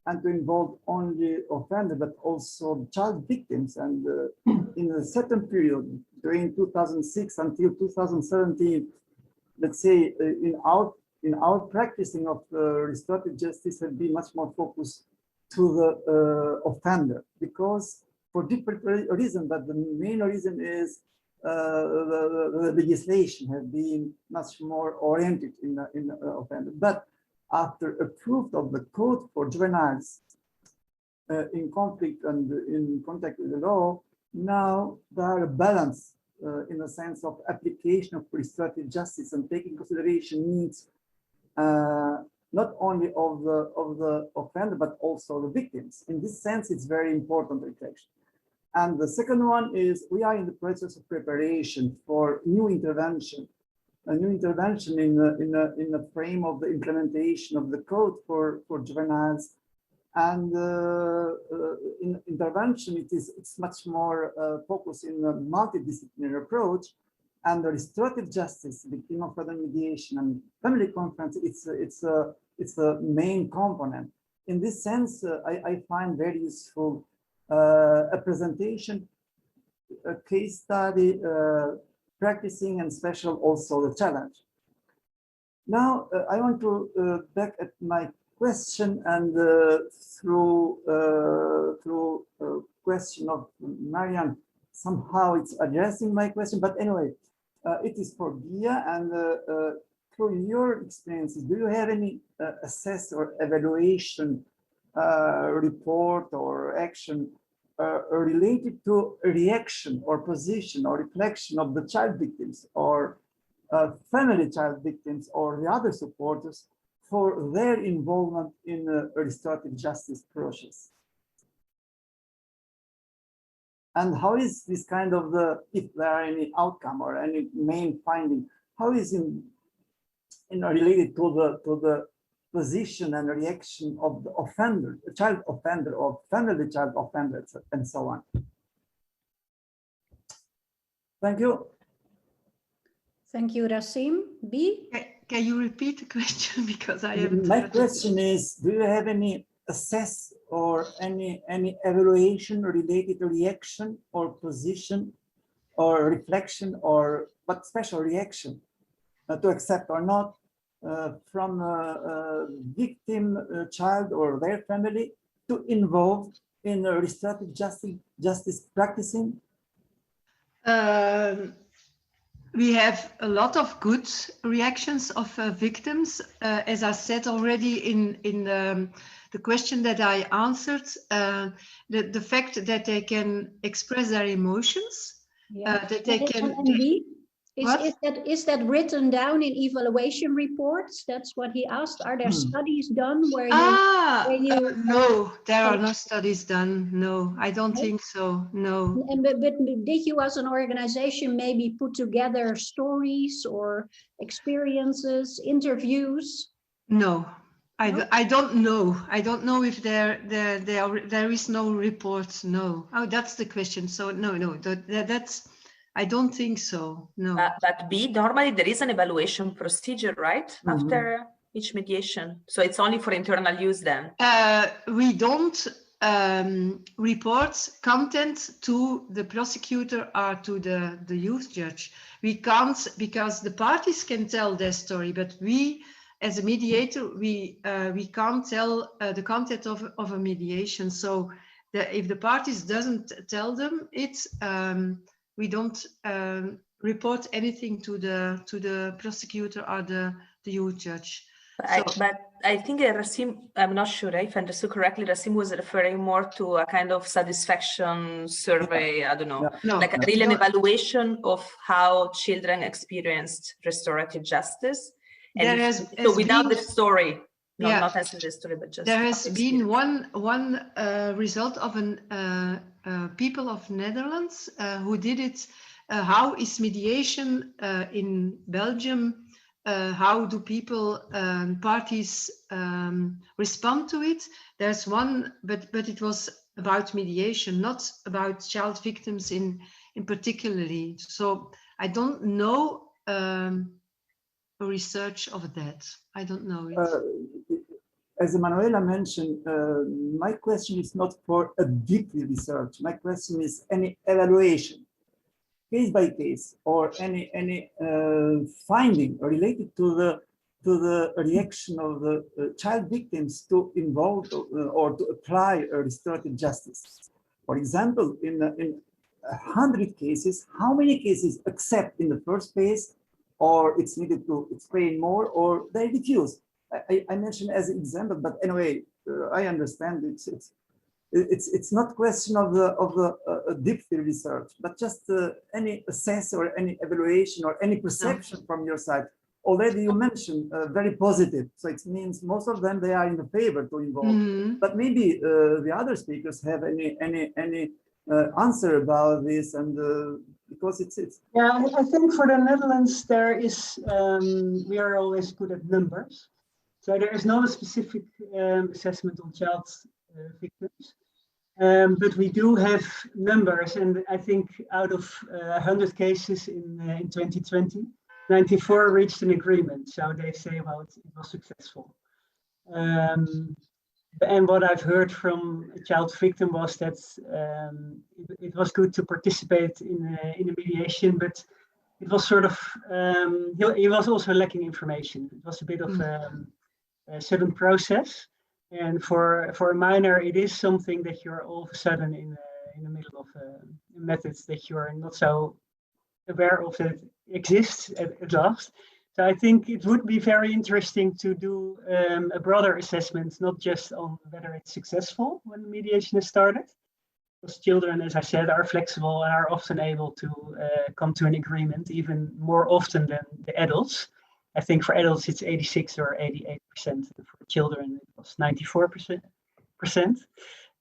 S10: and to involve only offenders, but also child victims. And in a certain period, during 2006 until 2017, let's say in our practicing of restorative justice has been much more focused to the offender, because for different reasons, but the main reason is the legislation has been much more oriented in the offender. But after approval of the code for juveniles in conflict and in contact with the law, now there are a balance in the sense of application of restorative justice and taking consideration needs not only of the offender but also the victims. In this sense, it's very important reflection. And the second one is we are in the process of preparation for new intervention. A new intervention in the frame of the implementation of the code for juveniles, And in intervention, it's much more focused in a multidisciplinary approach. And the restorative justice, victim of further mediation, and family conference, it's the main component. In this sense, I find very useful a presentation, a case study, practicing, and special also the challenge. Now I want to back at my question, and through question of Marianne, somehow it's addressing my question. But anyway, it is for Bia, and through your experiences, do you have any assess or evaluation report or action related to reaction or position or reflection of the child victims or family child victims or the other supporters for their involvement in the restorative justice process? And how is this kind of if there are any outcome or any main finding, how is in related to the position and reaction of the offender, the child offender or family child offender, and so on? Thank you.
S8: Thank you, Rasim. B?
S5: Can you repeat the question, because I haven't
S10: My
S5: heard
S10: question is, do you have any assess or any evaluation related to reaction or position or reflection, or but special reaction to accept or not from a victim child or their family to involve in restorative justice practicing?
S5: We have a lot of good reactions of victims. As I said already in the question that I answered, the fact that they can express their emotions, that they can...
S8: Is that written down in evaluation reports? That's what he asked. Are there studies done where you...
S5: No, there are no studies done. No, I don't think so. No.
S8: But did you as an organization maybe put together stories or experiences, interviews?
S5: No, I don't know. I don't know if there is no reports. No. Oh, that's the question. So no, that's... I don't think so, no.
S3: But B, normally there is an evaluation procedure, right? After each mediation. So it's only for internal use then?
S5: We don't report content to the prosecutor or to the youth judge. We can't, because the parties can tell their story, but we, as a mediator, we can't tell the content of a mediation. So if the parties doesn't tell them it, we don't report anything to the prosecutor or the youth judge.
S3: But I think Rasim, I'm not sure if I understood correctly, Rasim was referring more to a kind of satisfaction survey, I don't know, really an evaluation of how children experienced restorative justice. And so without the story, not necessarily the story, but just...
S5: There has been one result of people of Netherlands who did it. How is mediation in Belgium? How do people, parties respond to it? There's one, but it was about mediation, not about child victims in particularly. So I don't know research of that. I don't know it.
S10: As Manuela mentioned, my question is not for a deep research. My question is any evaluation, case by case, or any finding related to the reaction of the child victims to involve or to apply a restorative justice. For example, in 100 cases, how many cases accept in the first phase, or it's needed to explain more, or they refuse? I mentioned as an example, but anyway, I understand it's not question of the deep research, but just any assess or any evaluation or any perception from your side. Already you mentioned very positive, so it means most of them they are in the favor to involve. But maybe the other speakers have any answer about this, and because it's
S4: yeah, I think for the Netherlands there is we are always good at numbers. So there is not a specific assessment on child victims. But we do have numbers, and I think out of 100 cases in 2020, 94 reached an agreement. So they say, well, it was successful. And what I've heard from a child victim was that it was good to participate in a mediation, but it was sort of, he was also lacking information. It was a bit of a sudden process. And for a minor, it is something that you're all of a sudden in the middle of methods that you're not so aware of that exists at last. So I think it would be very interesting to do a broader assessment, not just on whether it's successful when the mediation is started. Because children, as I said, are flexible and are often able to come to an agreement even more often than the adults. I think for adults it's 86 or 88%. For children it was 94%.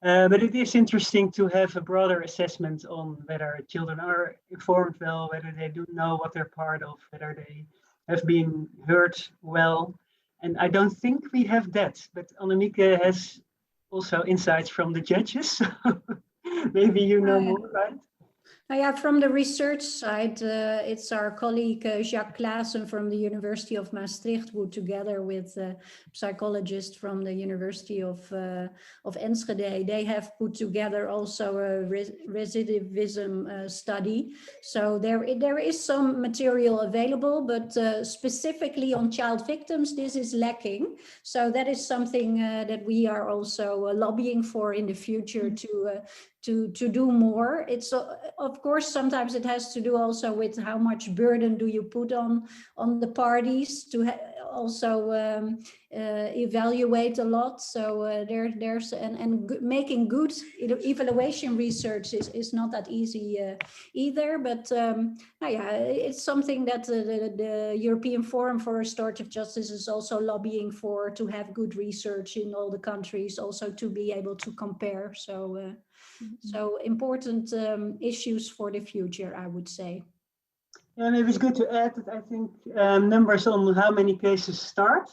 S4: But it is interesting to have a broader assessment on whether children are informed well, whether they do know what they're part of, whether they have been heard well. And I don't think we have that, but Annemieke has also insights from the judges. Maybe you know more, right?
S8: Yeah, from the research side, it's our colleague Jacques Klaassen from the University of Maastricht, who together with psychologists from the University of Enschede, they have put together also a recidivism study. So there is some material available, but specifically on child victims, this is lacking. So that is something that we are also lobbying for in the future to do more. It's of course sometimes it has to do also with how much burden do you put on the parties to also evaluate a lot. So there's making good evaluation research is not that easy either. But yeah, it's something that the European Forum for Restorative Justice is also lobbying for, to have good research in all the countries, also to be able to compare. So. So important issues for the future, I would say.
S4: Yeah, maybe it's good to add that I think numbers on how many cases start.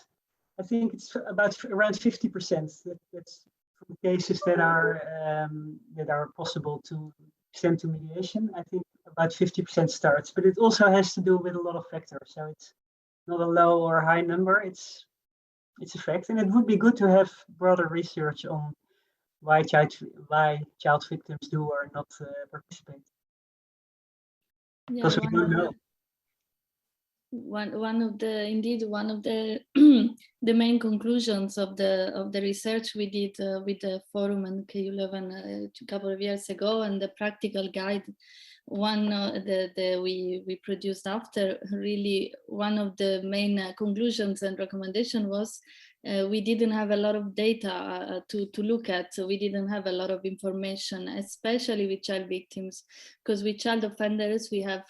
S4: I think it's about around 50%. That's from cases that are possible to extend to mediation. I think about 50% starts, but it also has to do with a lot of factors. So it's not a low or high number. It's a fact, and it would be good to have broader research on why child victims do or not participate. Because we don't know.
S6: One of the the main conclusions of the research we did with the forum and KU Leuven a couple of years ago, and the practical guide we produced after, really one of the main conclusions and recommendation was we didn't have a lot of data to look at, so we didn't have a lot of information, especially with child victims, because with child offenders we have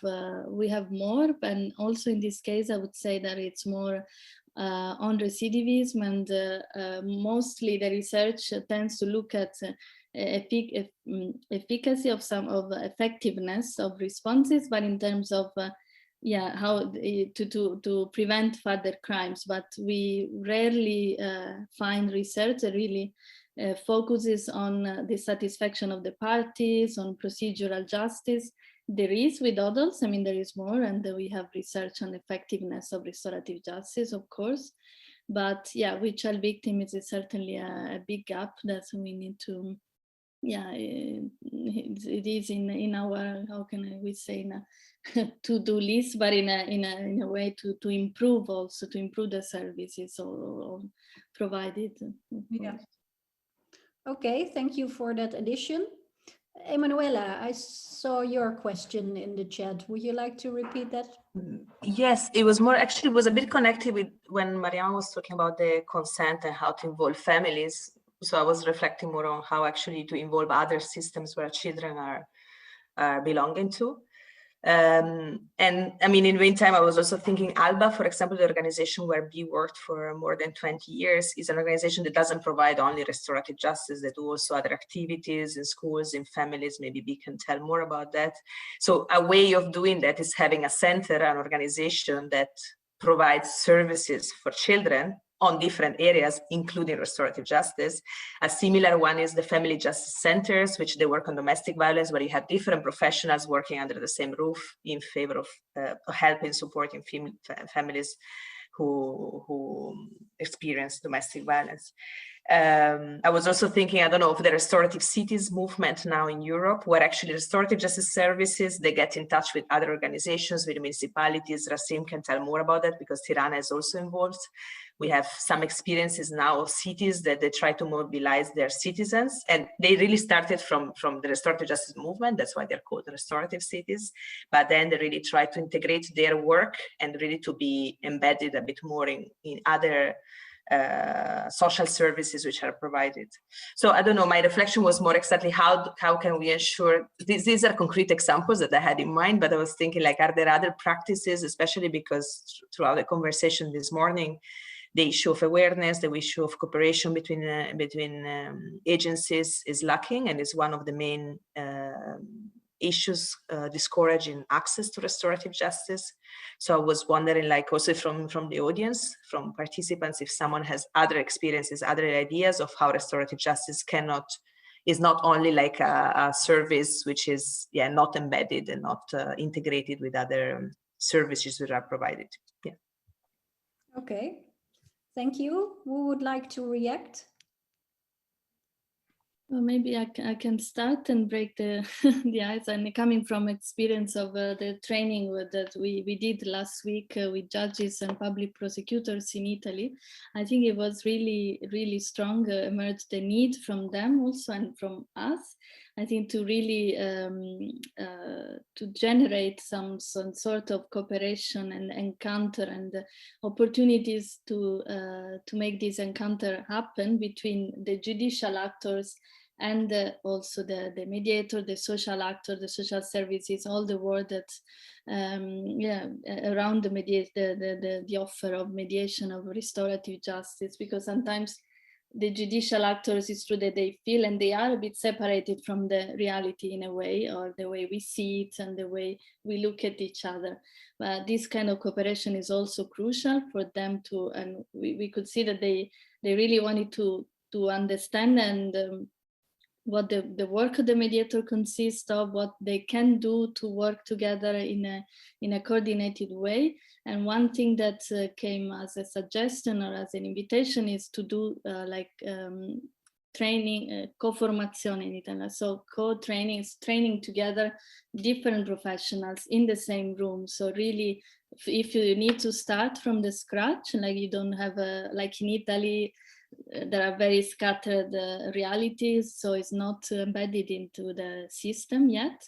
S6: more, and also in this case I would say that it's more on recidivism, and mostly the research tends to look at efficacy of effectiveness of responses, but in terms of how to prevent further crimes. But we rarely find research that really focuses on the satisfaction of the parties, on procedural justice. There is with adults, I mean, there is more, and we have research on effectiveness of restorative justice, of course. But yeah, with child victims, it's certainly a big gap that we need to, it is in our, how can we say, in a to-do list, but in a way to improve, also to improve the services or provided.
S8: Yeah. Okay, thank you for that addition. Emanuela, I saw your question in the chat. Would you like to repeat that?
S3: Yes, it was more, actually it was a bit connected with when Marianne was talking about the consent and how to involve families. So I was reflecting more on how actually to involve other systems where children are belonging to. And I mean, in the meantime, I was also thinking ALBA, for example, the organization where B worked for more than 20 years, is an organization that doesn't provide only restorative justice, that do also other activities in schools, in families. Maybe B can tell more about that. So a way of doing that is having a center, an organization that provides services for children on different areas, including restorative justice. A similar one is the family justice centers, which they work on domestic violence, where you have different professionals working under the same roof in favor of helping, supporting families who experience domestic violence. I was also thinking, I don't know, of the restorative cities movement now in Europe, where actually restorative justice services, they get in touch with other organizations, with municipalities. Rasim can tell more about that because Tirana is also involved. We have some experiences now of cities that they try to mobilize their citizens, and they really started from the restorative justice movement. That's why they're called restorative cities. But then they really try to integrate their work and really to be embedded a bit more in other social services which are provided. So I don't know, my reflection was more exactly how can we ensure, these are concrete examples that I had in mind, but I was thinking like, are there other practices, especially because throughout the conversation this morning, the issue of awareness, the issue of cooperation between agencies is lacking, and is one of the main issues discouraging access to restorative justice. So I was wondering, like, also from the audience, from participants, if someone has other experiences, other ideas of how restorative justice is not only like a service which is not embedded and not integrated with other services that are provided. Yeah.
S8: Okay, thank you. Who would like to react?
S6: Well, maybe I can start and break the ice. And coming from experience of the training that we did last week with judges and public prosecutors in Italy, I think it was really, really strong, emerged the need from them also and from us, I think, to really to generate some sort of cooperation and encounter and opportunities to make this encounter happen between the judicial actors and also the mediator, the social actor, the social services, all the work that, around the offer of mediation, of restorative justice, because sometimes the judicial actors, it's true that they feel and they are a bit separated from the reality in a way, or the way we see it and the way we look at each other. But this kind of cooperation is also crucial for them to, and we could see that they really wanted to understand and what the work of the mediator consists of, what they can do to work together in a coordinated way. And one thing that came as a suggestion or as an invitation is to do training, co-formazione in Italian. So co-training is training together different professionals in the same room. So really, if you need to start from the scratch, like you don't have like in Italy, there are very scattered realities, so it's not embedded into the system yet.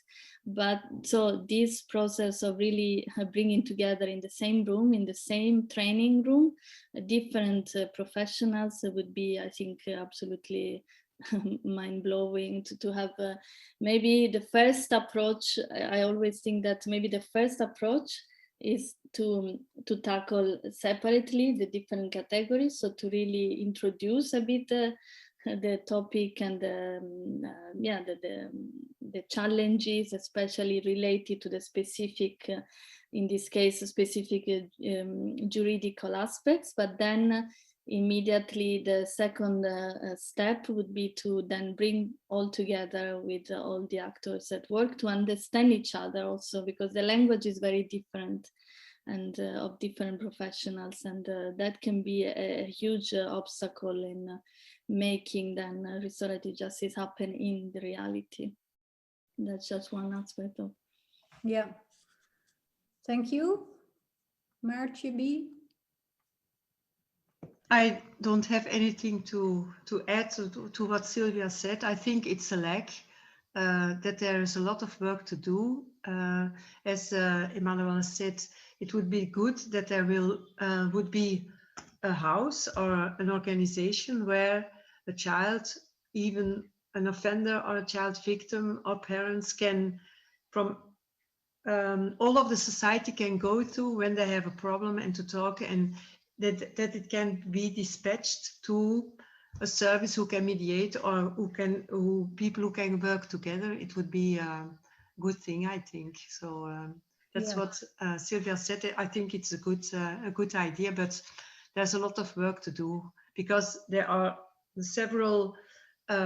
S6: But so this process of really bringing together in the same room, in the same training room, different professionals would be, I think, absolutely mind-blowing to have maybe the first approach. I always think that maybe the first approach is to tackle separately the different categories, so to really introduce a bit the topic and the challenges, especially related to the specific, in this case, specific juridical aspects. But then immediately the second step would be to then bring all together with all the actors at work to understand each other also, because the language is very different and of different professionals, and that can be a huge obstacle in making then restorative justice happen in the reality. That's just one aspect of.
S8: Yeah, thank you. Marchibi?
S5: I don't have anything to add to what Silvia said. I think it's a lack, that there is a lot of work to do. As Emmanuel said, it would be good that there would be a house or an organization where a child, even an offender or a child victim or parents can, from all of the society can go to when they have a problem and to talk, and that it can be dispatched to a service who can mediate, or people who can work together. It would be a good thing, I think. So that's what Silvia said. I think it's a good idea, but there's a lot of work to do because there are several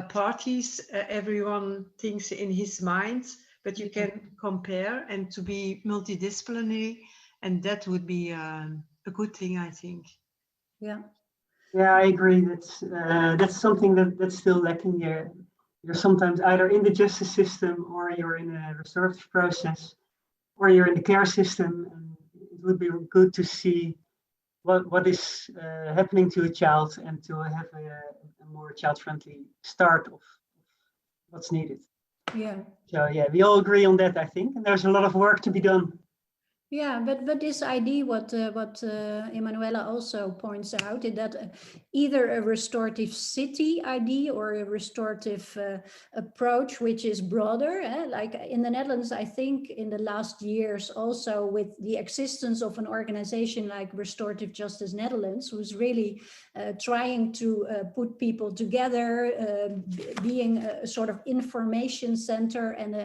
S5: parties, everyone thinks in his mind, but you can compare and to be multidisciplinary, and that would be a good thing, I think.
S8: Yeah.
S4: Yeah, I agree. That's something that's still lacking here. You're sometimes either in the justice system or you're in a restorative process or you're in the care system. And it would be good to see what is happening to a child and to have a more child-friendly start of what's needed.
S8: Yeah.
S4: So yeah, we all agree on that, I think, and there's a lot of work to be done.
S8: Yeah, but this idea, what Emanuela also points out, is that either a restorative city idea or a restorative approach, which is broader. Like in the Netherlands, I think in the last years, also with the existence of an organization like Restorative Justice Netherlands, who's really trying to put people together, being a sort of information center and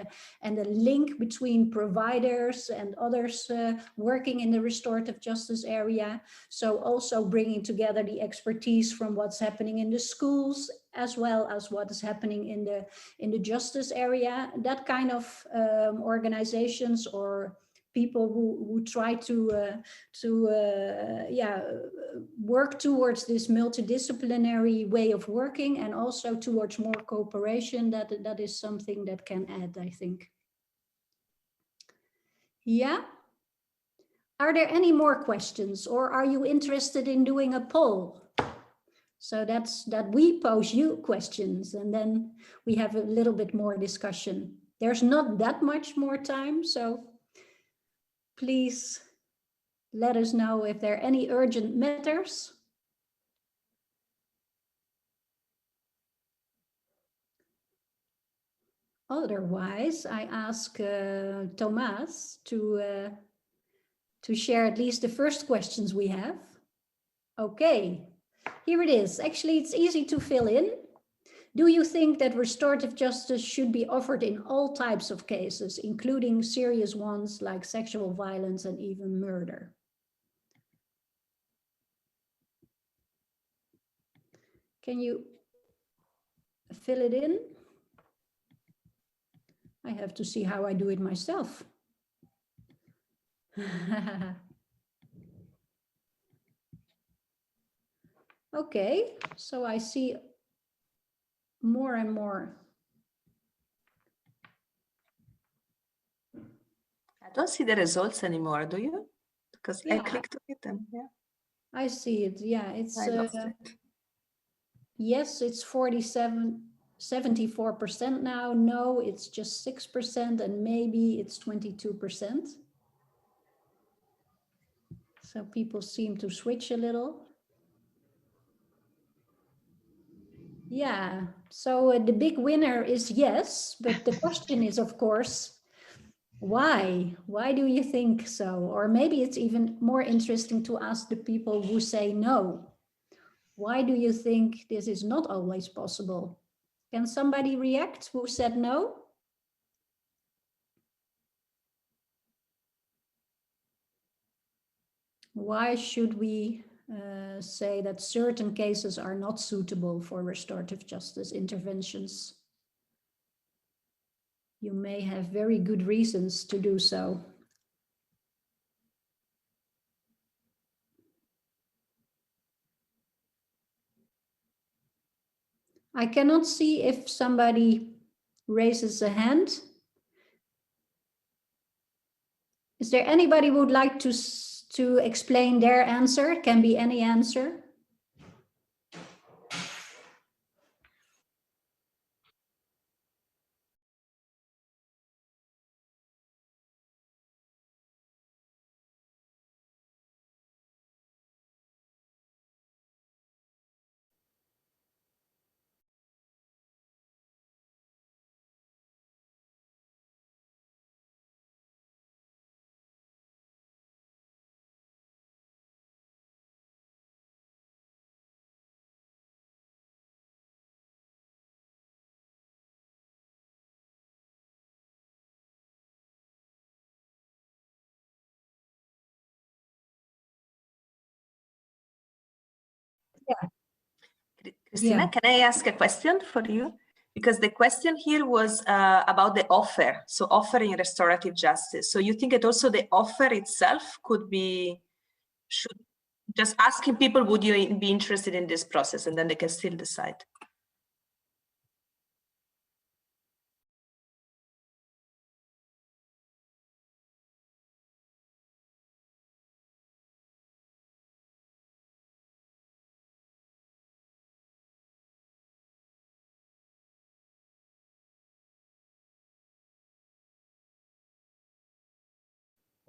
S8: a link between providers and others working in the restorative justice area. So also bringing together the expertise from what's happening in the schools, as well as what is happening in the justice area. That kind of organizations or people who try to work towards this multidisciplinary way of working and also towards more cooperation, that is something that can add, I think. Yeah. Are there any more questions, or are you interested in doing a poll? So that we pose you questions and then we have a little bit more discussion. There's not that much more time, so please let us know if there are any urgent matters. Otherwise, I ask Thomas to share at least the first questions we have. Okay, here it is. Actually, it's easy to fill in. Do you think that restorative justice should be offered in all types of cases, including serious ones like sexual violence and even murder? Can you fill it in? I have to see how I do it myself. Okay, so I see more and more.
S3: I don't see the results anymore, do you? Because I clicked on it and yeah.
S8: I see it, yeah, it's
S3: I lost it.
S8: Yes, it's 74% now. No, it's just 6% and maybe it's 22%. So people seem to switch a little. Yeah, so the big winner is yes, but the question is, of course, why? Why do you think so? Or maybe it's even more interesting to ask the people who say no. Why do you think this is not always possible? Can somebody react who said no? Why should we say that certain cases are not suitable for restorative justice interventions? You may have very good reasons to do so. I cannot see if somebody raises a hand. Is there anybody who would like to explain their answer? It can be any answer.
S3: Christina,
S8: Yeah.
S3: can I ask a question for you? Because the question here was about the offer, so offering restorative justice. So you think that also the offer itself could be, just asking people, would you be interested in this process? And then they can still decide.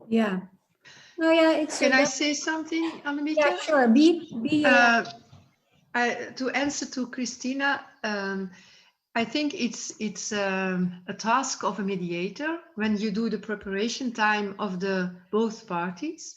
S8: Yeah. Oh yeah, it's.
S5: Can I say something, Annemieke?
S8: Yeah, sure.
S5: To answer to Christina, I think it's a task of a mediator when you do the preparation time of the both parties,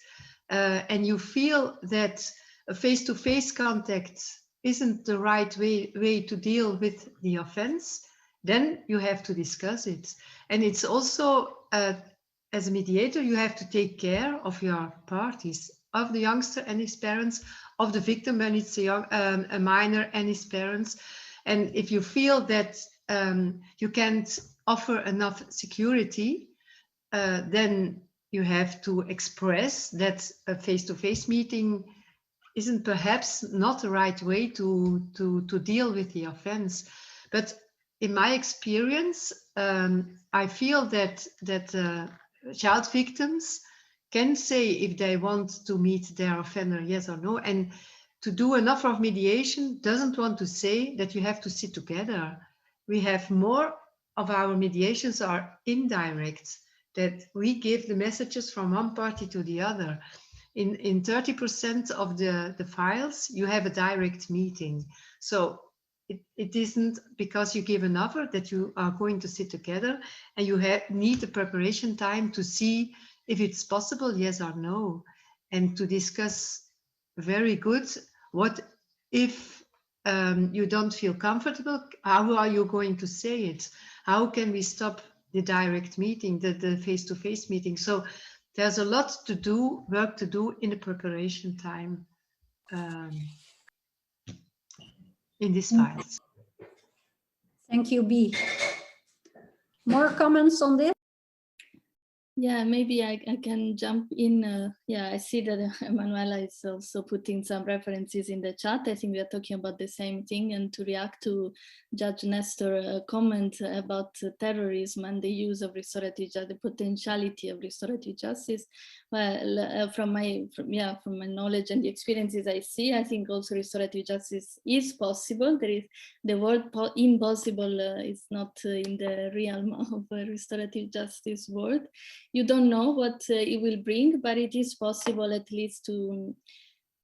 S5: and you feel that a face-to-face contact isn't the right way to deal with the offense, then you have to discuss it. And it's also, as a mediator, you have to take care of your parties, of the youngster and his parents, of the victim when it's a minor and his parents. And if you feel that you can't offer enough security, then you have to express that a face-to-face meeting isn't perhaps not the right way to deal with the offense. But in my experience, I feel that child victims can say if they want to meet their offender, yes or no. And to do an offer of mediation doesn't want to say that you have to sit together. We have more of our mediations are indirect, that we give the messages from one party to the other. In 30% of the files, you have a direct meeting. So it isn't because you give an offer that you are going to sit together, and you need the preparation time to see if it's possible, yes or no, and to discuss very good, what if you don't feel comfortable, how are you going to say it? How can we stop the direct meeting, the face-to-face meeting? So there's a lot to do, work to do in the preparation time in these files.
S8: Thank you, B. More comments on this?
S6: Yeah, maybe I can jump in. Yeah, I see that Emanuela is also putting some references in the chat. I think we are talking about the same thing. And to react to Judge Nestor's comment about terrorism and the use of restorative justice, the potentiality of restorative justice. Well, from my knowledge and the experiences I see, I think also restorative justice is possible. There is the word impossible is not in the realm of restorative justice word. You don't know what it will bring, but it is possible at least to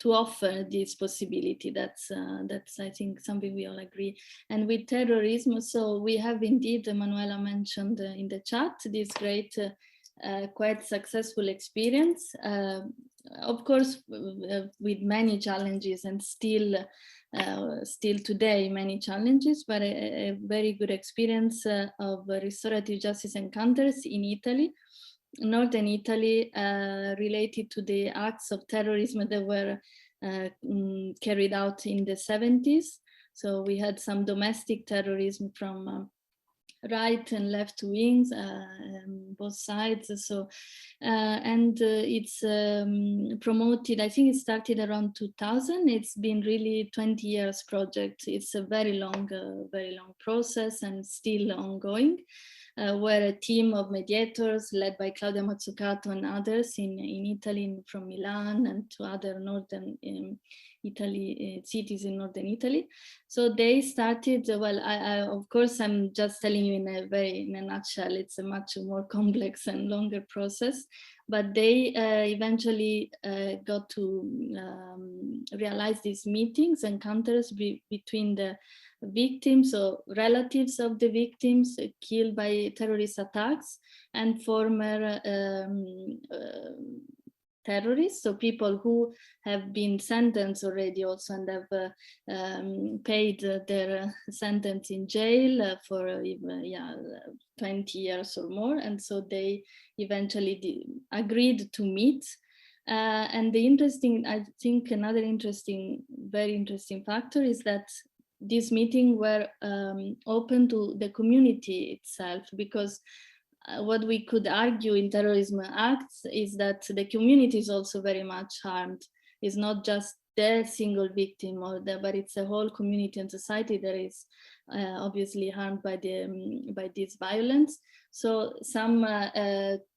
S6: offer this possibility. That's I think something we all agree. And with terrorism, so we have indeed, Manuela mentioned in the chat, this great, quite successful experience. Of course, with many challenges and still today many challenges, but a very good experience of restorative justice encounters in Italy. Northern Italy, related to the acts of terrorism that were carried out in the 70s. So we had some domestic terrorism from right and left wings, both sides. So, it's promoted, I think it started around 2000. It's been really 20 years project. It's a very long process and still ongoing. Where a team of mediators led by Claudia Mazzucato and others in Italy, from Milan and to other northern Italy cities in northern Italy. So they started, well, of course, I'm just telling you in a nutshell, it's a much more complex and longer process, but they eventually got to realize these meetings, encounters between the victims or relatives of the victims killed by terrorist attacks and former terrorists, so people who have been sentenced already also and have paid their sentence in jail for 20 years or more. And so they eventually agreed to meet And I think another very interesting factor is that this meeting were open to the community itself, because what we could argue in terrorism acts is that the community is also very much harmed. It's not just the single victim, but it's a whole community and society that is obviously harmed by this violence. So some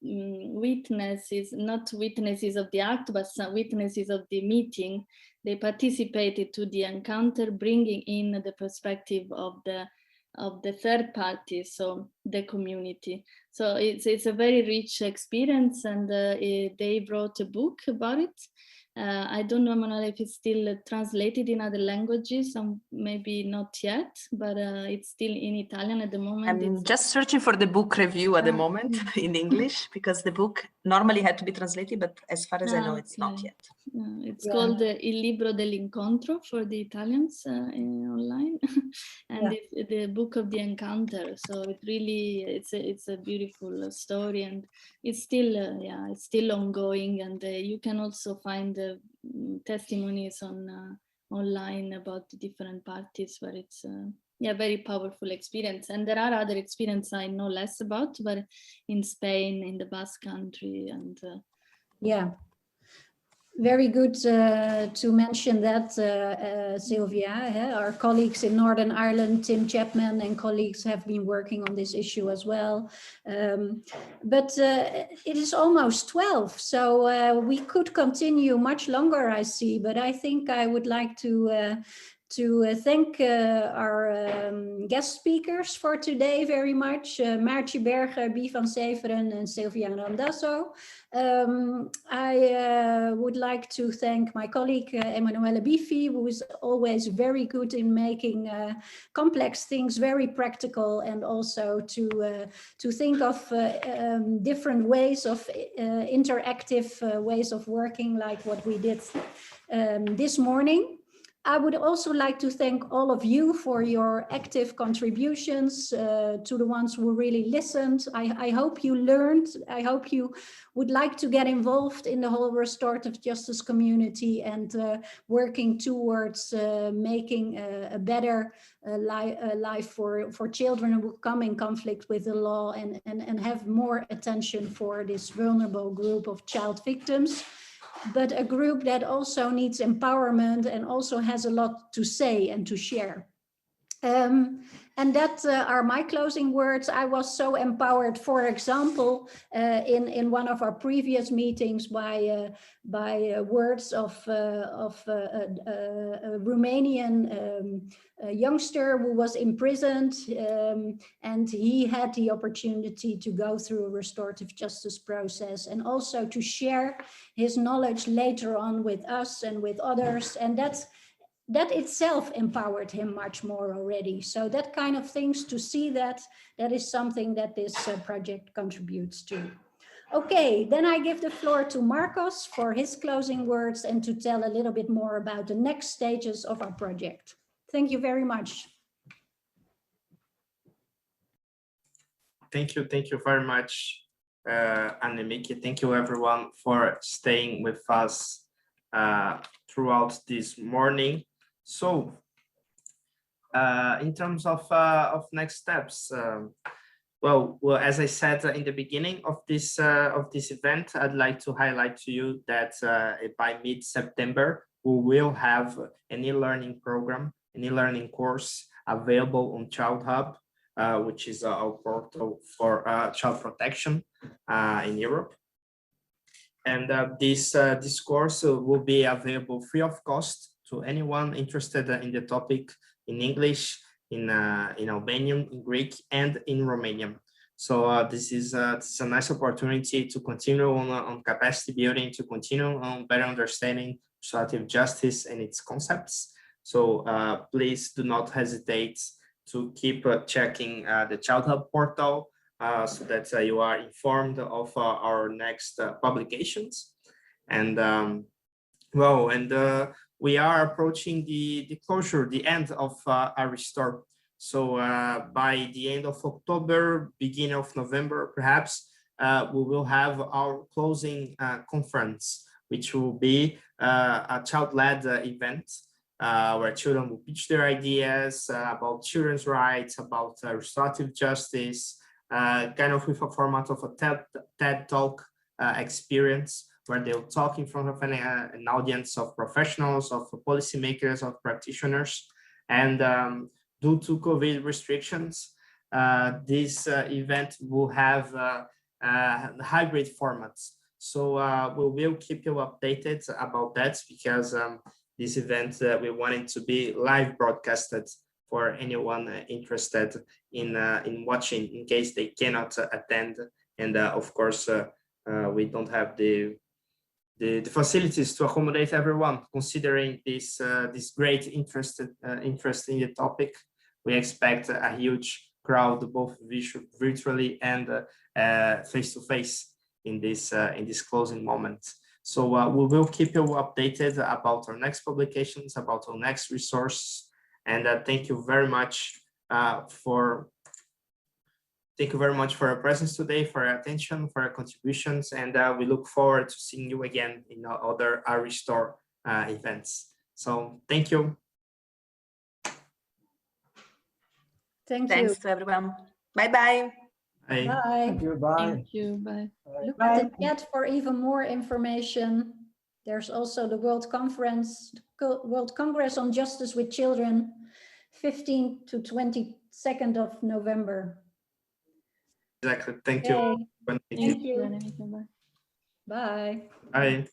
S6: witnesses, not witnesses of the act, but some witnesses of the meeting, they participated to the encounter, bringing in the perspective of the third party, so the community. So it's a very rich experience, and they wrote a book about it. I don't know, Manuel, if it's still translated in other languages, maybe not yet, but it's still in Italian at the moment.
S3: I'm just searching for the book review at the moment in English, because the book normally had to be translated, but as far as I know, it's not yet.
S6: It's called Il Libro dell'Incontro for the Italians online, and it's the Book of the Encounter. So it really, it's a beautiful story, and it's still it's still ongoing, and you can also find testimonies online about the different parties, where it's very powerful experience. And there are other experiences I know less about, but in Spain, in the Basque Country, and
S8: very good to mention that, Silvia. Our colleagues in Northern Ireland, Tim Chapman and colleagues, have been working on this issue as well. But it is almost 12, so we could continue much longer, I see, but I think I would like to thank our guest speakers for today very much, Maartje Berger, Bi van Severen and Silvia Randazzo. I would like to thank my colleague Emanuela Biffi, who is always very good in making complex things very practical, and also to think of different ways of interactive ways of working, like what we did this morning. I would also like to thank all of you for your active contributions, to the ones who really listened. I hope you learned. I hope you would like to get involved in the whole restorative justice community and working towards making a better life for children who come in conflict with the law, and have more attention for this vulnerable group of child victims, but a group that also needs empowerment and also has a lot to say and to share. And that are my closing words. I was so empowered, for example, in one of our previous meetings by words of a Romanian youngster who was imprisoned, and he had the opportunity to go through a restorative justice process and also to share his knowledge later on with us and with others, and that itself empowered him much more already. So that kind of things, to see that is something that this project contributes to. Okay, then I give the floor to Marcos for his closing words and to tell a little bit more about the next stages of our project. Thank you very much.
S1: Thank you very much, Annemike. Thank you everyone for staying with us throughout this morning. So, in terms of next steps, well, as I said in the beginning of this event, I'd like to highlight to you that by mid-September we will have an e-learning program, an e-learning course available on Child Hub, which is our portal for child protection in Europe. And this course will be available free of cost to anyone interested in the topic, in English, in Albanian, in Greek, and in Romanian. So this is a nice opportunity to continue on capacity building, to continue on better understanding restorative justice and its concepts. So please do not hesitate to keep checking the Child Hub portal, so that you are informed of our next publications. And we are approaching the closure, the end of our restore. So by the end of October, beginning of November, perhaps, we will have our closing conference, which will be a child-led event where children will pitch their ideas about children's rights, about restorative justice, kind of with a format of a TED Talk experience, where they'll talk in front of an audience of professionals, of policymakers, of practitioners. And due to COVID restrictions, this event will have hybrid formats. So we will keep you updated about that, because this event, we want it to be live broadcasted for anyone interested in watching, in case they cannot attend. And of course, we don't have the facilities to accommodate everyone. Considering this great interest in the topic, we expect a huge crowd, both virtually and face to face in this closing moment. So we will keep you updated about our next publications, about our next resource. And thank you very much for your presence today, for your attention, for your contributions, and we look forward to seeing you again in other Restore events. So thank you.
S3: Thanks to everyone. Bye-bye.
S1: Bye.
S8: Bye.
S10: Thank you. Bye.
S6: Thank you. Bye.
S8: Look at the chat for even more information. There's also the World Congress on Justice with Children, 15th to 22nd of November.
S1: Exactly. Thank you.
S8: Thank you.
S6: Bye.
S8: Bye.
S1: Bye.